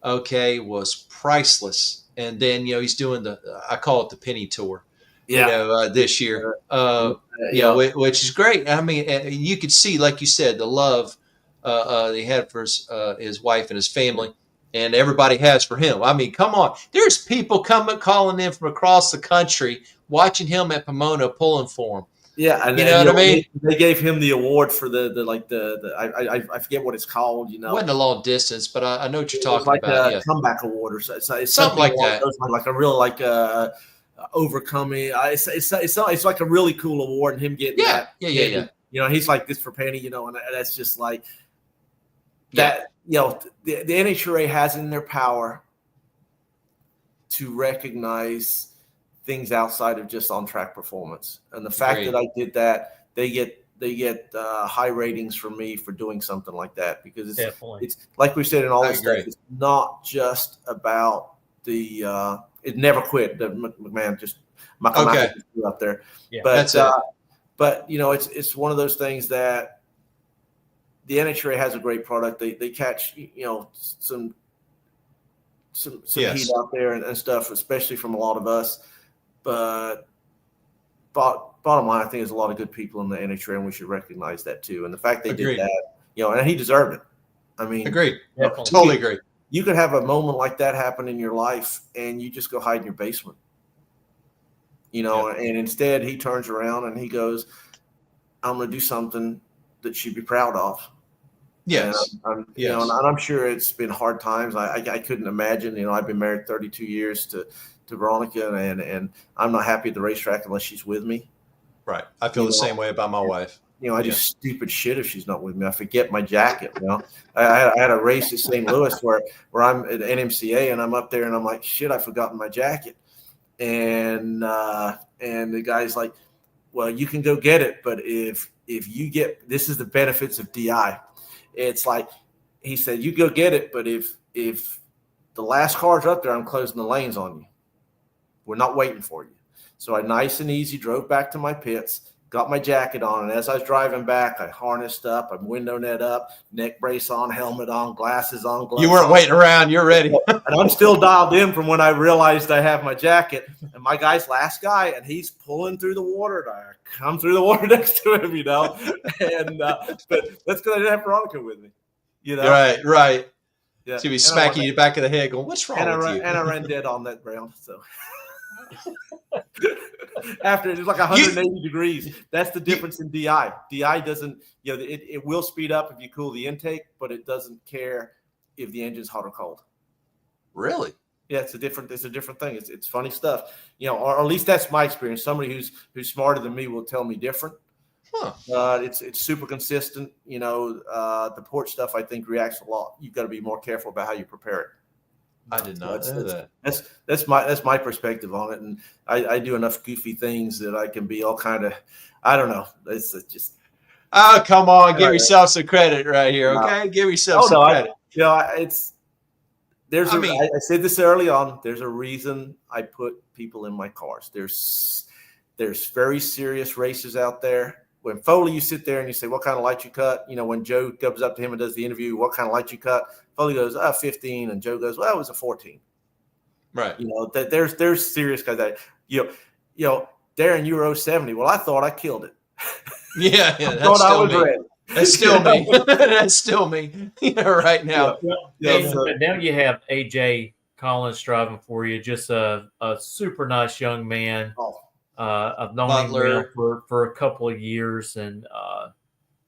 was priceless. And then, he's doing I call it the Penny Tour, this year, which is great. I mean, you could see, like you said, the love he had for his wife and his family, and everybody has for him. I mean, come on. There's people calling in from across the country, watching him at Pomona, pulling for him. Yeah, and what I mean? They gave him the award for I forget what it's called. It wasn't a long distance, but I know what you're talking like about. A comeback award, or it's something like that. Like a real overcoming. It's like a really cool award, and him getting that. Yeah. He's like this for Penny, and that's just like that. The NHRA has in their power to recognize things outside of just on track performance, and the fact that I did that, they get high ratings from me for doing something like that, because Definitely. it's like we said in all I this stuff. agree. It's not just about the it never quit. The McMahon just Okay. up there, Yeah, but that's it. but it's one of those things that the NHRA has a great product. They catch some Yes. heat out there and stuff, especially from a lot of us. But bottom line, I think there's a lot of good people in the NHRA, and we should recognize that too. And the fact they Agreed. did that, and he deserved it. I mean, Agreed. Definitely. Totally agree. You could have a moment like that happen in your life, and you just go hide in your basement. And instead he turns around and he goes, I'm going to do something that she'd be proud of. Yes. And Yes. and I'm sure it's been hard times. I couldn't imagine, I've been married 32 years to Veronica, and I'm not happy at the racetrack unless she's with me. Right. I feel the same way about my wife. I do stupid shit if she's not with me. I forget my jacket. I had a race at St. Louis where I'm at NMCA, and I'm up there and I'm like, shit, I've forgotten my jacket. And the guy's like, well, you can go get it, but if you get, this is the benefits of DI. It's like, he said, you go get it, but if the last car's up there, I'm closing the lanes on you. We're not waiting for you. So I nice and easy drove back to my pits, got my jacket on, and as I was driving back, I harnessed up, I'm window net up, neck brace on, helmet on, glasses on, gloves. You weren't waiting around. You're ready. And I'm still dialed in from when I realized I have my jacket. And my guy's last guy, and he's pulling through the water. And I come through the water next to him, And but that's because I didn't have Veronica with me. Right. Yeah. She'd be smacking you in the back of the head, going, "What's wrong with you?" And I ran dead on that ground. So after it's like 180 degrees. That's the difference in DI. DI doesn't, it will speed up if you cool the intake, but it doesn't care if the engine's hot or cold. Really? Yeah, it's a different thing. It's funny stuff, or at least that's my experience. Somebody who's smarter than me will tell me different. Huh. It's super consistent. The port stuff I think reacts a lot. You've got to be more careful about how you prepare it. I did not know that. That's my perspective on it, and I do enough goofy things that I can be all kind of, I don't know. It's just. Oh, come on, give yourself some credit right here, okay? Give yourself some credit. I said this early on. There's a reason I put people in my cars. There's very serious racers out there. When Foley, you sit there and you say, what kind of light you cut? When Joe comes up to him and does the interview, what kind of light you cut? Foley goes, 15. And Joe goes, well, it was a 14. Right. That there's serious guys that, Daren, you were 070. Well, I thought I killed it. Yeah. I thought I was ready. That's still me. That's still me. Right now. But now you have AJ Collins driving for you. Just a super nice young man. Oh. I've known him now for a couple of years, and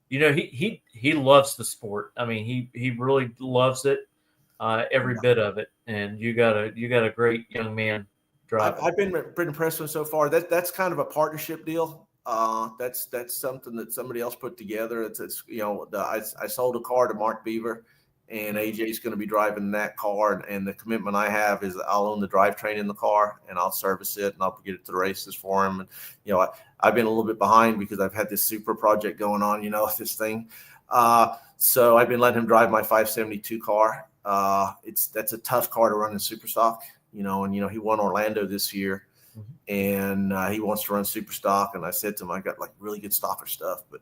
he loves the sport. I mean, he really loves it, every bit of it. And you got a great young man driving. I've been pretty impressed with him so far. That's kind of a partnership deal. That's something that somebody else put together. I sold a car to Mark Beaver, and AJ's going to be driving that car. And the commitment I have is I'll own the drivetrain in the car, and I'll service it, and I'll get it to the races for him. And I've been a little bit behind because I've had this super project going on, this thing. So I've been letting him drive my 572 car. That's a tough car to run in super stock, and he won Orlando this year. And he wants to run super stock. And I said to him, I got like really good stocker stuff, but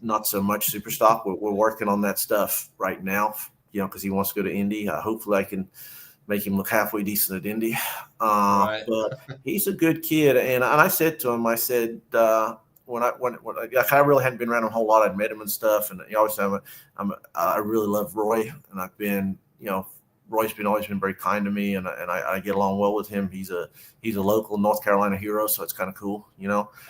not so much super stock. We're working on that stuff right now, because he wants to go to Indy. Hopefully I can make him look halfway decent at Indy. Right. But he's a good kid. And I said to him, when I really hadn't been around him a whole lot, I'd met him and stuff. And obviously I really love Roy, and I've been, Roy's always been very kind to me, and I get along well with him. He's a local North Carolina hero, so it's kind of cool,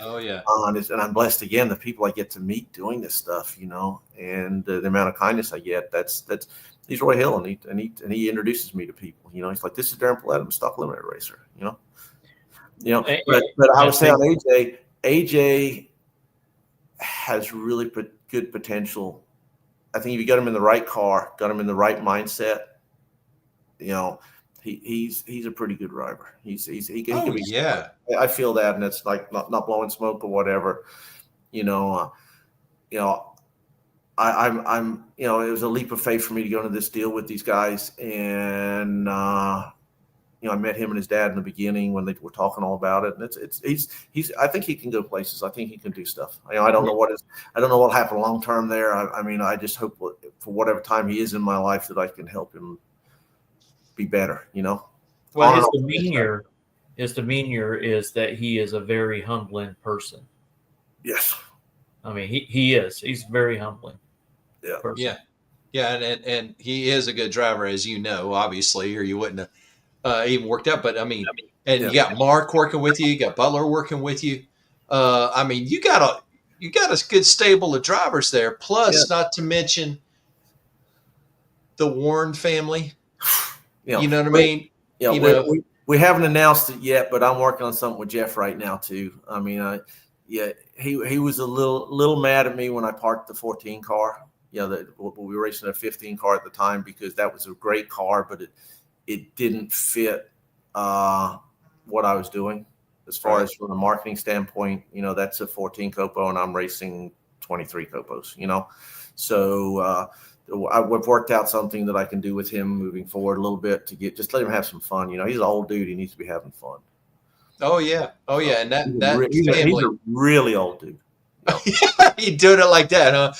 Oh yeah. And I'm blessed again, the people I get to meet doing this stuff, and the amount of kindness I get. He's Roy Hill, and he introduces me to people. He's like, this is Daren Poole-Adams, Stock Eliminator racer. But I was saying AJ has really good potential. I think if you got him in the right car, got him in the right mindset, he's a pretty good driver. He can be. I feel that, and it's like not blowing smoke or whatever. I'm it was a leap of faith for me to go into this deal with these guys, and I met him and his dad in the beginning when they were talking all about it, and he's I think he can go places. I think he can do stuff. I don't know what happened long term there. I just hope for whatever time he is in my life that I can help him be better. Well, his demeanor is that he is a very humbling person. Yes. He is. He's very humbling. Yeah. Person. Yeah. And he is a good driver, as you know, obviously, or you wouldn't have even worked out. But you got Mark working with you, you got Butler working with you. You got a good stable of drivers there. Plus, not to mention the Warren family. You know what I mean? Yeah, we haven't announced it yet, but I'm working on something with Jeff right now too. He was a little mad at me when I parked the 14 car. We were racing a 15 car at the time because that was a great car, but it didn't fit what I was doing as far as from a marketing standpoint. That's a 14 Copo and I'm racing 23 Copos. So I've worked out something that I can do with him moving forward a little bit to just let him have some fun. He's an old dude; he needs to be having fun. Oh yeah, and he's a really old dude. You doing it like that, huh?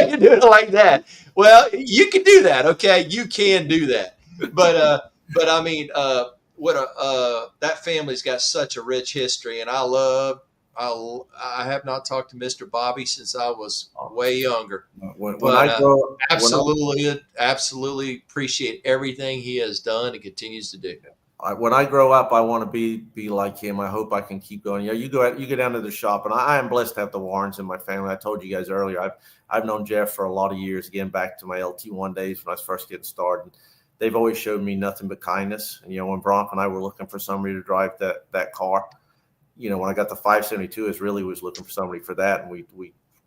You're doing it like that. Well, you can do that, okay? You can do that, but that family's got such a rich history, and I have not talked to Mr. Bobby since I was way younger. Absolutely appreciate everything he has done and continues to do. When I grow up, I want to be like him. I hope I can keep going. You go down to the shop, and I am blessed to have the Warrens in my family. I told you guys earlier, I've known Jeff for a lot of years, again, back to my LT1 days when I was first getting started. They've always showed me nothing but kindness. And, when Bronco and I were looking for somebody to drive that car, when I got the 572, I really was looking for somebody for that. And we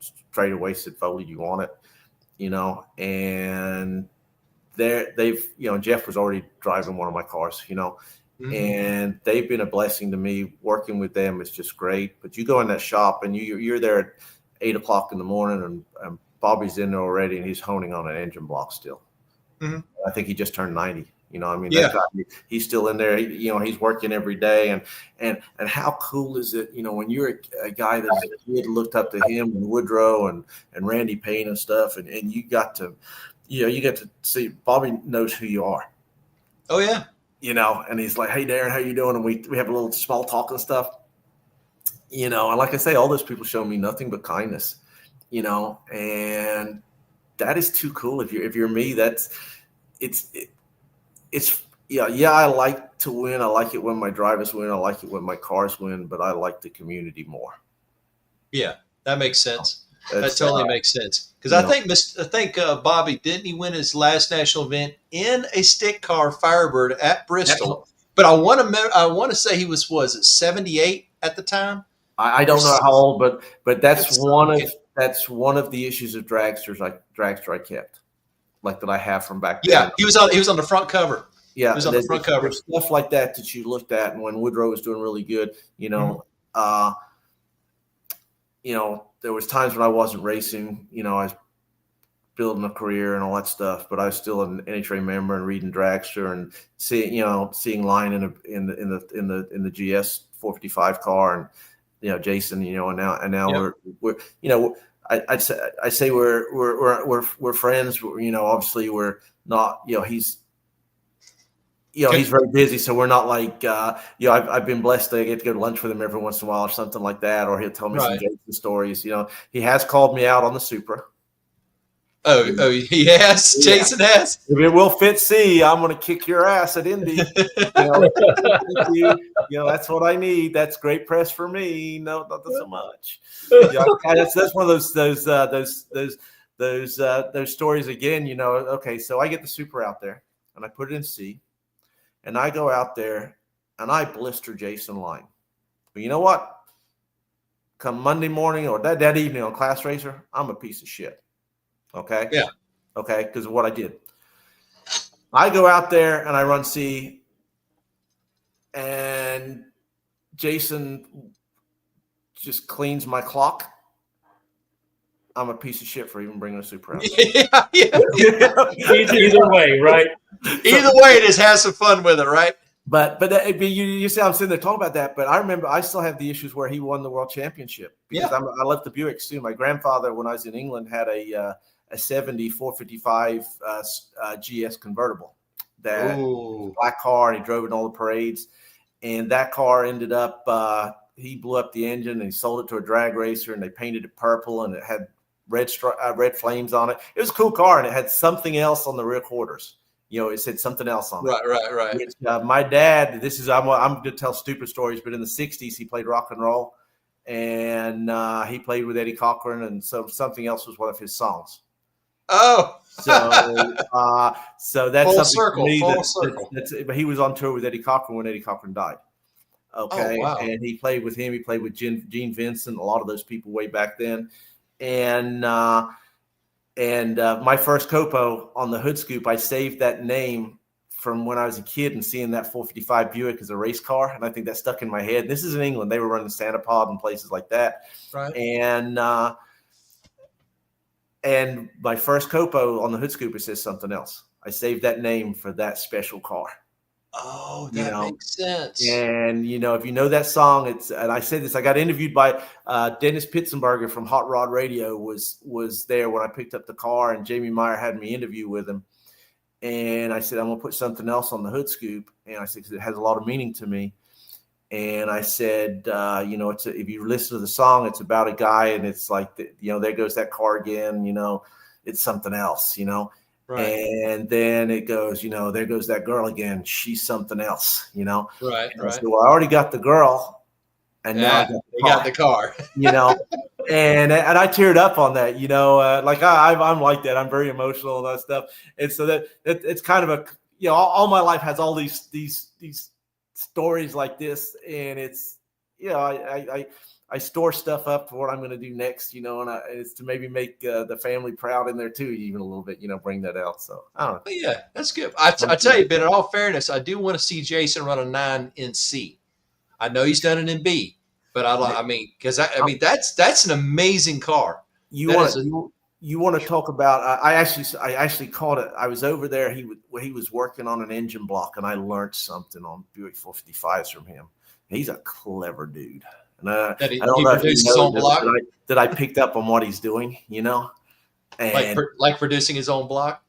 straight away said, Foley, you want it? And Jeff was already driving one of my cars, and they've been a blessing to me. Working with them is just great. But you go in that shop and you're there at 8 o'clock in the morning and Bobby's in there already and he's honing on an engine block still. Mm-hmm. I think he just turned 90. He's still in there. He's working every day. And how cool is it, when you're a guy that kid looked up to him and Woodrow and Randy Payne and stuff, and you got to, you get to see Bobby knows who you are. Oh yeah. And he's like, hey, Daren, how you doing? And we have a little small talk and stuff, and like I say, all those people show me nothing but kindness, and that is too cool. If you're me, I like to win. I like it when my drivers win. I like it when my cars win, but I like the community more. Yeah, that makes sense. That totally makes sense. Because I think Bobby, didn't he win his last national event in a stick car Firebird at Bristol? But I want to say he was it 78 at the time? I don't know how old, but that's one of the issues of dragster I kept, like that I have from back then. Yeah, he was on the front cover. Yeah, he was on the front cover. There's stuff like that you looked at, and when Woodrow was doing really good, there was times when I wasn't racing. I was building a career and all that stuff, but I was still an NHRA member and reading dragster and seeing Line in the GS 455 car, and Jason, and now we're I'd say we're friends. Obviously we're not. He's very busy, so we're not like I've been blessed to get to go to lunch with him every once in a while or something like that, or he'll tell me some Jason stories. He has called me out on the Supra. Oh, yes, Jason has. If it will fit C, I'm going to kick your ass at Indy. That's what I need. That's great press for me. No, not so much. That's one of those stories again. Okay, so I get the Supra out there and I put it in C, and I go out there and I blister Jason Line. But you know what? Come Monday morning or that evening on Class Racer, I'm a piece of shit. Okay. Yeah. Okay. Because of what I did. I go out there and I run C, and Jason just cleans my clock. I'm a piece of shit for even bringing a Supra out. Yeah. Either way, right? Either way, just have some fun with it, right? But you see, I'm sitting there talking about that. But I remember I still have the issues where he won the world championship because I left the Buicks too. My grandfather, when I was in England, had a 70 455 GS convertible that was a black car, and he drove it in all the parades. And that car ended up, he blew up the engine and he sold it to a drag racer, and they painted it purple, and it had red flames on it. It was a cool car, and it had something else on the rear quarters. It said something else on it. Right. Which, my dad, I'm going to tell stupid stories, but in the 60s, he played rock and roll, and he played with Eddie Cochran, and so something else was one of his songs. Oh. So that's full something circle, for me full circle. But he was on tour with Eddie Cochran when Eddie Cochran died. Okay. Oh, wow. And he played with him. He played with Gene Vincent, a lot of those people way back then. And my first Copo on the hood scoop, I saved that name from when I was a kid and seeing that 455 Buick as a race car. And I think that stuck in my head. This is in England. They were running Santa Pod and places like that. Right. And my first Copo on the hood scoop, it says something else. I saved that name for that special car. Oh, that makes sense. And, if you know that song, and I said this, I got interviewed by Dennis Pitzenberger from Hot Rod Radio was there when I picked up the car, and Jamie Meyer had me interview with him. And I said, I'm going to put something else on the hood scoop. And I said, because it has a lot of meaning to me. And I said, if you listen to the song, it's about a guy, and it's like, there goes that car again, it's something else, Right. And then it goes, there goes that girl again. She's something else, Right. And I said, well, I already got the girl, and now I got the car. And I teared up on that, like I'm like that. I'm very emotional and that stuff. And so that it's kind of all my life has all these stories like this, and it's I store stuff up for what I'm going to do next, and it's to maybe make the family proud in there too, even a little bit, bring that out. So I don't know. Yeah, that's good. I tell you, Ben, in all fairness, I do want to see Jason run a 9 in C. I know he's done it in B, but that's an amazing car. You want to talk about? I actually caught it. I was over there. He was working on an engine block, and I learned something on Buick 455s from him. He's a clever dude. And I don't know if he knows that I picked up on what he's doing, And like producing his own block.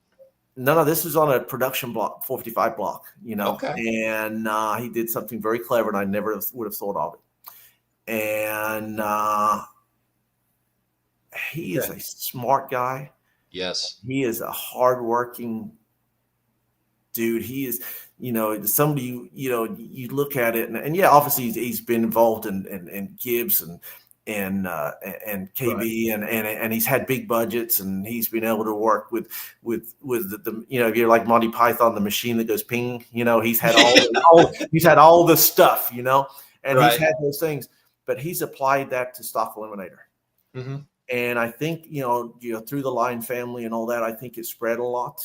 No, this is on a production block, 455 block, Okay. And he did something very clever, and I never would have thought of it. And he is a smart guy. Yes. He is a hardworking dude. He is, somebody, you look at it and obviously he's been involved in Gibbs and KB, right. and he's had big budgets, and he's been able to work with the if you're like Monty Python, the machine that goes ping, he's had he's had all the stuff, and right. He's had those things, but he's applied that to Stock Eliminator. Mm-hmm. And I think, through the Line family and all that, I think it spread a lot.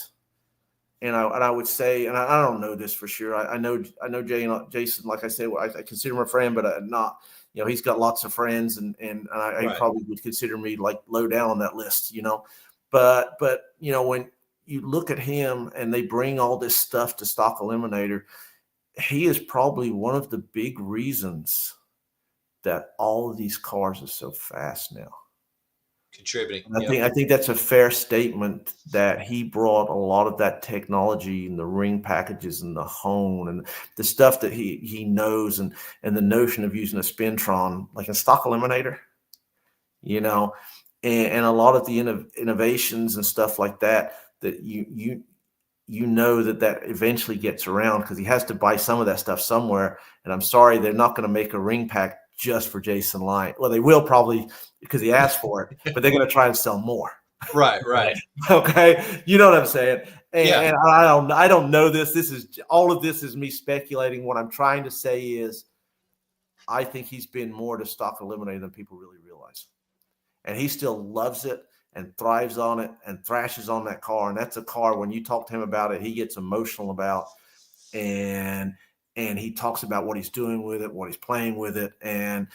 And I would say, and I don't know this for sure. I know Jason, like I said, I consider him a friend, but not, he's got lots of friends, and I right. probably would consider me like low down on that list, But when you look at him and they bring all this stuff to Stock Eliminator, he is probably one of the big reasons that all of these cars are so fast now. Contributing. I think that's a fair statement, that he brought a lot of that technology and the ring packages and the hone and the stuff that he knows, and the notion of using a Spintron like a Stock Eliminator, and a lot of the innovations and stuff like that that that eventually gets around, because he has to buy some of that stuff somewhere. And I'm sorry, they're not going to make a ring pack just for Jason Line. Well, they will probably, because he asked for it, but they're going to try and sell more. Right. Okay. You know what I'm saying? And I don't know this. All of this is me speculating. What I'm trying to say is, I think he's been more to Stock Eliminator than people really realize. And he still loves it and thrives on it and thrashes on that car. And that's a car, when you talk to him about it, he gets emotional about, and he talks about what he's doing with it, what he's playing with it. And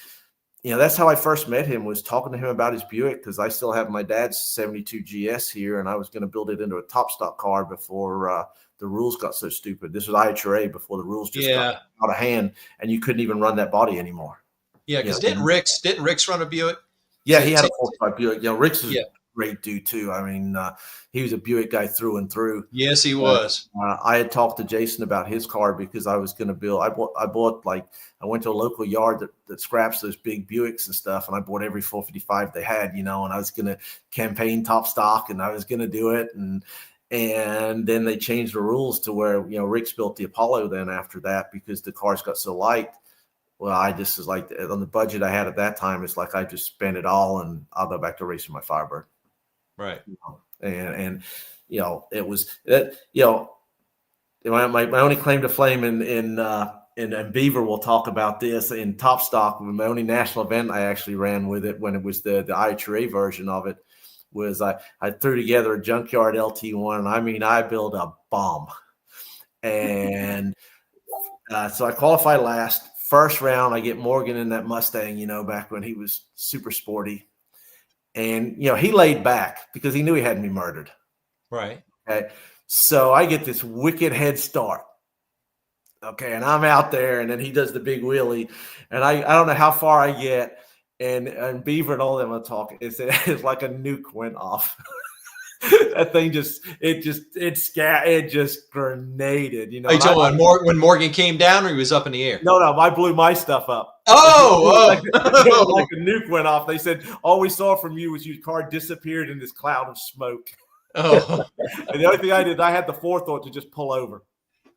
that's how I first met him, was talking to him about his Buick, because I still have my dad's 72 GS here, and I was going to build it into a top stock car before the rules got so stupid. This was IHRA before the rules just got out of hand, and you couldn't even run that body anymore. Yeah, because didn't Rick's run a Buick? Yeah, he had a 4.5 Buick. Rick's was a great dude too. I mean, he was a Buick guy through and through. Yes, he was. I had talked to Jason about his car because I was going to build. I went to a local yard that scraps those big Buicks and stuff, and I bought every 455 they had, and I was going to campaign top stock, and I was going to do it, and then they changed the rules to where Rick's built the Apollo then after that because the cars got so light. Well, I just was like, on the budget I had at that time, it's like I just spent it all and I'll go back to racing my Firebird. Right. And it was that, my only claim to fame in Beaver, we'll talk about this in top stock. My only national event I actually ran with it when it was the IHRA version of it was I threw together a junkyard LT1. And I mean, I built a bomb. And so I qualified last. First round, I get Morgan in that Mustang, back when he was super sporty. And, he laid back because he knew he hadn't been murdered. Right. Okay. So I get this wicked head start. Okay. And I'm out there, and then he does the big wheelie. And I don't know how far I get. And Beaver and all them are talking. It's like a nuke went off. That thing just grenaded. Are you talking about when Morgan came down, or he was up in the air? No, I blew my stuff up. Like a nuke went off. They said all we saw from you was your car disappeared in this cloud of smoke. Oh, and the only thing I did, I had the forethought to just pull over.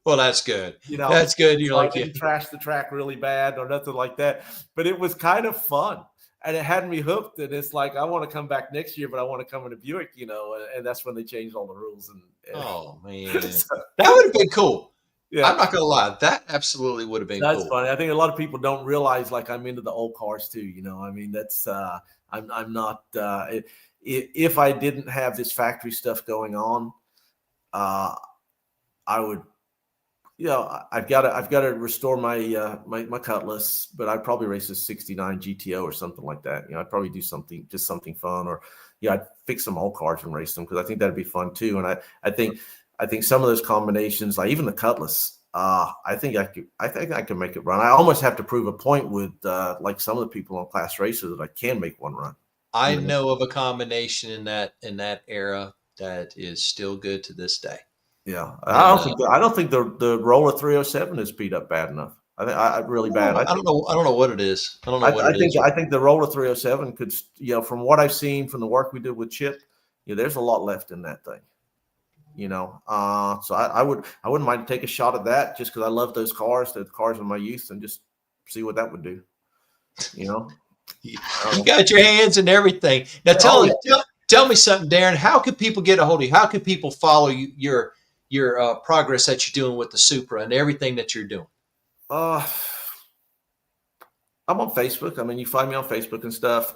Well, that's good. That's good. You're I didn't trash the track really bad or nothing like that, but it was kind of fun. And it had me hooked, and it's like I want to come back next year, but I want to come in a Buick, and that's when they changed all the rules. And oh man, that would have been cool. Yeah, I'm not gonna lie, that absolutely would have been. That's cool. funny. I think a lot of people don't realize I'm into the old cars too. I mean, that's I'm not. If I didn't have this factory stuff going on, I would. I've got to restore my my Cutlass, but I'd probably race a 69 GTO or something like that. I'd probably do something fun, or I'd fix some old cars and race them because I think that'd be fun too. And I think some of those combinations, like even the Cutlass, I think I can make it run. I almost have to prove a point with like some of the people on Class Racer that I can make one run. I know of a combination in that era that is still good to this day. Yeah, I don't think the Roller 307 is beat up bad enough. I really bad. I don't know what it is. I think the Roller 307 could, from what I've seen from the work we did with Chip, there's a lot left in that thing. So I wouldn't mind to take a shot at that just because I love those cars, the cars of my youth, and just see what that would do. You got your hands in everything. Now tell me something, Daren. How could people get a hold of you? How could people follow your progress that you're doing with the Supra and everything that you're doing? I'm on Facebook. I mean, you find me on Facebook and stuff.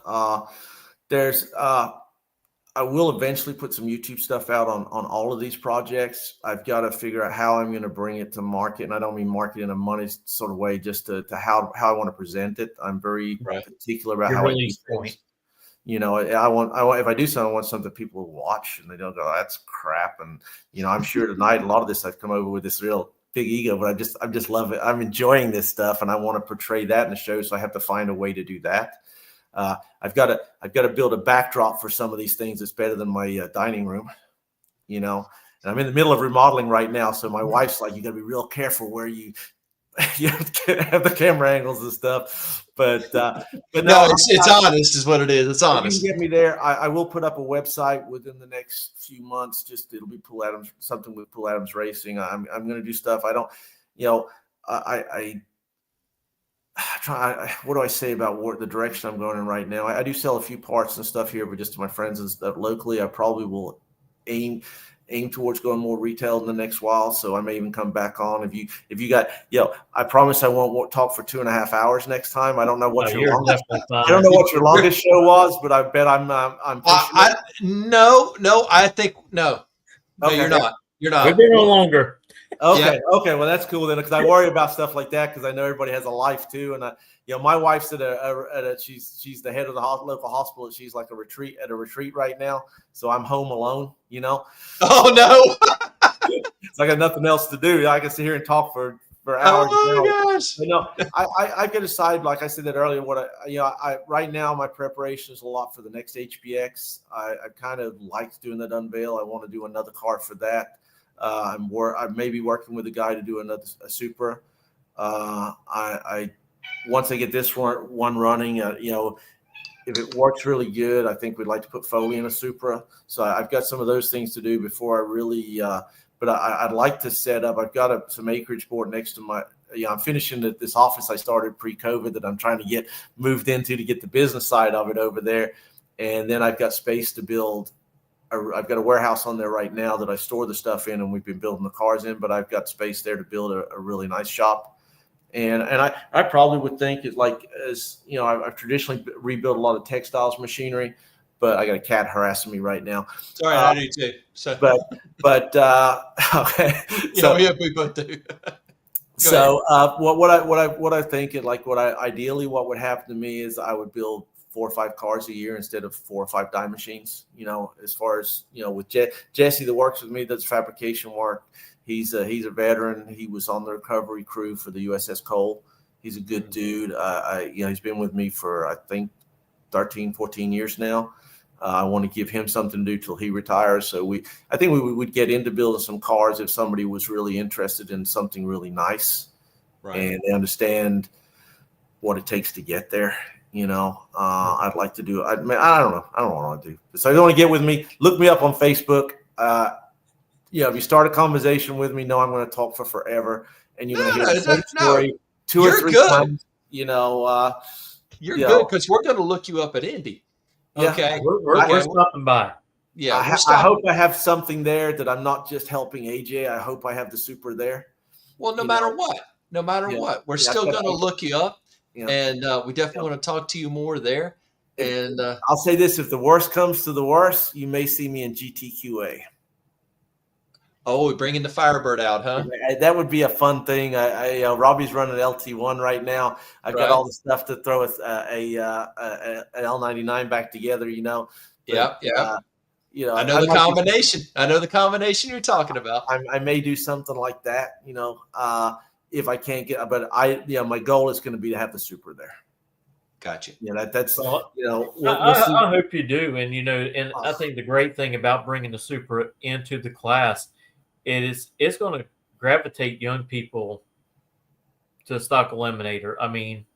I will eventually put some YouTube stuff out on all of these projects. I've got to figure out how I'm going to bring it to market. And I don't mean market in a money sort of way, just to how I want to present it. I'm very particular about how I do things. I want if I do something, I want something people will watch and they don't go, that's crap. And, I'm sure tonight, a lot of this, I've come over with this real big ego, but I just love it. I'm enjoying this stuff and I want to portray that in the show. So I have to find a way to do that. I've got to build a backdrop for some of these things that's better than my dining room, and I'm in the middle of remodeling right now. So my wife's like, you got to be real careful where you have the camera angles and stuff. But no, it's honest is what it is. It's honest. If you can get me there. I will put up a website within the next few months. It'll be Poole-Adams, something with Poole-Adams Racing. I'm going to do stuff. I don't, I try. What do I say about the direction I'm going in right now? I do sell a few parts and stuff here, but just to my friends and stuff locally. I probably will aim towards going more retail in the next while. So I may even come back on if you got, I promise I won't talk for 2.5 hours next time. I don't know what your longest show was, but I bet I'm No, I think no. No, okay. You're not. We've been on longer. Okay. Well, that's cool then, because I worry about stuff like that because I know everybody has a life too, and my wife's she's the head of the local hospital. She's like a retreat right now, so I'm home alone. Oh no! So I got nothing else to do. I can sit here and talk for hours. Oh my gosh! I can decide, like I said that earlier. Right now my preparation is a lot for the next HBX. I kind of liked doing that unveil. I want to do another car for that. I may be working with a guy to do a Supra. Once I get this one running, if it works really good, I think we'd like to put Foley in a Supra. So I've got some of those things to do before I really. But I'd like to set up. I've got some acreage board next to my. I'm finishing this office I started pre-COVID that I'm trying to get moved into to get the business side of it over there, and then I've got space to build. I've got a warehouse on there right now that I store the stuff in, and we've been building the cars in. But I've got space there to build a really nice shop. And I probably would think I've traditionally rebuilt a lot of textiles machinery, but I got a cat harassing me right now. Sorry, I do too. So, but okay. Yeah, we both do. So what I think ideally what would happen to me is I would build 4 or 5 cars a year instead of 4 or 5 die machines. As far as with Jesse that works with me, does fabrication work. He's a veteran. He was on the recovery crew for the USS Cole. He's a good dude. He's been with me for I think 13, 14 years now. I want to give him something to do till he retires. So I think we would get into building some cars if somebody was really interested in something really nice, right, and they understand what it takes to get there. I'd like to do. I don't know. I don't know what I want to do. So if you want to get with me, look me up on Facebook. If you start a conversation with me, I'm going to talk for forever, and you're going to hear the same story 2 or 3 times. You're good because we're going to look you up at Indy. Okay, we're stopping by. Yeah, I hope I have something there that I'm not just helping AJ. I hope I have the Supra there. Well, no matter what, we're still going to look you up, and we definitely want to talk to you more there. And I'll say this: if the worst comes to the worst, you may see me in GTQA. Oh, we're bringing the Firebird out, huh? That would be a fun thing. Robbie's running LT1 right now. I've got all the stuff to throw a L99 back together. Yeah. I know the combination. I know the combination you're talking about. I may do something like that. If I can't get, but my goal is going to be to have the Supra there. Gotcha. That's we'll I hope you do, and I think the great thing about bringing the Supra into the class. It's going to gravitate young people to Stock Eliminator. I mean,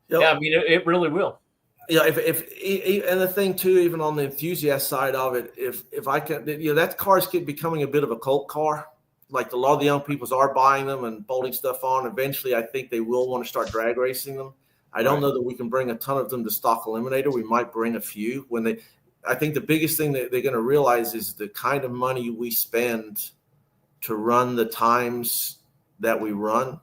it really will. Yeah, and the thing too, even on the enthusiast side of it, if I can, that car's becoming a bit of a cult car. Like a lot of the young people are buying them and bolting stuff on. Eventually, I think they will want to start drag racing them. I don't know that we can bring a ton of them to Stock Eliminator. We might bring a few I think the biggest thing that they're going to realize is the kind of money we spend to run the times that we run.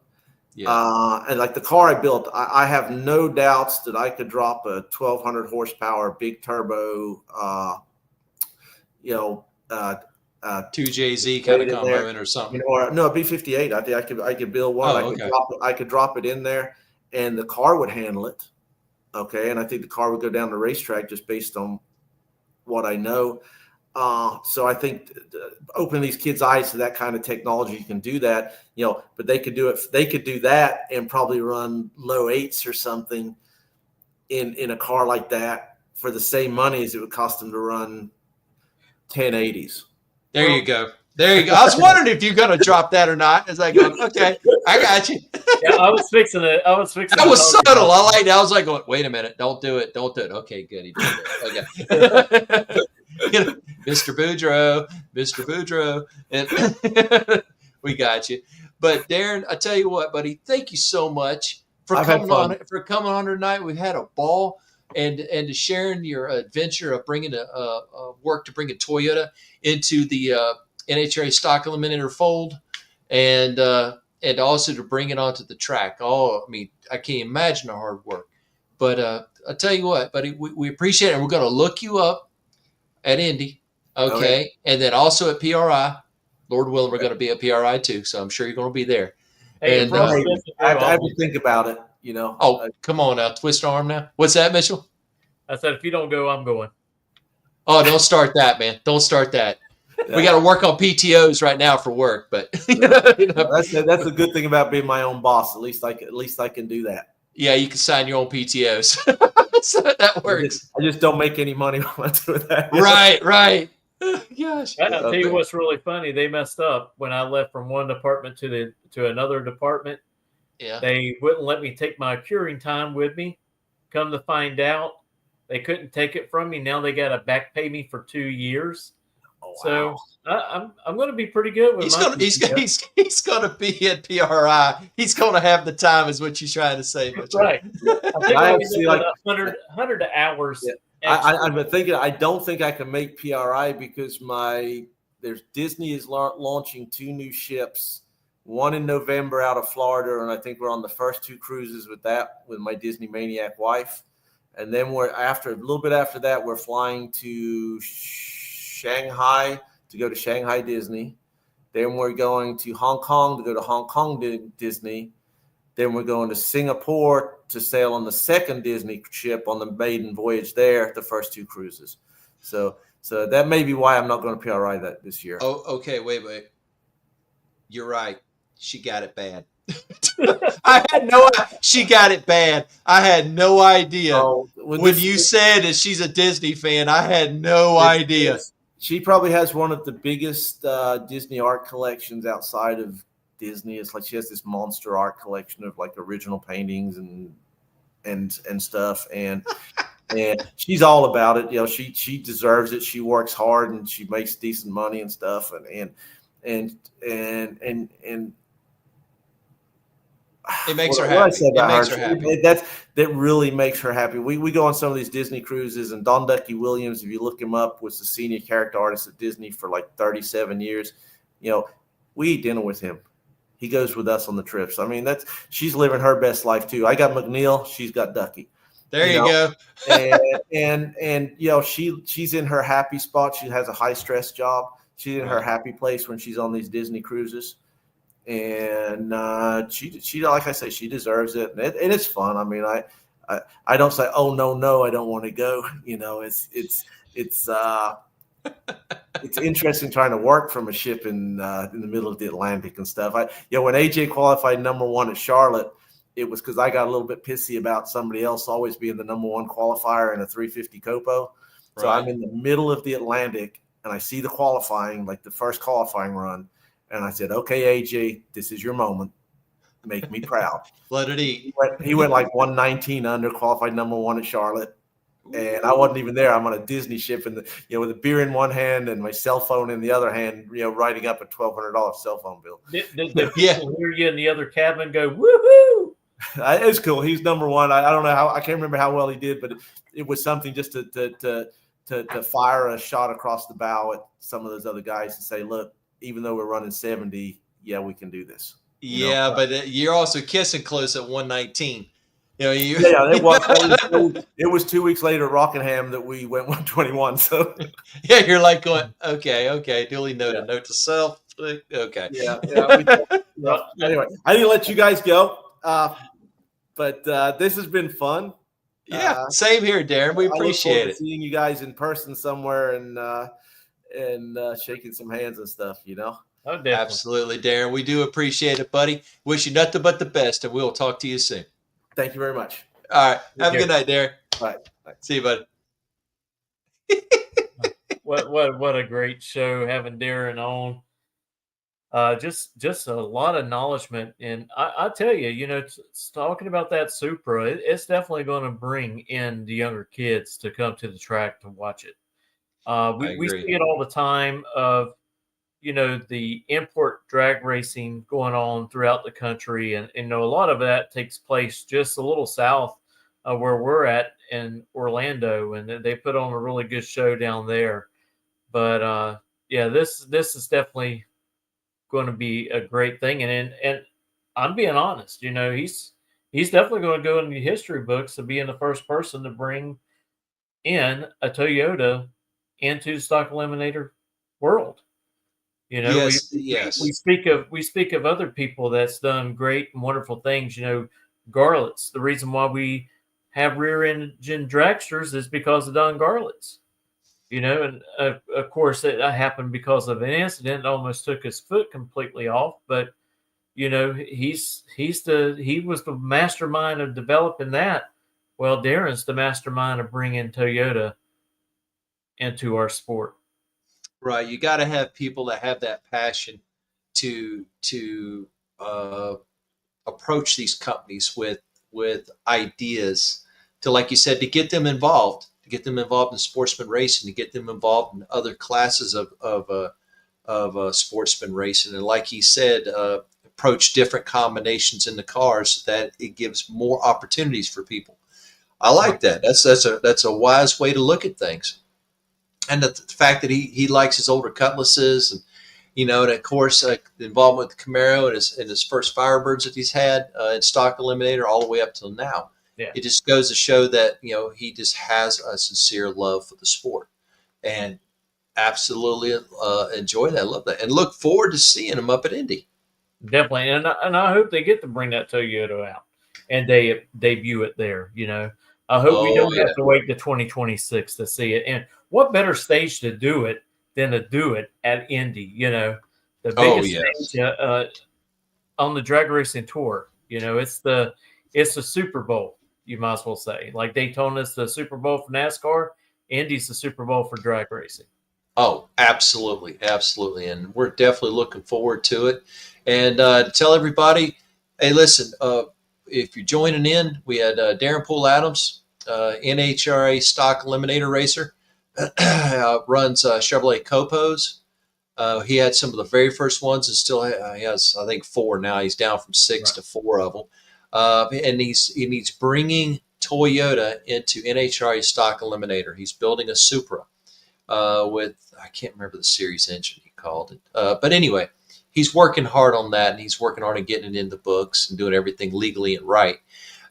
Yeah. And like the car I built, I have no doubts that I could drop a 1,200 horsepower big turbo, 2JZ kind of combo in or something. Or no, a B58. I think I could build one. I could drop it in there, and the car would handle it. Okay, and I think the car would go down the racetrack just based on what I know. So I think opening these kids' eyes to that kind of technology, you can do that, but they could do it. They could do that and probably run low 8s or something in a car like that for the same money as it would cost them to run 1080s. There you go. I was wondering if you're going to drop that or not. As I go, okay, I got you. Yeah, I was fixing it. I was subtle. I like that. I was like, going, wait a minute, don't do it. Okay, good. He did it. Okay. Mr. Boudreaux, and we got you. But Daren, I tell you what, buddy, thank you so much for coming on tonight. We've had a ball, and to sharing your adventure of bringing work to bring a Toyota into the NHRA Stock Eliminator fold, and also to bring it onto the track. I can't imagine the hard work. But I'll tell you what, buddy, we appreciate it. And we're going to look you up at Indy, okay? And then also at PRI, Lord willing, we're going to be at PRI too, so I'm sure you're going to be there. Hey, And Robert Hey, doesn't I go, have to think about it. come on now, twist arm now. What's that, Mitchell? I said, if you don't go, I'm going. Oh, don't start that, man. Don't start that. Yeah. We got to work on PTOs right now for work, but That's a good thing about being my own boss. At least I can do that. yeah, you can sign your own PTOs. So that works. I just don't make any money when I do that. Right. Gosh. I'll tell you what's really funny. They messed up when I left from one department to another department. Yeah. They wouldn't let me take my curing time with me. Come to find out, they couldn't take it from me. Now they got to back pay me for 2 years. Oh, So wow. I'm going to be pretty good with He's my going to be at PRI. He's going to have the time, is what you're trying to say. Mitchell. Right. I think I I'll see, be like 100 hours. Yeah. extra. I've been thinking. I don't think I can make PRI because there's Disney is launching 2 new ships, one in November out of Florida, and I think we're on the first 2 cruises with my Disney Maniac wife, and then a little bit after that we're flying to Shanghai to go to Shanghai Disney. Then we're going to Hong Kong to go to Hong Kong Disney. Then we're going to Singapore to sail on the second Disney ship on the maiden voyage there, the first 2 cruises. So that may be why I'm not going to PRI this year. Oh, okay. Wait. You're right. She got it bad. She got it bad. I had no idea. When you said that she's a Disney fan, I had no idea. She probably has one of the biggest Disney art collections outside of Disney. It's like she has this monster art collection of like original paintings and stuff, and she's all about it. She deserves it. She works hard and she makes decent money and stuff, and it makes her happy. That really makes her happy. We go on some of these Disney cruises, and Don Ducky Williams, if you look him up, was the senior character artist at Disney for like 37 years. We eat dinner with him. He goes with us on the trips. I mean, she's living her best life too. I got McNeil, she's got Ducky. There you go. and she's in her happy spot. She has a high stress job. She's in her happy place when she's on these Disney cruises. And she like I say, she deserves it, and it's fun. I mean, I don't say, oh no, I don't want to go. It's interesting trying to work from a ship in the middle of the Atlantic and stuff. When AJ qualified number 1 at Charlotte, it was because I got a little bit pissy about somebody else always being the number 1 qualifier in a 350 Copo. So I'm in the middle of the Atlantic, and I see the qualifying, like the first qualifying run. And I said, okay, AJ, this is your moment. Make me proud. Let it eat. He went like 119 under, qualified number 1 at Charlotte. And I wasn't even there. I'm on a Disney ship with a beer in one hand and my cell phone in the other hand, writing up a $1,200 cell phone bill. Did people hear you in the other cabin go, woohoo? It's cool. He's number 1. I don't know I can't remember how well he did, but it was something just to fire a shot across the bow at some of those other guys and say, look, even though we're running 70, we can do this. But you're also kissing close at 119. It was 2 weeks later at Rockingham that we went 121. So you're like going, okay, duly noted. Note to self. Okay. Anyway, I didn't let you guys go, but this has been fun. Yeah, same here, Darren. We appreciate it. Seeing you guys in person somewhere and shaking some hands and stuff, Oh, definitely. Absolutely, Darren. We do appreciate it, buddy. Wish you nothing but the best, and we'll talk to you soon. Thank you very much. All right. Have a good night, Darren. Bye. See you, buddy. What a great show having Daren on. Just a lot of acknowledgement, and I tell you, talking about that Supra, it's definitely going to bring in the younger kids to come to the track to watch it. We see it all the time of the import drag racing going on throughout the country, and a lot of that takes place just a little south of where we're at in Orlando, and they put on a really good show down there. But this is definitely going to be a great thing, and I'm being honest, he's definitely going to go in the history books of being the first person to bring in a Toyota into the Stock Eliminator world. You know, Yes, we yes. speak of other people that's done great and wonderful things. You know, Garlits. The reason why we have rear engine dragsters is because of Don Garlits. You know, and of course it happened because of an incident that almost took his foot completely off. But you know, he was the mastermind of developing that. Well, Daren's the mastermind of bringing Toyota into our sport. Right. You got to have people that have that passion to uh, approach these companies with ideas to, like you said, to get them involved, in sportsman racing, to get them involved in other classes of sportsman racing, and like he said, approach different combinations in the cars so that it gives more opportunities for people. I like that. That's a wise way to look at things, and the fact that he likes his older Cutlasses, and you know, and of course, the involvement with the Camaro and his first Firebirds that he's had in Stock Eliminator all the way up till now. Yeah. It just goes to show that, you know, he just has a sincere love for the sport, and absolutely enjoy that. I love that, and look forward to seeing him up at Indy. Definitely, and I hope they get to bring that Toyota out and they debut it there. You know, I hope we don't have to wait to 2026 to see it. And what better stage to do it than to do it at Indy? You know, the biggest stage on the drag racing tour. You know, it's the Super Bowl. You might as well say, like Daytona's the Super Bowl for NASCAR. Indy's the Super Bowl for drag racing. Oh, absolutely, absolutely, and we're definitely looking forward to it. And tell everybody, hey, listen, if you're joining in, we had Daren Poole-Adams, NHRA Stock Eliminator racer, runs Chevrolet Copos. He had some of the very first ones, and still he has, I think, 4 now. He's down from 6 to 4 of them, and he's bringing Toyota into NHRA Stock Eliminator. He's building a Supra with, I can't remember the series engine he called it, but anyway, he's working hard on that, and he's working hard on getting it in the books and doing everything legally and right.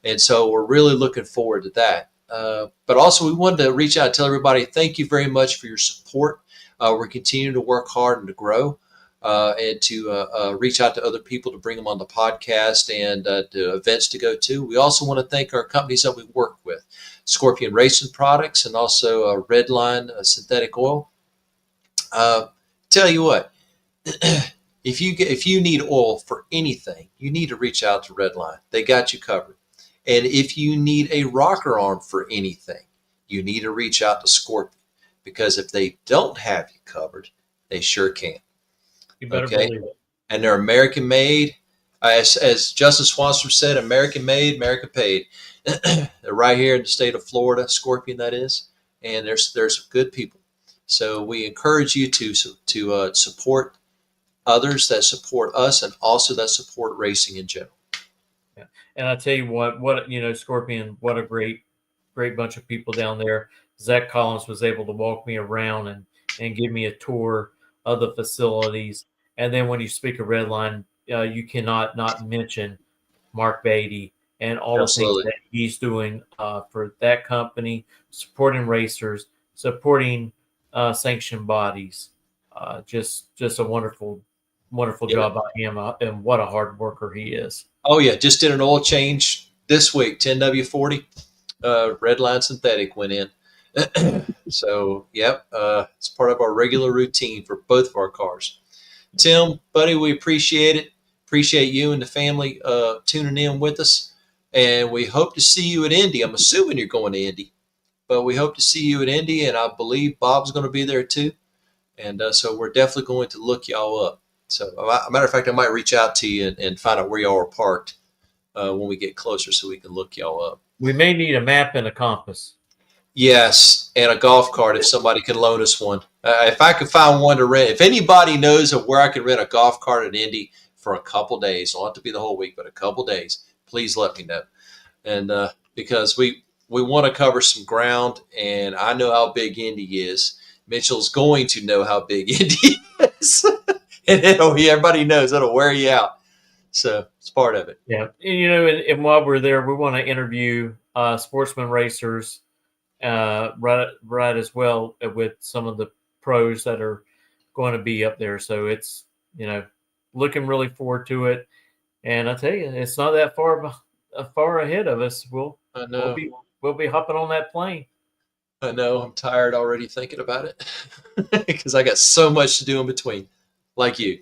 And so we're really looking forward to that. But also, we wanted to reach out and tell everybody thank you very much for your support. We're continuing to work hard and to grow, and to reach out to other people to bring them on the podcast and to events to go to. We also want to thank our companies that we work with, Scorpion Racing Products, and also Redline Synthetic Oil. Tell you what, if you need oil for anything, you need to reach out to Redline. They got you covered. And if you need a rocker arm for anything, you need to reach out to Scorpion, because if they don't have you covered, they sure can. You better believe it. And they're American made. As Justin Swanstrom said, American made, American paid. They're right here in the state of Florida, Scorpion that is, and there's good people. So we encourage you to support others that support us, and also that support racing in general. Yeah. And I tell you what, you know, Scorpion, what a great bunch of people down there. Zach Collins was able to walk me around and give me a tour of the facilities. And then when you speak of Redline, you cannot not mention Mark Beatty and all the things that he's doing for that company, supporting racers, supporting sanctioned bodies. Just a wonderful job by him, and what a hard worker he is. Oh yeah, just did an oil change this week. 10W40 Redline Synthetic went in. So yep, it's part of our regular routine for both of our cars. Tim, buddy, we appreciate it. Appreciate you and the family tuning in with us, and we hope to see you at Indy. I'm assuming you're going to Indy, but we hope to see you at Indy, and I believe Bob's going to be there too. And so we're definitely going to look y'all up. So, as a matter of fact, I might reach out to you and find out where y'all are parked when we get closer, so we can look y'all up. We may need a map and a compass. Yes, and a golf cart if somebody can loan us one. If I can find one to rent, if anybody knows of where I can rent a golf cart at Indy for a couple days, don't have to be the whole week, but a couple days, please let me know. And because we want to cover some ground, and I know how big Indy is. Mitchell's going to know how big Indy is. And everybody knows it'll wear you out. So it's part of it. Yeah. And, you know, and while we're there, we want to interview sportsman racers right as well with some of the pros that are going to be up there. So it's, looking really forward to it. And I tell you, it's not that far ahead of us. We'll be hopping on that plane. I know. I'm tired already thinking about it because I got so much to do in between, like you.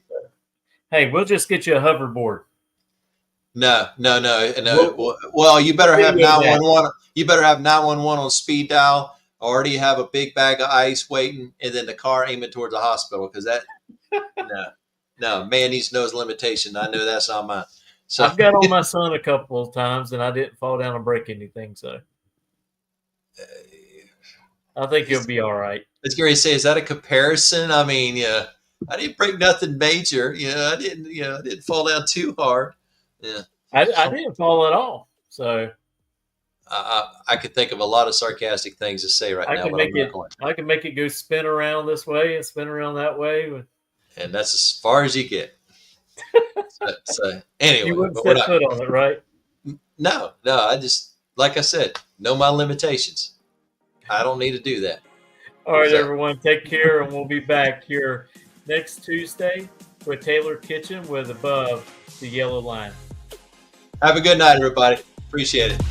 Hey, we'll just get you a hoverboard. No. Well, you better have 911. You better have 911 on speed dial. Already have a big bag of ice waiting, and then the car aiming towards the hospital because that. No, man needs to know his limitation. I know that's not mine. So I've got on my son a couple of times, and I didn't fall down and break anything. So I think you'll be all right. I was going to say, is that a comparison? I mean, I didn't break nothing major. I didn't fall down too hard. Yeah, I didn't fall at all. So I could think of a lot of sarcastic things to say right now. I can make it go spin around this way and spin around that way. And that's as far as you get. so anyway, you wouldn't set foot on it, right? No. I just, like I said, know my limitations. I don't need to do that. All right, everyone, take care, and we'll be back here next Tuesday with Taylor Kitchen with Above the Yellow Line. Have a good night, everybody. Appreciate it.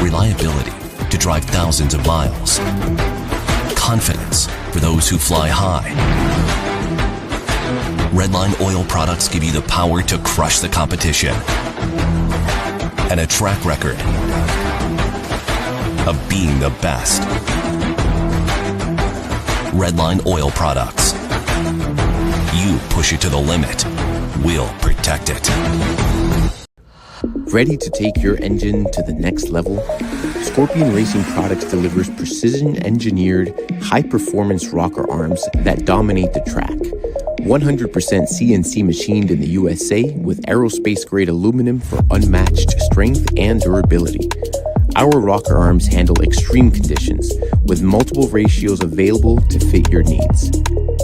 Reliability to drive thousands of miles. Confidence for those who fly high. Redline oil products give you the power to crush the competition. And a track record of being the best. Redline oil products. You push it to the limit, we'll protect it. Ready to take your engine to the next level? Scorpion Racing Products delivers precision-engineered, high-performance rocker arms that dominate the track. 100% CNC machined in the USA with aerospace-grade aluminum for unmatched strength and durability. Our rocker arms handle extreme conditions with multiple ratios available to fit your needs.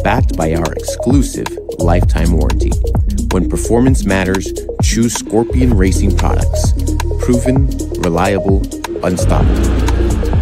Backed by our exclusive lifetime warranty. When performance matters, choose Scorpion Racing Products. Proven, reliable, unstoppable.